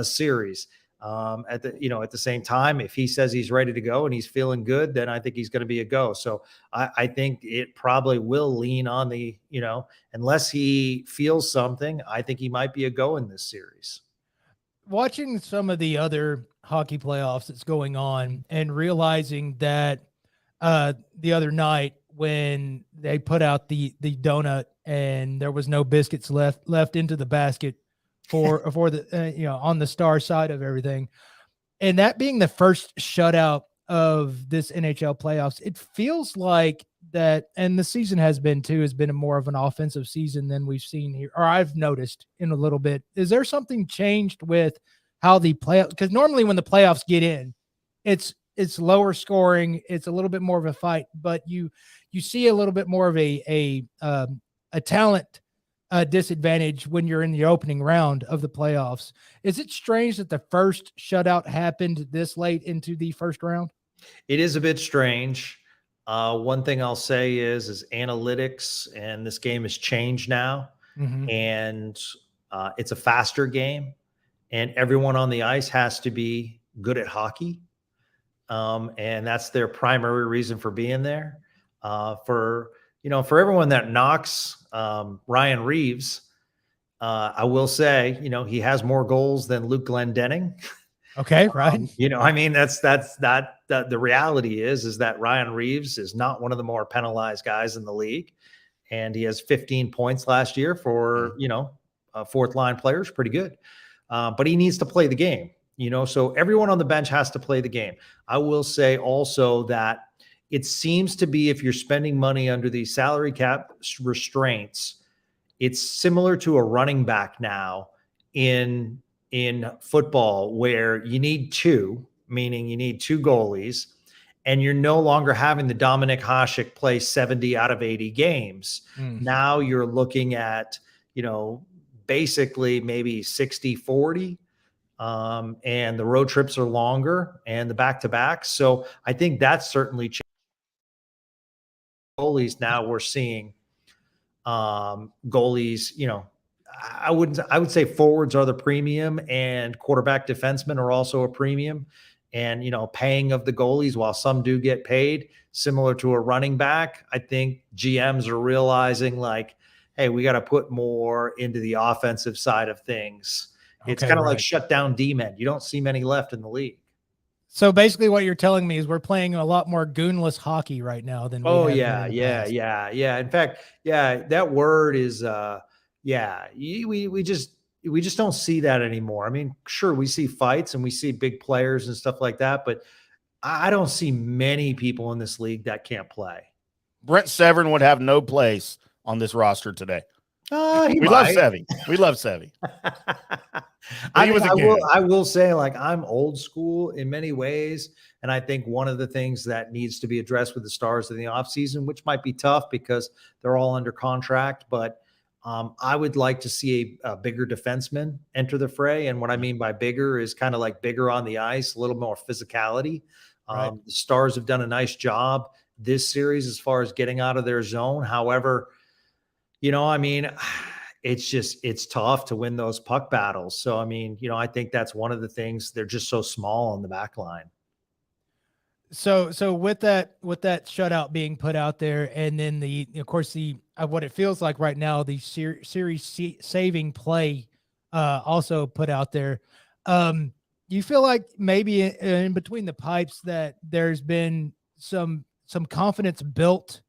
Speaker 5: series. At the same time, if he says he's ready to go and he's feeling good, then I think he's going to be a go. So I think it probably will lean on the, unless he feels something, I think he might be a go in this series.
Speaker 2: Watching some of the other hockey playoffs that's going on and realizing that the other night when they put out the donut and there was no biscuits left into the basket for the on the Star side of everything, and that being the first shutout of this NHL playoffs, it feels like that, and the season has been a more of an offensive season than we've seen here, or I've noticed in a little bit. Is there something changed with how the playoffs? Because normally when the playoffs get in, it's lower scoring. It's a little bit more of a fight, but you see a little bit more of a talent disadvantage when you're in the opening round of the playoffs. Is it strange that the first shutout happened this late into the first round?
Speaker 5: It is a bit strange. One thing I'll say is analytics, and this game has changed now, and it's a faster game, and everyone on the ice has to be good at hockey. And that's their primary reason for being there. For everyone that knocks Ryan Reeves, I will say, he has more goals than Luke Glendening.
Speaker 2: Okay, right.
Speaker 5: That's the reality is that Ryan Reeves is not one of the more penalized guys in the league, and he has 15 points last year for fourth line players, pretty good. But he needs to play the game. So everyone on the bench has to play the game. I will say also that it seems to be, if you're spending money under the salary cap restraints, it's similar to a running back now in football, where you need two, meaning you need two goalies, and you're no longer having the Dominik Hasek play 70 out of 80 games. Now you're looking at, basically maybe 60-40. And the road trips are longer and the back-to-back. So I think that's certainly changed. Goalies now we're seeing goalies, I would say forwards are the premium, and quarterback defensemen are also a premium, and, paying of the goalies, while some do get paid similar to a running back, I think GMs are realizing like, hey, we got to put more into the offensive side of things. It's kind of like shut down D-men. You don't see many left in the league.
Speaker 2: So basically what you're telling me is we're playing a lot more goonless hockey right now than we have.
Speaker 5: Yeah. In fact, that word is we just don't see that anymore. I mean, sure, we see fights and we see big players and stuff like that, but I don't see many people in this league that can't play.
Speaker 3: Brent Severin would have no place on this roster today.
Speaker 5: We
Speaker 3: love Sevy. We love Sevy.
Speaker 5: I will say, like, I'm old school in many ways. And I think one of the things that needs to be addressed with the Stars in the offseason, which might be tough because they're all under contract, but I would like to see a bigger defenseman enter the fray. And what I mean by bigger is kind of like bigger on the ice, a little more physicality. The Stars have done a nice job this series as far as getting out of their zone. However, I mean, it's tough to win those puck battles. So, I mean, I think that's one of the things. They're just so small on the back line.
Speaker 2: So with that shutout being put out there, and then of course what it feels like right now, the series saving play also put out there. You feel like maybe in between the pipes that there's been some confidence built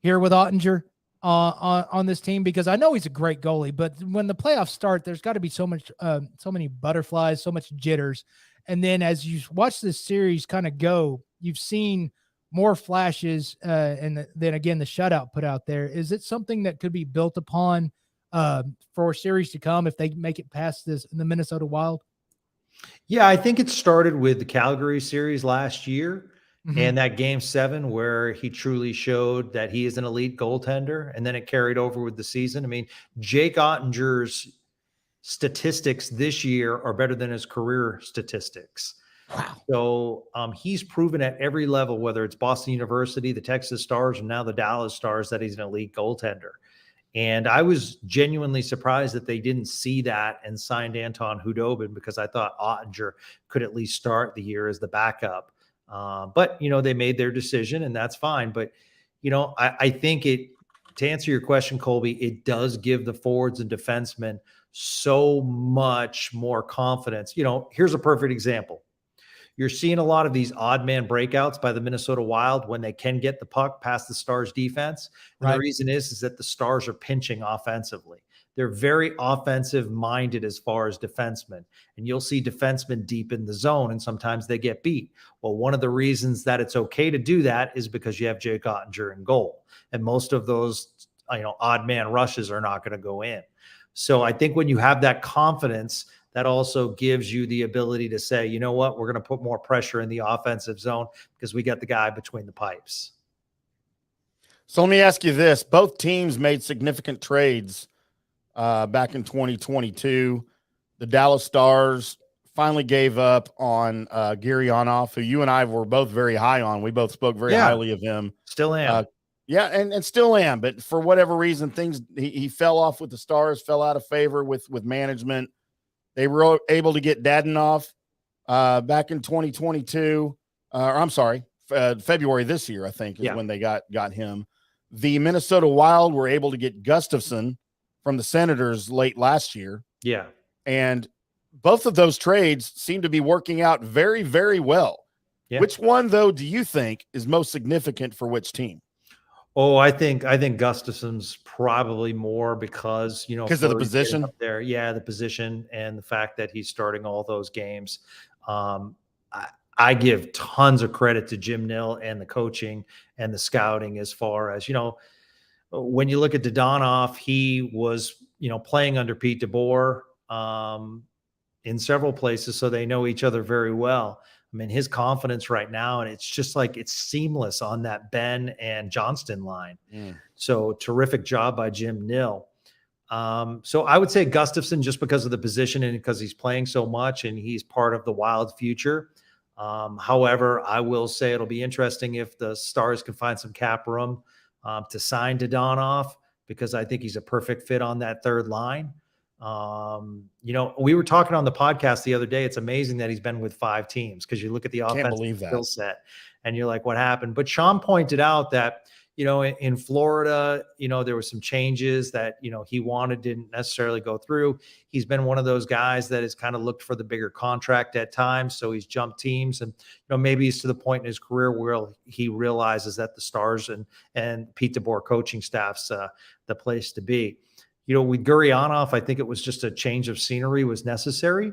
Speaker 2: here with Ottinger on this team, because I know he's a great goalie, but when the playoffs start, there's got to be so many butterflies, so much jitters. And then as you watch this series kind of go, you've seen more flashes, and then again, the shutout put out there. Is it something that could be built upon for series to come if they make it past the Minnesota Wild?
Speaker 5: Yeah, I think it started with the Calgary series last year, and that Game 7 where he truly showed that he is an elite goaltender, and then it carried over with the season. I mean, Jake Ottinger's statistics this year are better than his career statistics.
Speaker 2: Wow.
Speaker 5: So he's proven at every level, whether it's Boston University, the Texas Stars, and now the Dallas Stars, that he's an elite goaltender. And I was genuinely surprised that they didn't see that and signed Anton Hudobin, because I thought Ottinger could at least start the year as the backup. But, they made their decision, and that's fine. But, I think to answer your question, Colby, it does give the forwards and defensemen so much more confidence. Here's a perfect example. You're seeing a lot of these odd man breakouts by the Minnesota Wild when they can get the puck past the Stars defense. And the reason is that the Stars are pinching offensively. They're very offensive minded as far as defensemen. And you'll see defensemen deep in the zone, and sometimes they get beat. Well, one of the reasons that it's okay to do that is because you have Jake Ottinger in goal. And most of those, odd man rushes are not going to go in. So I think when you have that confidence, that also gives you the ability to say, you know what, we're going to put more pressure in the offensive zone because we got the guy between the pipes.
Speaker 3: So let me ask you this. Both teams made significant trades back in 2022. The Dallas Stars finally gave up on Gurianov, who you and I were both very high on. We both spoke very highly of him.
Speaker 5: Still am.
Speaker 3: And still am. But for whatever reason, he fell off with the Stars, fell out of favor with management. They were able to get Dadonov back in 2022. February this year, I think, is when they got him. The Minnesota Wild were able to get Gustafsson from the Senators late last year.
Speaker 5: Yeah.
Speaker 3: And both of those trades seem to be working out very, very well. Yeah. Which one, though, do you think is most significant for which team?
Speaker 5: Oh, I think Gustafsson's probably more because,
Speaker 3: because of the position
Speaker 5: up there. Yeah, the position and the fact that he's starting all those games. I give tons of credit to Jim Nill and the coaching and the scouting as far as, when you look at Dadonov, he was, playing under Pete DeBoer in several places, so they know each other very well. I mean, his confidence right now, and it's just like it's seamless on that Ben and Johnston line. So terrific job by Jim Nill. So I would say Gustafsson, just because of the position and because he's playing so much and he's part of the Wild future. However, I will say it'll be interesting if the Stars can find some cap room to sign Dadonov, because I think he's a perfect fit on that third line. We were talking on the podcast the other day. It's amazing that he's been with 5 teams, because you look at the offensive skill set and you're like, what happened? But Sean pointed out that, in Florida, there were some changes that, he wanted, didn't necessarily go through. He's been one of those guys that has kind of looked for the bigger contract at times. So he's jumped teams, and, maybe he's to the point in his career where he realizes that the Stars and Pete DeBoer coaching staff's the place to be. With Gurianov, I think it was just a change of scenery was necessary.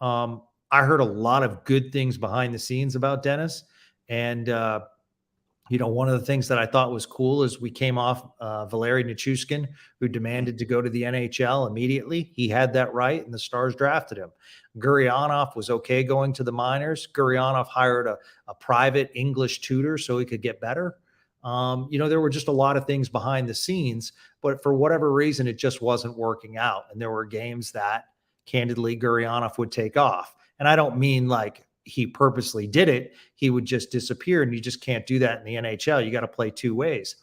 Speaker 5: I heard a lot of good things behind the scenes about Dennis. And, one of the things that I thought was cool is we came off Valeri Nichushkin, who demanded to go to the NHL immediately. He had that right, and the Stars drafted him. Gurianov was okay going to the minors. Gurianov hired a private English tutor so he could get better. There were just a lot of things behind the scenes, but for whatever reason, it just wasn't working out. And there were games that, candidly, Gurianov would take off. And I don't mean like he purposely did it, he would just disappear. And you just can't do that in the NHL. You got to play two ways.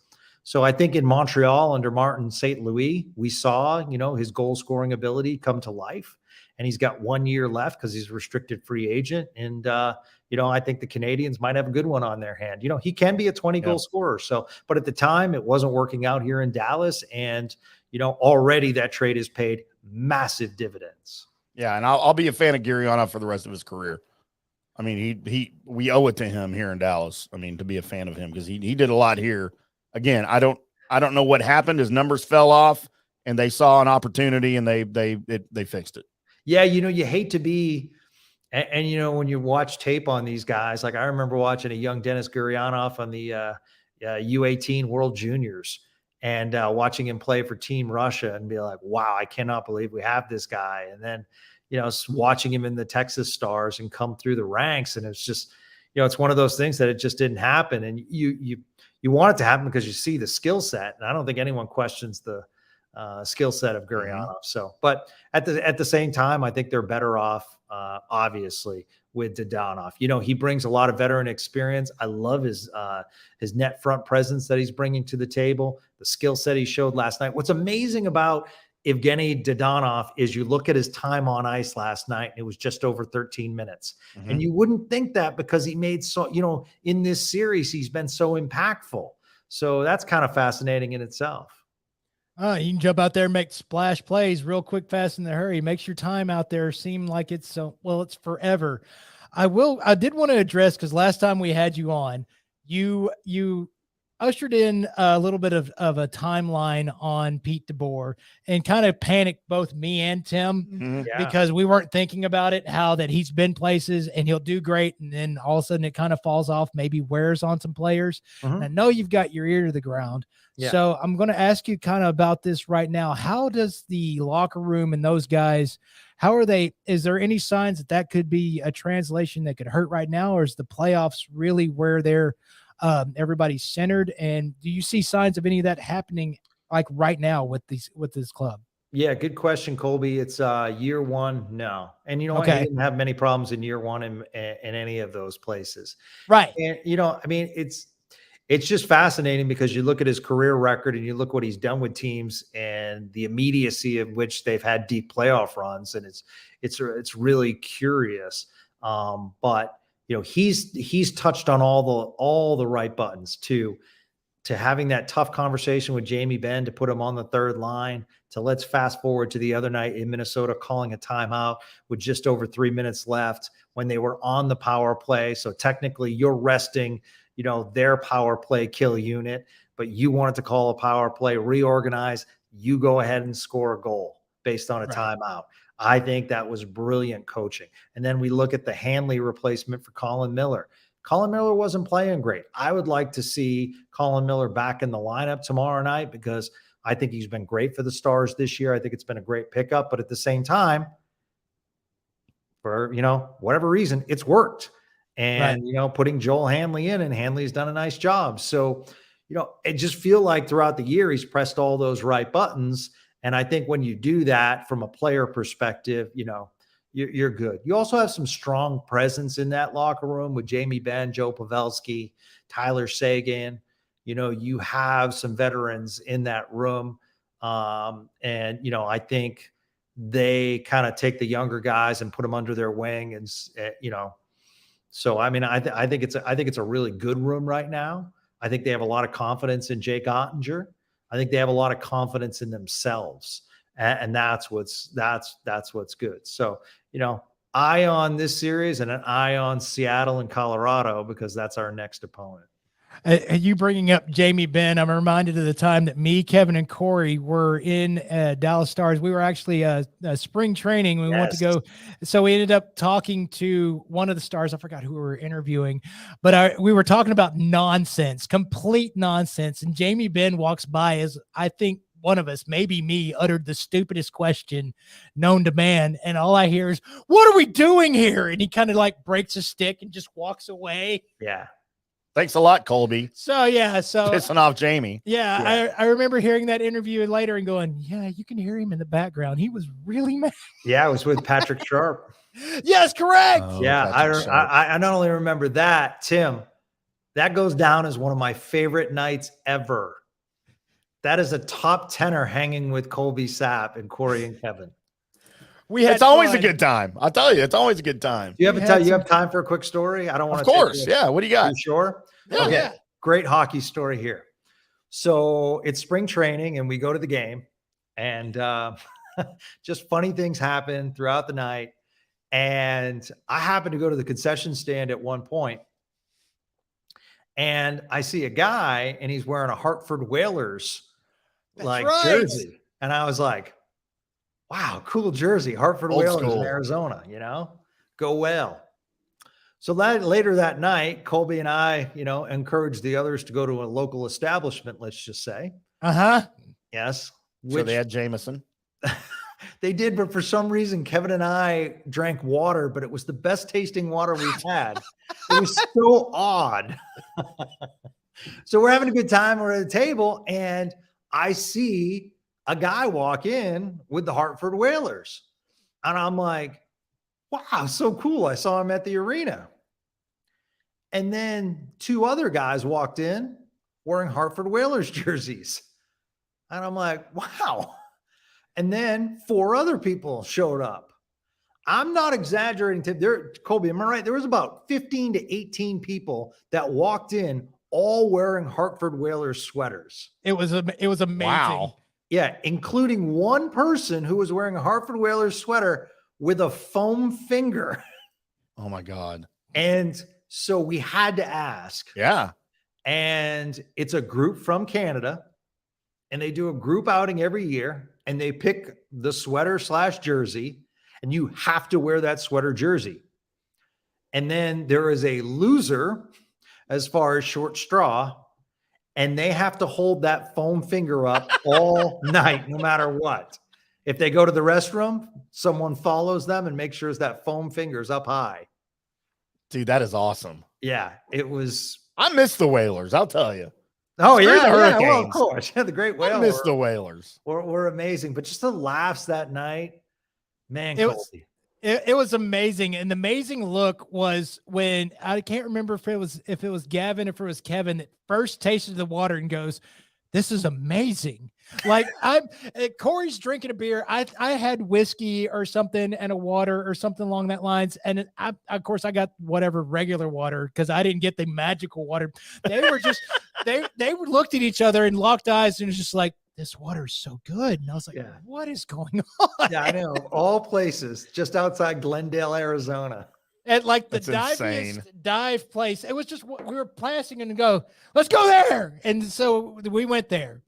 Speaker 5: So I think in Montreal under Martin St. Louis, we saw, his goal scoring ability come to life, and he's got 1 year left because he's a restricted free agent. And, I think the Canadians might have a good one on their hand. He can be a 20 goal scorer. So, but at the time it wasn't working out here in Dallas. And, already that trade has paid massive dividends.
Speaker 3: Yeah. And I'll be a fan of Gurianov for the rest of his career. I mean, we owe it to him here in Dallas. I mean, to be a fan of him, because he did a lot here. Again, I don't know what happened. His numbers fell off, and they saw an opportunity, and they fixed it.
Speaker 5: Yeah, you hate to be, and when you watch tape on these guys, like I remember watching a young Denis Gurianov on the U18 World Juniors, and watching him play for Team Russia, and be like, wow, I cannot believe we have this guy. And then watching him in the Texas Stars and come through the ranks, and it's just, it's one of those things that it just didn't happen, and you want it to happen because you see the skill set, and I don't think anyone questions the skill set of Gurianov.
Speaker 3: Mm-hmm.
Speaker 5: So, but at the same time, I think they're better off, obviously, with Dadonov. He brings a lot of veteran experience. I love his net front presence that he's bringing to the table. The skill set he showed last night. What's amazing about Evgeny Dadonov is you look at his time on ice last night, and it was just over 13 minutes.
Speaker 3: Mm-hmm.
Speaker 5: And you wouldn't think that because he made in this series, he's been so impactful. So that's kind of fascinating in itself.
Speaker 2: You can jump out there and make splash plays real quick, fast, in the hurry. Makes your time out there seem like it's it's forever. I did want to address, because last time we had you on, you ushered in a little bit of a timeline on Pete DeBoer, and kind of panicked both me and Tim,
Speaker 3: Mm-hmm.
Speaker 2: because we weren't thinking about it, how that he's been places and he'll do great, and then all of a sudden it kind of falls off, maybe wears on some players.
Speaker 5: Mm-hmm.
Speaker 2: And I know you've got your ear to the ground. Yeah. So I'm going to ask you kind of about this right now. How does the locker room and those guys, how are they? Is there any signs that could be a translation that could hurt right now, or is the playoffs really where they're everybody's centered? And do you see signs of any of that happening like right now with this club?
Speaker 5: Yeah, good question, Colby. It's year one. No. And what? He didn't have many problems in year one in any of those places.
Speaker 2: Right.
Speaker 5: And, I mean, it's just fascinating because you look at his career record and you look what he's done with teams and the immediacy of which they've had deep playoff runs. And it's really curious. But he's touched on all the right buttons to having that tough conversation with Jamie Benn to put him on the third line, to let's fast forward to the other night in Minnesota, calling a timeout with just over 3 minutes left when they were on the power play. So technically you're resting, their power play kill unit, but you wanted to call a power play, reorganize, you go ahead and score a goal based on a timeout. I think that was brilliant coaching. And then we look at the Hanley replacement for Colin Miller. Colin Miller wasn't playing great. I would like to see Colin Miller back in the lineup tomorrow night, because I think he's been great for the Stars this year. I think it's been a great pickup, but at the same time, for, whatever reason, it's worked. And, putting Joel Hanley in, and Hanley's done a nice job. So, it just feel like throughout the year, he's pressed all those right buttons. And I think when you do that from a player perspective, you're good. You also have some strong presence in that locker room with Jamie Benn, Joe Pavelski, Tyler Seguin. You have some veterans in that room. And, I think they kind of take the younger guys and put them under their wing. And, so, I mean, I think it's a really good room right now. I think they have a lot of confidence in Jake Ottinger. I think they have a lot of confidence in themselves, and that's what's good. So, eye on this series and an eye on Seattle and Colorado, because that's our next opponent.
Speaker 2: You bringing up Jamie Benn, I'm reminded of the time that me, Kevin, and Corey were in Dallas Stars. We were actually spring training. We went to go. So we ended up talking to one of the Stars. I forgot who we were interviewing, but we were talking about nonsense, complete nonsense. And Jamie Benn walks by as, I think, one of us, maybe me, uttered the stupidest question known to man. And all I hear is, "What are we doing here?" And he kind of like breaks a stick and just walks away.
Speaker 5: Yeah.
Speaker 3: Thanks a lot, Colby.
Speaker 2: So
Speaker 3: Pissing off Jamie.
Speaker 2: I remember hearing that interview later and going, yeah, you can hear him in the background. He was really mad.
Speaker 5: Yeah, it was with Patrick Sharp.
Speaker 2: Yes, correct.
Speaker 3: Oh,
Speaker 5: Yeah,
Speaker 3: Patrick Sharp.
Speaker 5: I not only remember that, Tim, that goes down as one of my favorite nights ever. That is a top tenor hanging with Colby Sapp and Corey and Kevin.
Speaker 3: It's always a good time. I'll tell you, it's always a good time.
Speaker 5: Do you have time for a quick story? I don't want to.
Speaker 3: Of course. Yeah. What do you got?
Speaker 5: You sure?
Speaker 3: Yeah.
Speaker 5: Okay.
Speaker 2: Yeah.
Speaker 5: Great hockey story here. So it's spring training and we go to the game, and just funny things happen throughout the night. And I happen to go to the concession stand at one point, and I see a guy, and he's wearing a Hartford Whalers jersey. And I was like, wow, cool jersey. Hartford
Speaker 3: Old
Speaker 5: Whalers
Speaker 3: school.
Speaker 5: in Arizona, go well. So later that night, Colby and I, encouraged the others to go to a local establishment, let's just say.
Speaker 2: Uh-huh.
Speaker 5: Yes.
Speaker 3: So they had Jameson.
Speaker 5: They did, but for some reason, Kevin and I drank water, but it was the best tasting water we've had. It was so odd. So we're having a good time. We're at a table, and I see a guy walk in with the Hartford Whalers. And I'm like, wow, so cool. I saw him at the arena. And then two other guys walked in wearing Hartford Whalers jerseys. And I'm like, wow. And then 4 other people showed up. I'm not exaggerating, Tim. Colby, am I right? There was about 15 to 18 people that walked in all wearing Hartford Whalers sweaters.
Speaker 2: It was amazing.
Speaker 3: Wow.
Speaker 5: Yeah, including one person who was wearing a Hartford Whalers sweater with a foam finger.
Speaker 3: Oh my God.
Speaker 5: And so we had to ask.
Speaker 3: Yeah.
Speaker 5: And it's a group from Canada, and they do a group outing every year, and they pick the sweater / jersey, and you have to wear that sweater jersey. And then there is a loser as far as short straw, and they have to hold that foam finger up all night, no matter what. If they go to the restroom, someone follows them and makes sure that foam finger's up high.
Speaker 3: Dude, that is awesome.
Speaker 5: Yeah, it was.
Speaker 3: I miss the Whalers, I'll tell you.
Speaker 5: Oh,
Speaker 3: Screw
Speaker 5: yeah,
Speaker 3: the
Speaker 5: well, of
Speaker 3: Hurricanes.
Speaker 5: course. Yeah, the great
Speaker 3: I
Speaker 5: Whalers
Speaker 3: miss the Whalers.
Speaker 5: were amazing. But just the laughs that night, man,
Speaker 2: It
Speaker 5: Colby.
Speaker 2: It was amazing. And the amazing look was when I can't remember if it was Gavin, if it was Kevin that first tasted the water and goes, "This is amazing." Like Corey's drinking a beer. I had whiskey or something and a water or something along that lines. And of course I got whatever regular water because I didn't get the magical water. They were just, they looked at each other and locked eyes and was just like, this water is so good. And I was like,
Speaker 5: Yeah.
Speaker 2: what is going on?
Speaker 5: Yeah, I know. All places just outside Glendale, Arizona.
Speaker 2: At like the
Speaker 3: That's insane.
Speaker 2: dive place. It was just, we were passing and go, let's go there. And so we went there.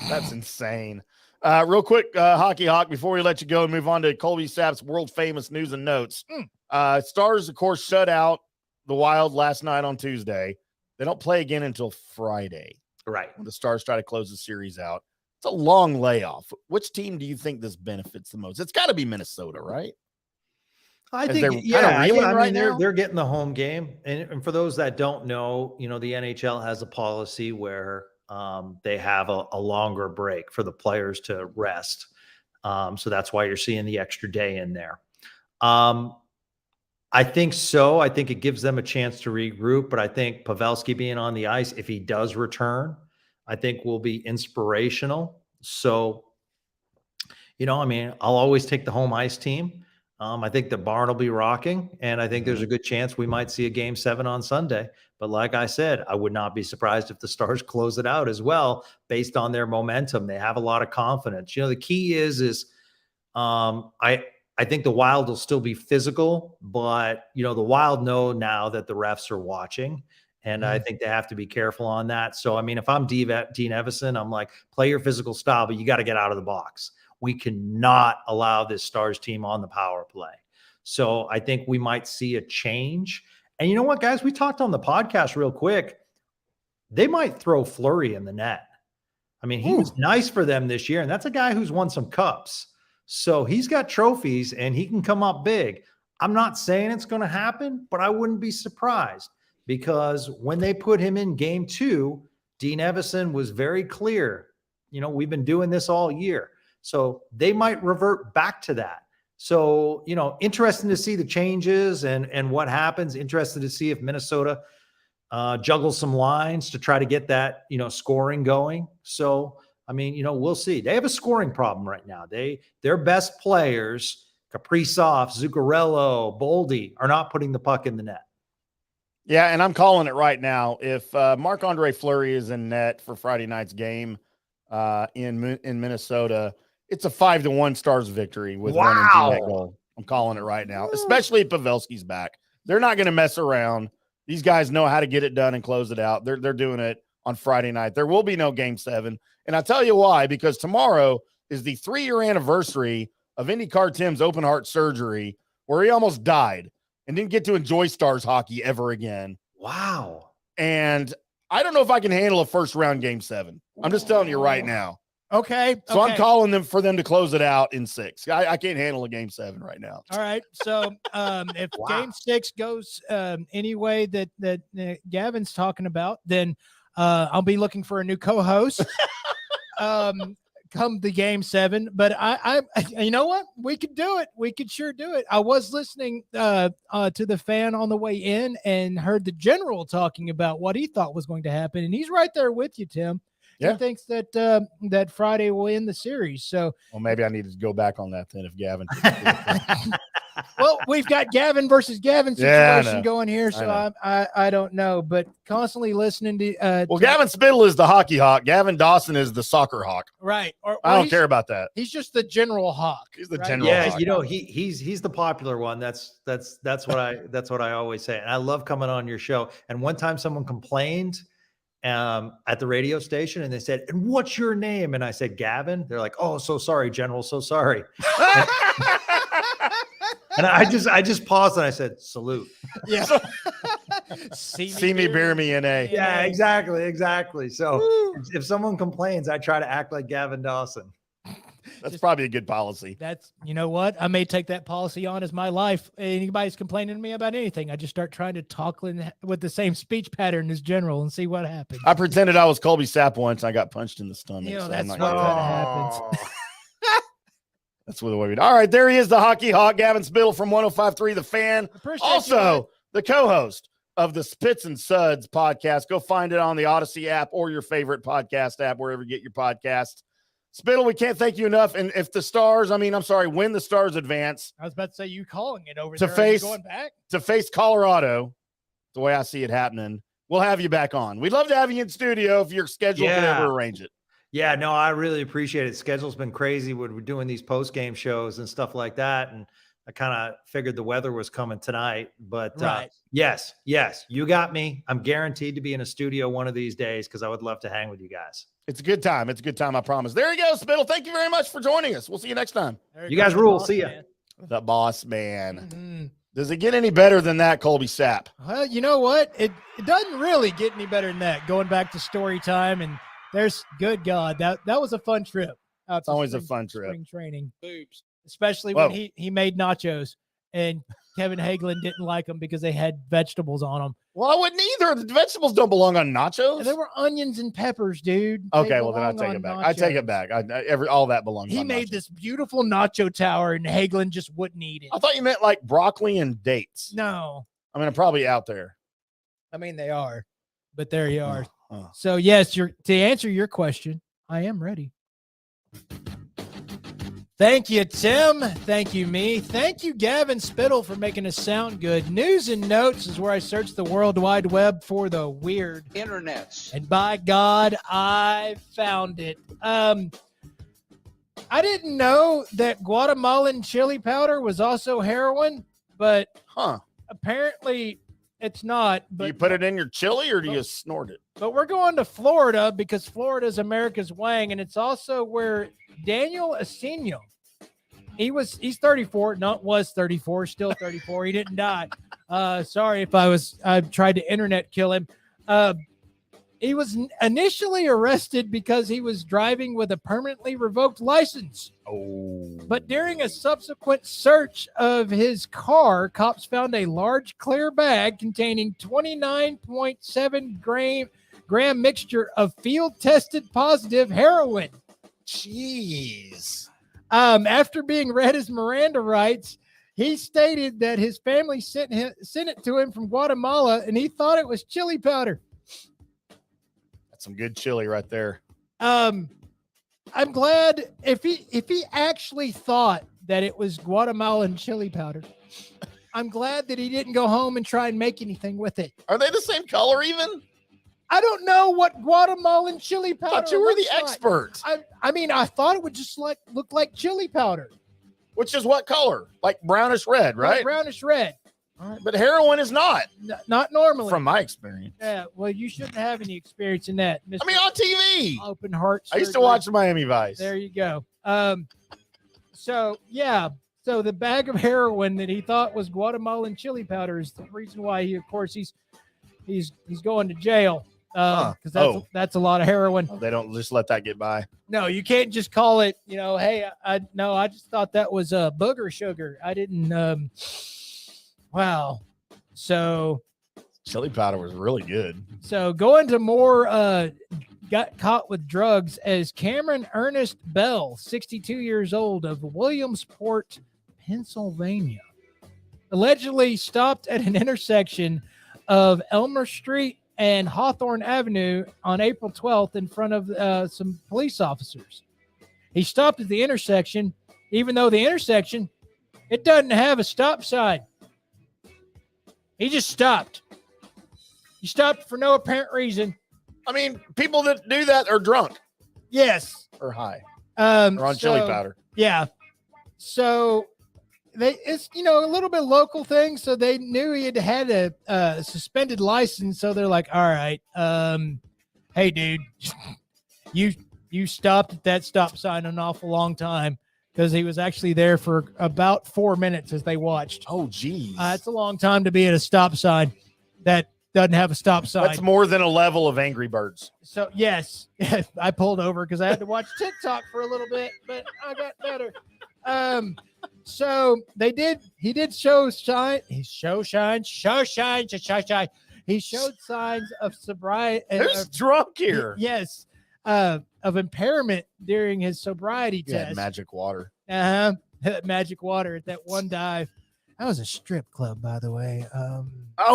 Speaker 3: That's insane. Real quick, Hockey Hawk, before we let you go and move on to Colby Sapp's world famous news and notes. Stars, of course, shut out the Wild last night on Tuesday. They don't play again until Friday.
Speaker 5: Right.
Speaker 3: When the Stars try to close the series out. It's a long layoff. Which team do you think this benefits the most? It's got to be Minnesota, right?
Speaker 5: I
Speaker 3: As
Speaker 5: think,
Speaker 3: they're
Speaker 5: yeah,
Speaker 3: kinda reeling
Speaker 5: I mean,
Speaker 3: right now?
Speaker 5: they're getting the home game. And for those that don't know, the NHL has a policy where they have a longer break for the players to rest. So that's why you're seeing the extra day in there. I think so. I think it gives them a chance to regroup, but I think Pavelski being on the ice, if he does return, I think will be inspirational. So, I mean, I'll always take the home ice team. I think the barn will be rocking, and I think there's a good chance we might see a Game 7 on Sunday. But like I said, I would not be surprised if the Stars close it out as well, based on their momentum. They have a lot of confidence. The key is I think the Wild will still be physical, but the Wild know now that the refs are watching, and I think they have to be careful on that. So, I mean, if I'm Dean Evison, I'm like, play your physical style, but you got to get out of the box. We cannot allow this Stars team on the power play. So I think we might see a change. And you know what, guys? We talked on the podcast real quick. They might throw Fleury in the net. I mean, he was nice for them this year, and that's a guy who's won some cups. So he's got trophies, and he can come up big. I'm not saying it's going to happen, but I wouldn't be surprised. because when they put him in game 2, Dean Evison was very clear. We've been doing this all year. So they might revert back to that. So, interesting to see the changes and what happens. Interested to see if Minnesota juggles some lines to try to get that, scoring going. So, we'll see. They have a scoring problem right now. Their best players, Kaprizov, Zuccarello, Boldy, are not putting the puck in the net.
Speaker 3: Yeah, and I'm calling it right now. If Marc-Andre Fleury is in net for Friday night's game in Minnesota, it's a 5-1 Stars victory with one empty net goal. I'm calling it right now, especially if Pavelski's back. They're not going to mess around. These guys know how to get it done and close it out. They're doing it on Friday night. There will be no Game 7. And I'll tell you why, because tomorrow is the 3-year anniversary of IndyCarTim's open heart surgery, where he almost died and didn't get to enjoy Stars hockey ever again.
Speaker 5: Wow.
Speaker 3: And I don't know if I can handle a first-round Game 7. I'm just telling you right now.
Speaker 2: Okay.
Speaker 3: So I'm calling them for them to close it out in 6. I can't handle a Game 7 right now.
Speaker 2: All right. So if Game 6 goes any way that Gavin's talking about, then I'll be looking for a new co-host come the Game 7. But I you know what? We could do it. We could sure do it. I was listening to the fan on the way in and heard the general talking about what he thought was going to happen. And he's right there with you, Tim.
Speaker 3: Yeah.
Speaker 2: He thinks that Friday will end the series. So,
Speaker 3: well, maybe I need to go back on that then if Gavin.
Speaker 2: Well, we've got Gavin versus Gavin situation going here, so I don't know. But constantly listening to
Speaker 3: Gavin Spittle is the hockey hawk. Gavin Dawson is the soccer hawk.
Speaker 2: Right.
Speaker 3: I don't care about that.
Speaker 2: He's just the general hawk.
Speaker 3: He's the
Speaker 2: right?
Speaker 3: general hawk.
Speaker 5: He's the popular one. That's what I always say. And I love coming on your show. And one time someone complained at the radio station and they said, "And what's your name?" And I said, "Gavin." They're like, "Oh, so sorry, General. So sorry." And I just paused and I said, "Salute."
Speaker 2: Yeah.
Speaker 3: See me, bear me, NA.
Speaker 5: Yeah, exactly. So if someone complains, I try to act like Gavin Dawson.
Speaker 3: That's probably a good policy.
Speaker 2: That's, you know what? I may take that policy on as my life. Anybody's complaining to me about anything, I just start trying to talk with the same speech pattern as General and see what happens.
Speaker 3: I pretended I was Colby Sapp once. And I got punched in the stomach.
Speaker 2: You know,
Speaker 3: so
Speaker 2: that's
Speaker 3: what
Speaker 2: kind of happens.
Speaker 3: That's the way we do. All right, there he is, the hockey hawk, Gavin Spittle from 105.3 The Fan. Also, the co-host of the Spits and Suds podcast. Go find it on the Odyssey app or your favorite podcast app, wherever you get your podcasts. Spittle, we can't thank you enough. And if the Stars, when the Stars advance.
Speaker 2: I was about to say, you calling it over
Speaker 3: to
Speaker 2: there.
Speaker 3: Face,
Speaker 2: going back? To
Speaker 3: face Colorado, the way I see it happening, we'll have you back on. We'd love to have you in studio if your schedule can ever arrange it.
Speaker 5: Yeah, no, I really appreciate it. Schedule's been crazy when we're doing these post-game shows and stuff like that. And I kind of figured the weather was coming tonight. But yes, you got me. I'm guaranteed to be in a studio one of these days because I would love to hang with you guys.
Speaker 3: It's a good time. I promise. There you go, Spittle. Thank you very much for joining us. We'll see you next time.
Speaker 5: You guys rule. See ya.
Speaker 3: The boss man. Mm-hmm. Does it get any better than that, Colby Sapp?
Speaker 2: Well, you know what? It doesn't really get any better than that. Going back to story time, and there's good God. That was a fun trip.
Speaker 3: It's always a fun trip.
Speaker 2: Spring training. Boobs. Especially when he made nachos and Kevin Hagelin didn't like them because they had vegetables on them.
Speaker 3: Well, I wouldn't either. The vegetables don't belong on nachos.
Speaker 2: And they were onions and peppers, dude.
Speaker 3: Okay, well then I take it back. I take it back. All that belongs.
Speaker 2: He made this beautiful nacho tower, and Hagelin just wouldn't eat it.
Speaker 3: I thought you meant like broccoli and dates.
Speaker 2: No,
Speaker 3: I'm probably out there.
Speaker 2: They are, but there you are. So yes, to answer your question, I am ready. Thank you, Tim. Thank you, me. Thank you, Gavin Spittle, for making us sound good. News and Notes is where I search the World Wide Web for the weird
Speaker 6: internets.
Speaker 2: And by God, I found it. I didn't know that Guatemalan chili powder was also heroin, but apparently it's not. But
Speaker 3: do you put it in your chili or do you snort it?
Speaker 2: But we're going to Florida because Florida is America's wang, and it's also where Daniel Asino, he's 34, was 34, still 34. He didn't die. Sorry if I tried to internet kill him. He was initially arrested because he was driving with a permanently revoked license.
Speaker 3: Oh.
Speaker 2: But during a subsequent search of his car, cops found a large clear bag containing 29.7 gram mixture of field-tested positive heroin.
Speaker 3: Jeez.
Speaker 2: After being read his Miranda rights, he stated that his family sent it to him from Guatemala, and he thought it was chili powder.
Speaker 3: That's some good chili right there.
Speaker 2: I'm glad if he actually thought that it was Guatemalan chili powder. I'm glad that he didn't go home and try and make anything with it.
Speaker 3: Are they the same color even?
Speaker 2: I don't know what Guatemalan chili powder.
Speaker 3: I thought you were the
Speaker 2: looks like.
Speaker 3: expert.
Speaker 2: I mean, I thought it would just look like chili powder.
Speaker 3: Which is what color? Like brownish red, right?
Speaker 2: Like brownish red.
Speaker 3: All right. But heroin is not.
Speaker 2: Not normally.
Speaker 3: From my experience.
Speaker 2: Yeah, well, you shouldn't have any experience in that.
Speaker 3: I mean, on TV.
Speaker 2: Open heart surgery.
Speaker 3: I used to watch Miami Vice.
Speaker 2: There you go. So the bag of heroin that he thought was Guatemalan chili powder is the reason why he's going to jail. Because that's a lot of heroin.
Speaker 3: They don't just let that get by.
Speaker 2: No, you can't just call it, hey, I just thought that was booger sugar. I didn't, wow. So
Speaker 3: chili powder was really good.
Speaker 2: So going to more, got caught with drugs as Cameron Ernest Bell, 62 years old of Williamsport, Pennsylvania, allegedly stopped at an intersection of Elmer Street and Hawthorne Avenue on April 12th in front of some police officers. He stopped at the intersection, even though the intersection, it doesn't have a stop sign. He just stopped. He stopped for no apparent reason.
Speaker 3: I mean, people that do that are drunk.
Speaker 2: Yes.
Speaker 3: Or high.
Speaker 2: Or
Speaker 3: on chili powder.
Speaker 2: Yeah. So it's a little bit local thing, so they knew he had a suspended license, so they're like, all right, hey dude, you stopped at that stop sign an awful long time, because he was actually there for about 4 minutes as they watched.
Speaker 3: Oh geez,
Speaker 2: it's a long time to be at a stop sign that doesn't have a stop sign.
Speaker 3: That's more than a level of Angry Birds.
Speaker 2: So yes, I pulled over because I had to watch TikTok for a little bit, but I got better. So he did show signs. He showed signs of sobriety.
Speaker 3: Who's drunk here?
Speaker 2: Yes. Of impairment during his sobriety test.
Speaker 3: Magic water.
Speaker 2: Magic water at that one dive. That was a strip club, by the way.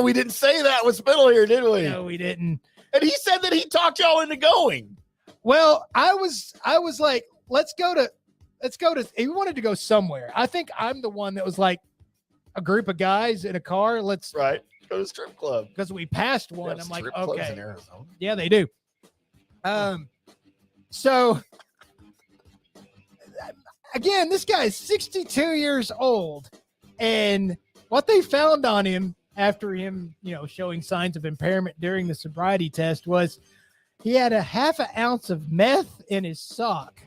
Speaker 3: We didn't say that with Spittle here, did we?
Speaker 2: No, we didn't.
Speaker 3: And he said that he talked y'all into going.
Speaker 2: Well, I was like, let's go to, he wanted to go somewhere. I think I'm the one that was like a group of guys in a car. Let's
Speaker 3: go to strip club.
Speaker 2: Because we passed one. I'm like, okay.
Speaker 3: In Arizona.
Speaker 2: Yeah, they do. So again, this guy is 62 years old, and what they found on him after him, showing signs of impairment during the sobriety test was he had a half an ounce of meth in his sock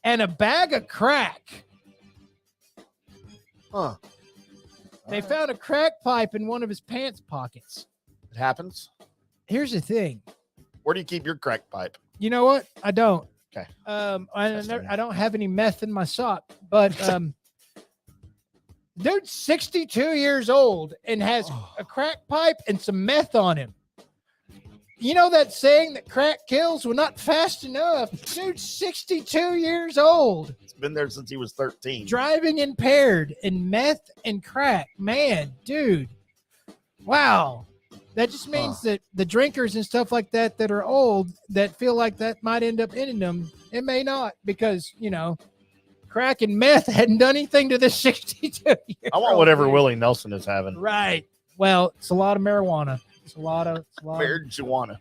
Speaker 2: and a bag of crack. They found a crack pipe in one of his pants pockets.
Speaker 3: It happens.
Speaker 2: Here's the thing.
Speaker 3: Where do you keep your crack pipe?
Speaker 2: You know what? I don't.
Speaker 3: Okay.
Speaker 2: I don't have any meth in my sock, but dude's 62 years old and has a crack pipe and some meth on him. You know that saying that crack kills? Well, not fast enough. Dude's 62 years old.
Speaker 3: It's been there since he was 13.
Speaker 2: Driving impaired and meth and crack. Man, dude. Wow. That just means that the drinkers and stuff like that are old that feel like that might end up ending them. It may not, because, crack and meth hadn't done anything to this 62-year-old.
Speaker 3: I want whatever Willie Nelson is having.
Speaker 2: Right. Well, it's a lot of marijuana. It's a lot of marijuana.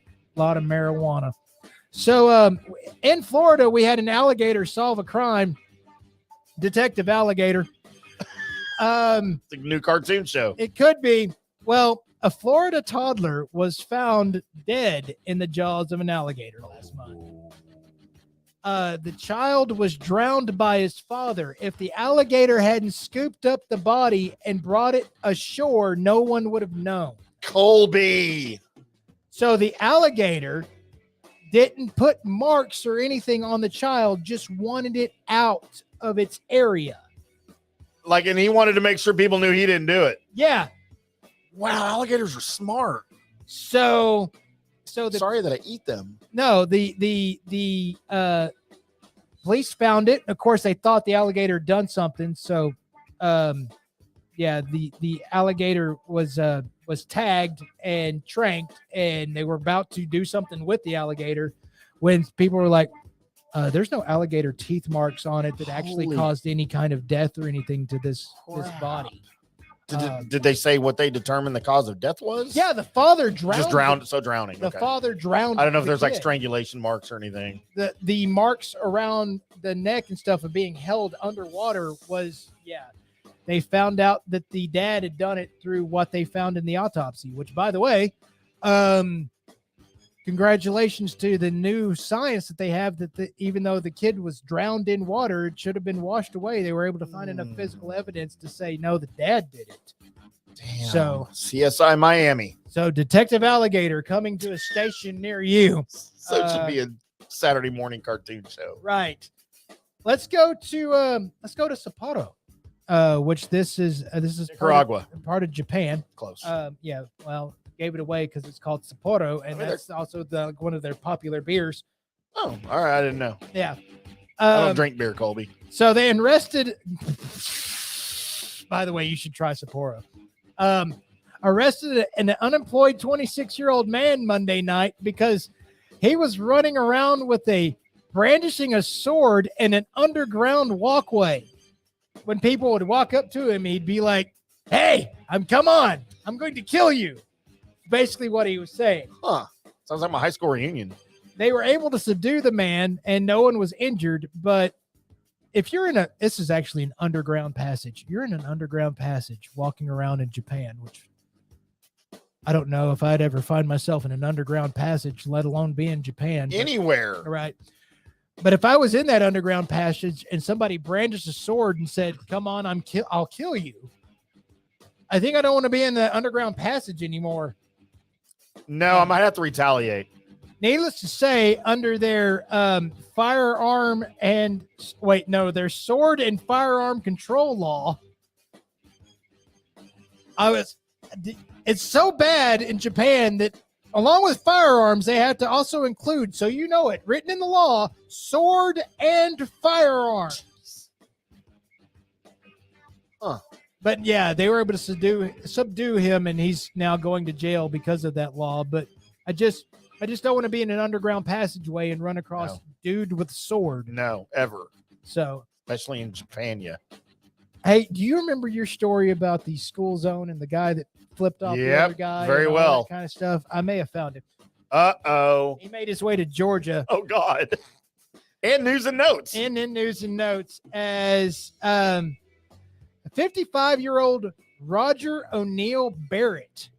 Speaker 2: So in Florida, we had an alligator solve a crime. Detective Alligator.
Speaker 3: It's a new cartoon show.
Speaker 2: It could be. Well, a Florida toddler was found dead in the jaws of an alligator last month. The child was drowned by his father. If the alligator hadn't scooped up the body and brought it ashore, no one would have known.
Speaker 3: Colby.
Speaker 2: So the alligator didn't put marks or anything on the child, just wanted it out of its area.
Speaker 3: Like, and he wanted to make sure people knew he didn't do it.
Speaker 2: Yeah.
Speaker 3: Wow, alligators are smart.
Speaker 2: So the
Speaker 3: Sorry that I eat them.
Speaker 2: no, the police found it. Of course, they thought the alligator had done something. So, the alligator was tagged and tranked, and they were about to do something with the alligator when people were like, there's no alligator teeth marks on it that actually
Speaker 3: Holy
Speaker 2: caused any kind of death or anything to this body.
Speaker 3: Did they say what they determined the cause of death was?
Speaker 2: Yeah, the father drowned.
Speaker 3: Just drowned. So drowning.
Speaker 2: The
Speaker 3: Okay.
Speaker 2: father drowned.
Speaker 3: I don't know if
Speaker 2: the
Speaker 3: there's like
Speaker 2: kid.
Speaker 3: strangulation marks or anything.
Speaker 2: The marks around the neck and stuff of being held underwater was, they found out that the dad had done it through what they found in the autopsy, which, by the way, congratulations to the new science that they have that even though the kid was drowned in water, it should have been washed away. They were able to find enough physical evidence to say, no, the dad did it.
Speaker 3: Damn.
Speaker 2: So
Speaker 3: CSI Miami.
Speaker 2: So Detective Alligator coming to a station near you.
Speaker 3: So it should be a Saturday morning cartoon show.
Speaker 2: Right. Let's go to Sapporo, which this is
Speaker 3: Nicaragua.
Speaker 2: part of Japan.
Speaker 3: Close.
Speaker 2: Well, gave it away because it's called Sapporo, and that's also one of their popular beers.
Speaker 3: Oh, all right. I didn't know.
Speaker 2: Yeah.
Speaker 3: I don't drink beer, Colby.
Speaker 2: So they arrested. By the way, you should try Sapporo. Arrested an unemployed 26-year-old man Monday night because he was running around with brandishing a sword in an underground walkway. When people would walk up to him, he'd be like, "Hey, I'm going to kill you." Basically what he was saying.
Speaker 3: Huh. Sounds like my high school reunion.
Speaker 2: They were able to subdue the man and no one was injured. But if you're this is actually an underground passage. You're in an underground passage walking around in Japan, which I don't know if I'd ever find myself in an underground passage, let alone be in Japan.
Speaker 3: Anywhere.
Speaker 2: Right. But if I was in that underground passage and somebody brandished a sword and said, "Come on, I'll kill you," I think I don't want to be in the underground passage anymore.
Speaker 3: No, I might have to retaliate.
Speaker 2: Needless to say, under their their sword and firearm control law, it's so bad in Japan that along with firearms, they have to also include, so you know it, written in the law, sword and firearm.
Speaker 3: Huh.
Speaker 2: But yeah, they were able to subdue him, and he's now going to jail because of that law. But I just don't want to be in an underground passageway and run across dude with a sword.
Speaker 3: No, ever.
Speaker 2: So,
Speaker 3: especially in Japan, yeah.
Speaker 2: Hey, do you remember your story about the school zone and the guy that flipped off the other guy?
Speaker 3: Very
Speaker 2: and all
Speaker 3: well.
Speaker 2: that kind of stuff. I may have found him.
Speaker 3: Uh-oh.
Speaker 2: He made his way to Georgia.
Speaker 3: Oh, God. And news and notes.
Speaker 2: And in news and notes as 55-year-old Roger O'Neill Barrett.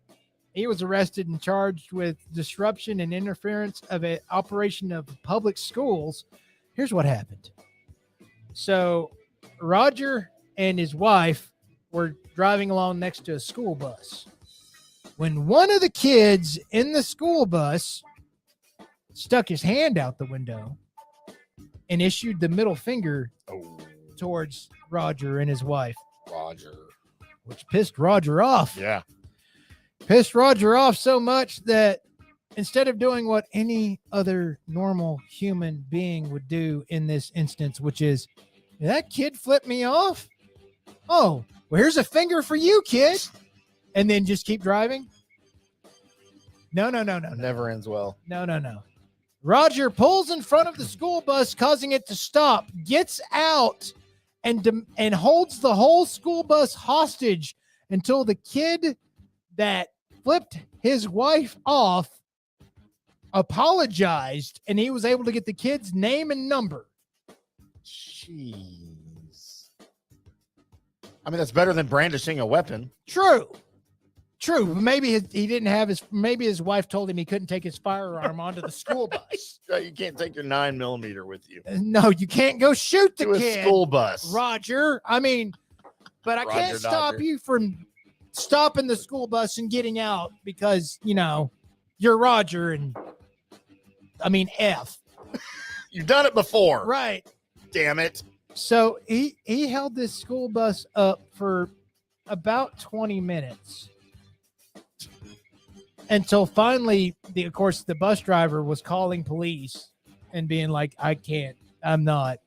Speaker 2: He was arrested and charged with disruption and interference of an operation of public schools. Here's what happened. So Roger and his wife were driving along next to a school bus when one of the kids in the school bus stuck his hand out the window and issued the middle finger towards Roger and his wife.
Speaker 3: Roger.
Speaker 2: Which pissed Roger off.
Speaker 3: Yeah.
Speaker 2: Pissed Roger off so much that instead of doing what any other normal human being would do in this instance, which is, that kid flipped me off? Oh, well, here's a finger for you, kid. And then just keep driving? No.
Speaker 3: Never ends well.
Speaker 2: No. Roger pulls in front of the school bus, causing it to stop, gets out, and holds the whole school bus hostage until the kid that flipped his wife off apologized, and he was able to get the kid's name and number.
Speaker 3: Jeez. I mean, that's better than brandishing a weapon.
Speaker 2: True. Maybe he didn't have maybe his wife told him he couldn't take his firearm onto the school bus.
Speaker 3: You can't take your 9mm with you.
Speaker 2: No, you can't go shoot the
Speaker 3: to
Speaker 2: kid.
Speaker 3: A school bus.
Speaker 2: Roger. I mean, but I can't stop you from stopping the school bus and getting out because, you're Roger, and I mean F.
Speaker 3: You've done it before.
Speaker 2: Right.
Speaker 3: Damn it.
Speaker 2: So he held this school bus up for about 20 minutes until finally, of course, the bus driver was calling police and being like, I can't, I'm not.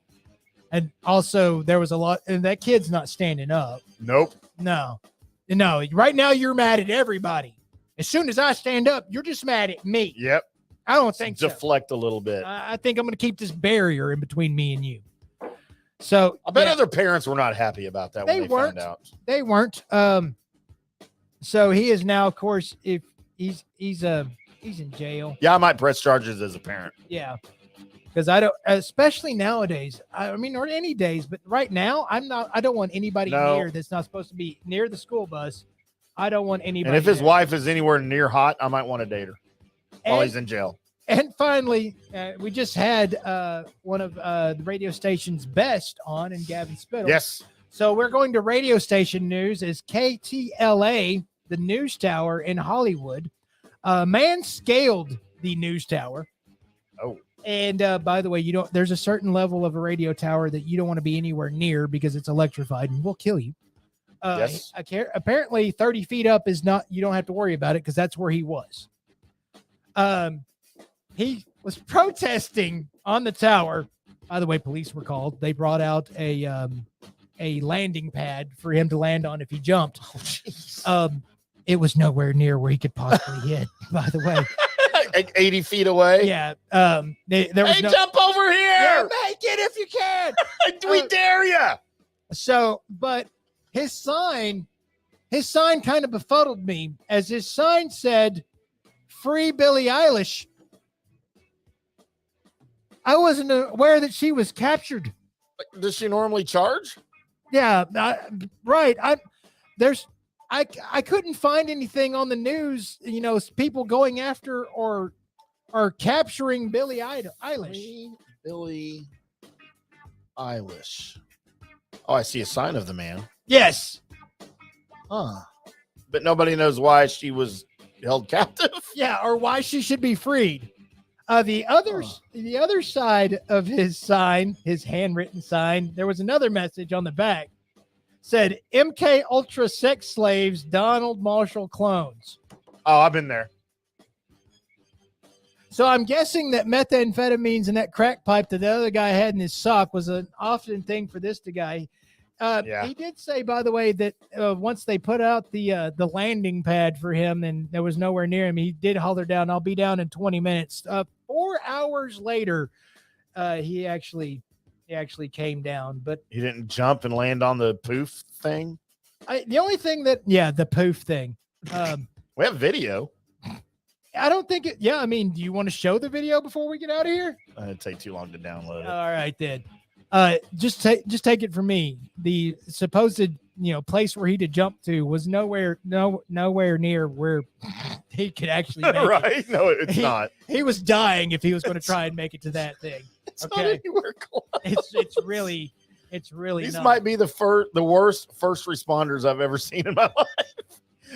Speaker 2: And also there was a lot, and that kid's not standing up.
Speaker 3: Nope.
Speaker 2: No. Right now you're mad at everybody. As soon as I stand up, you're just mad at me.
Speaker 3: Yep.
Speaker 2: I don't think so.
Speaker 3: Deflect a little bit.
Speaker 2: I think I'm going to keep this barrier in between me and you. So
Speaker 3: I bet other parents were not happy about that when they found out.
Speaker 2: They weren't. So he is now, of course, if he's in jail.
Speaker 3: Yeah, I might press charges as a parent.
Speaker 2: Yeah. Because I don't, especially nowadays. I mean, or any days, but right now, I don't want anybody near that's not supposed to be near the school bus. I don't want anybody.
Speaker 3: And if his
Speaker 2: there.
Speaker 3: wife is anywhere near hot, I might want to date her while he's in jail.
Speaker 2: And finally, we just had one of the radio station's best on, and Gavin Spittle.
Speaker 3: Yes.
Speaker 2: So we're going to radio station news. Is KTLA, the news tower in Hollywood. Man scaled the news tower.
Speaker 3: Oh.
Speaker 2: And by the way, there's a certain level of a radio tower that you don't want to be anywhere near because it's electrified and will kill you.
Speaker 3: Yes.
Speaker 2: Apparently 30 feet up is not, you don't have to worry about it because that's where he was. He was protesting on the tower. By the way, police were called. They brought out a landing pad for him to land on if he jumped.
Speaker 3: Oh, jeez.
Speaker 2: It was nowhere near where he could possibly hit, by the way.
Speaker 3: 80 feet away.
Speaker 2: Yeah. There was
Speaker 3: jump over here.
Speaker 2: Yeah, make it if you can.
Speaker 3: We dare you.
Speaker 2: So, but his sign kind of befuddled me, as his sign said, "Free Billie Eilish." I wasn't aware that she was captured.
Speaker 3: Does she normally charge?
Speaker 2: Yeah, right. I couldn't find anything on the news, people going after or capturing Billie Eilish.
Speaker 3: Billie Eilish. Oh, I see a sign of the man.
Speaker 2: Yes.
Speaker 3: Huh. But nobody knows why she was held captive.
Speaker 2: Yeah, or why she should be freed. The other side of his sign, his handwritten sign, there was another message on the back. Said MK Ultra sex slaves, Donald Marshall clones.
Speaker 3: Oh, I've been there.
Speaker 2: So I'm guessing that methamphetamines and that crack pipe that the other guy had in his sock was an often thing for this guy.
Speaker 3: Yeah.
Speaker 2: He did say, by the way, that once they put out the landing pad for him and there was nowhere near him, he did holler down, "I'll be down in 20 minutes." 4 hours later, he actually came down, but
Speaker 3: he didn't jump and land on the poof thing.
Speaker 2: The only thing the poof thing.
Speaker 3: We have video.
Speaker 2: I don't think it. Yeah, I mean, do you want to show the video before we get out of here?
Speaker 3: It'd take too long to download it.
Speaker 2: All right, then. Just take it from me. The supposed place where he to jump to was nowhere near where he could actually make
Speaker 3: right?
Speaker 2: it.
Speaker 3: No, it's not.
Speaker 2: He was dying if he was going to try and make it to that thing.
Speaker 3: It's not anywhere close.
Speaker 2: It's really
Speaker 3: These
Speaker 2: not.
Speaker 3: might be the worst first responders I've ever seen in my life.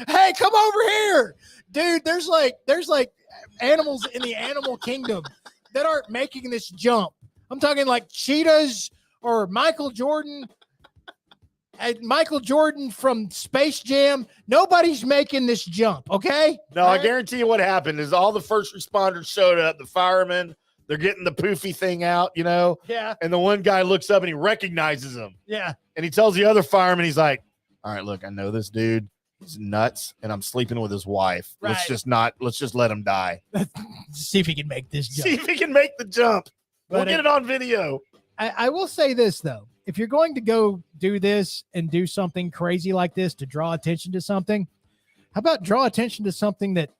Speaker 2: Hey, come over here, dude. There's like animals in the animal kingdom that aren't making this jump. I'm talking like cheetahs or Michael Jordan. Michael Jordan from Space Jam. Nobody's making this jump, okay?
Speaker 3: No, I guarantee you what happened is all the first responders showed up, the firemen, they're getting the poofy thing out,
Speaker 2: Yeah.
Speaker 3: And the one guy looks up and he recognizes him.
Speaker 2: Yeah.
Speaker 3: And he tells the other fireman, he's like, "All right, look, I know this dude. He's nuts, and I'm sleeping with his wife.
Speaker 2: Right.
Speaker 3: Let's just let him die.
Speaker 2: See if he can make this jump.
Speaker 3: See if he can make the jump. We'll
Speaker 2: But
Speaker 3: get it on video."
Speaker 2: I will say this, though. If you're going to go do this and do something crazy like this to draw attention to something, how about draw attention to something that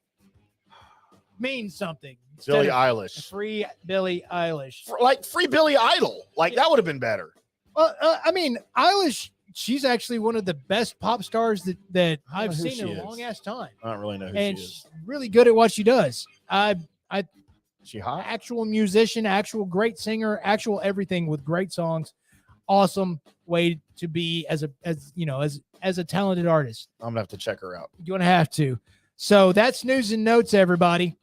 Speaker 2: means something?
Speaker 3: Billie
Speaker 2: Instead of
Speaker 3: Eilish.
Speaker 2: Free Billie Eilish.
Speaker 3: Like free Billy Idol. Like that would have been better.
Speaker 2: Well, I mean, Eilish, she's actually one of the best pop stars that
Speaker 3: I don't
Speaker 2: I've
Speaker 3: know who
Speaker 2: seen in
Speaker 3: she
Speaker 2: a long
Speaker 3: is.
Speaker 2: ass time.
Speaker 3: I don't really know who
Speaker 2: And
Speaker 3: she is.
Speaker 2: she's really good at what she does.
Speaker 3: She hot?
Speaker 2: Actual musician, actual great singer, actual everything with great songs. Awesome way to be as a talented artist.
Speaker 3: I'm gonna have to check her out.
Speaker 2: You're gonna have to. So that's news and notes, everybody.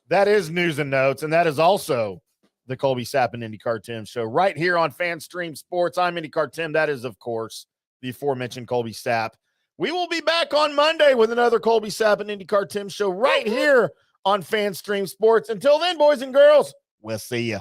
Speaker 3: That is news and notes, and that is also the Colby Sapp and IndyCarTim show right here on FanStream Sports. I'm IndyCarTim. That is, of course, the aforementioned Colby Sapp. We will be back on Monday with another Colby Sapp and IndyCarTim show right here on FanStream Sports. Until then, boys and girls, we'll see you.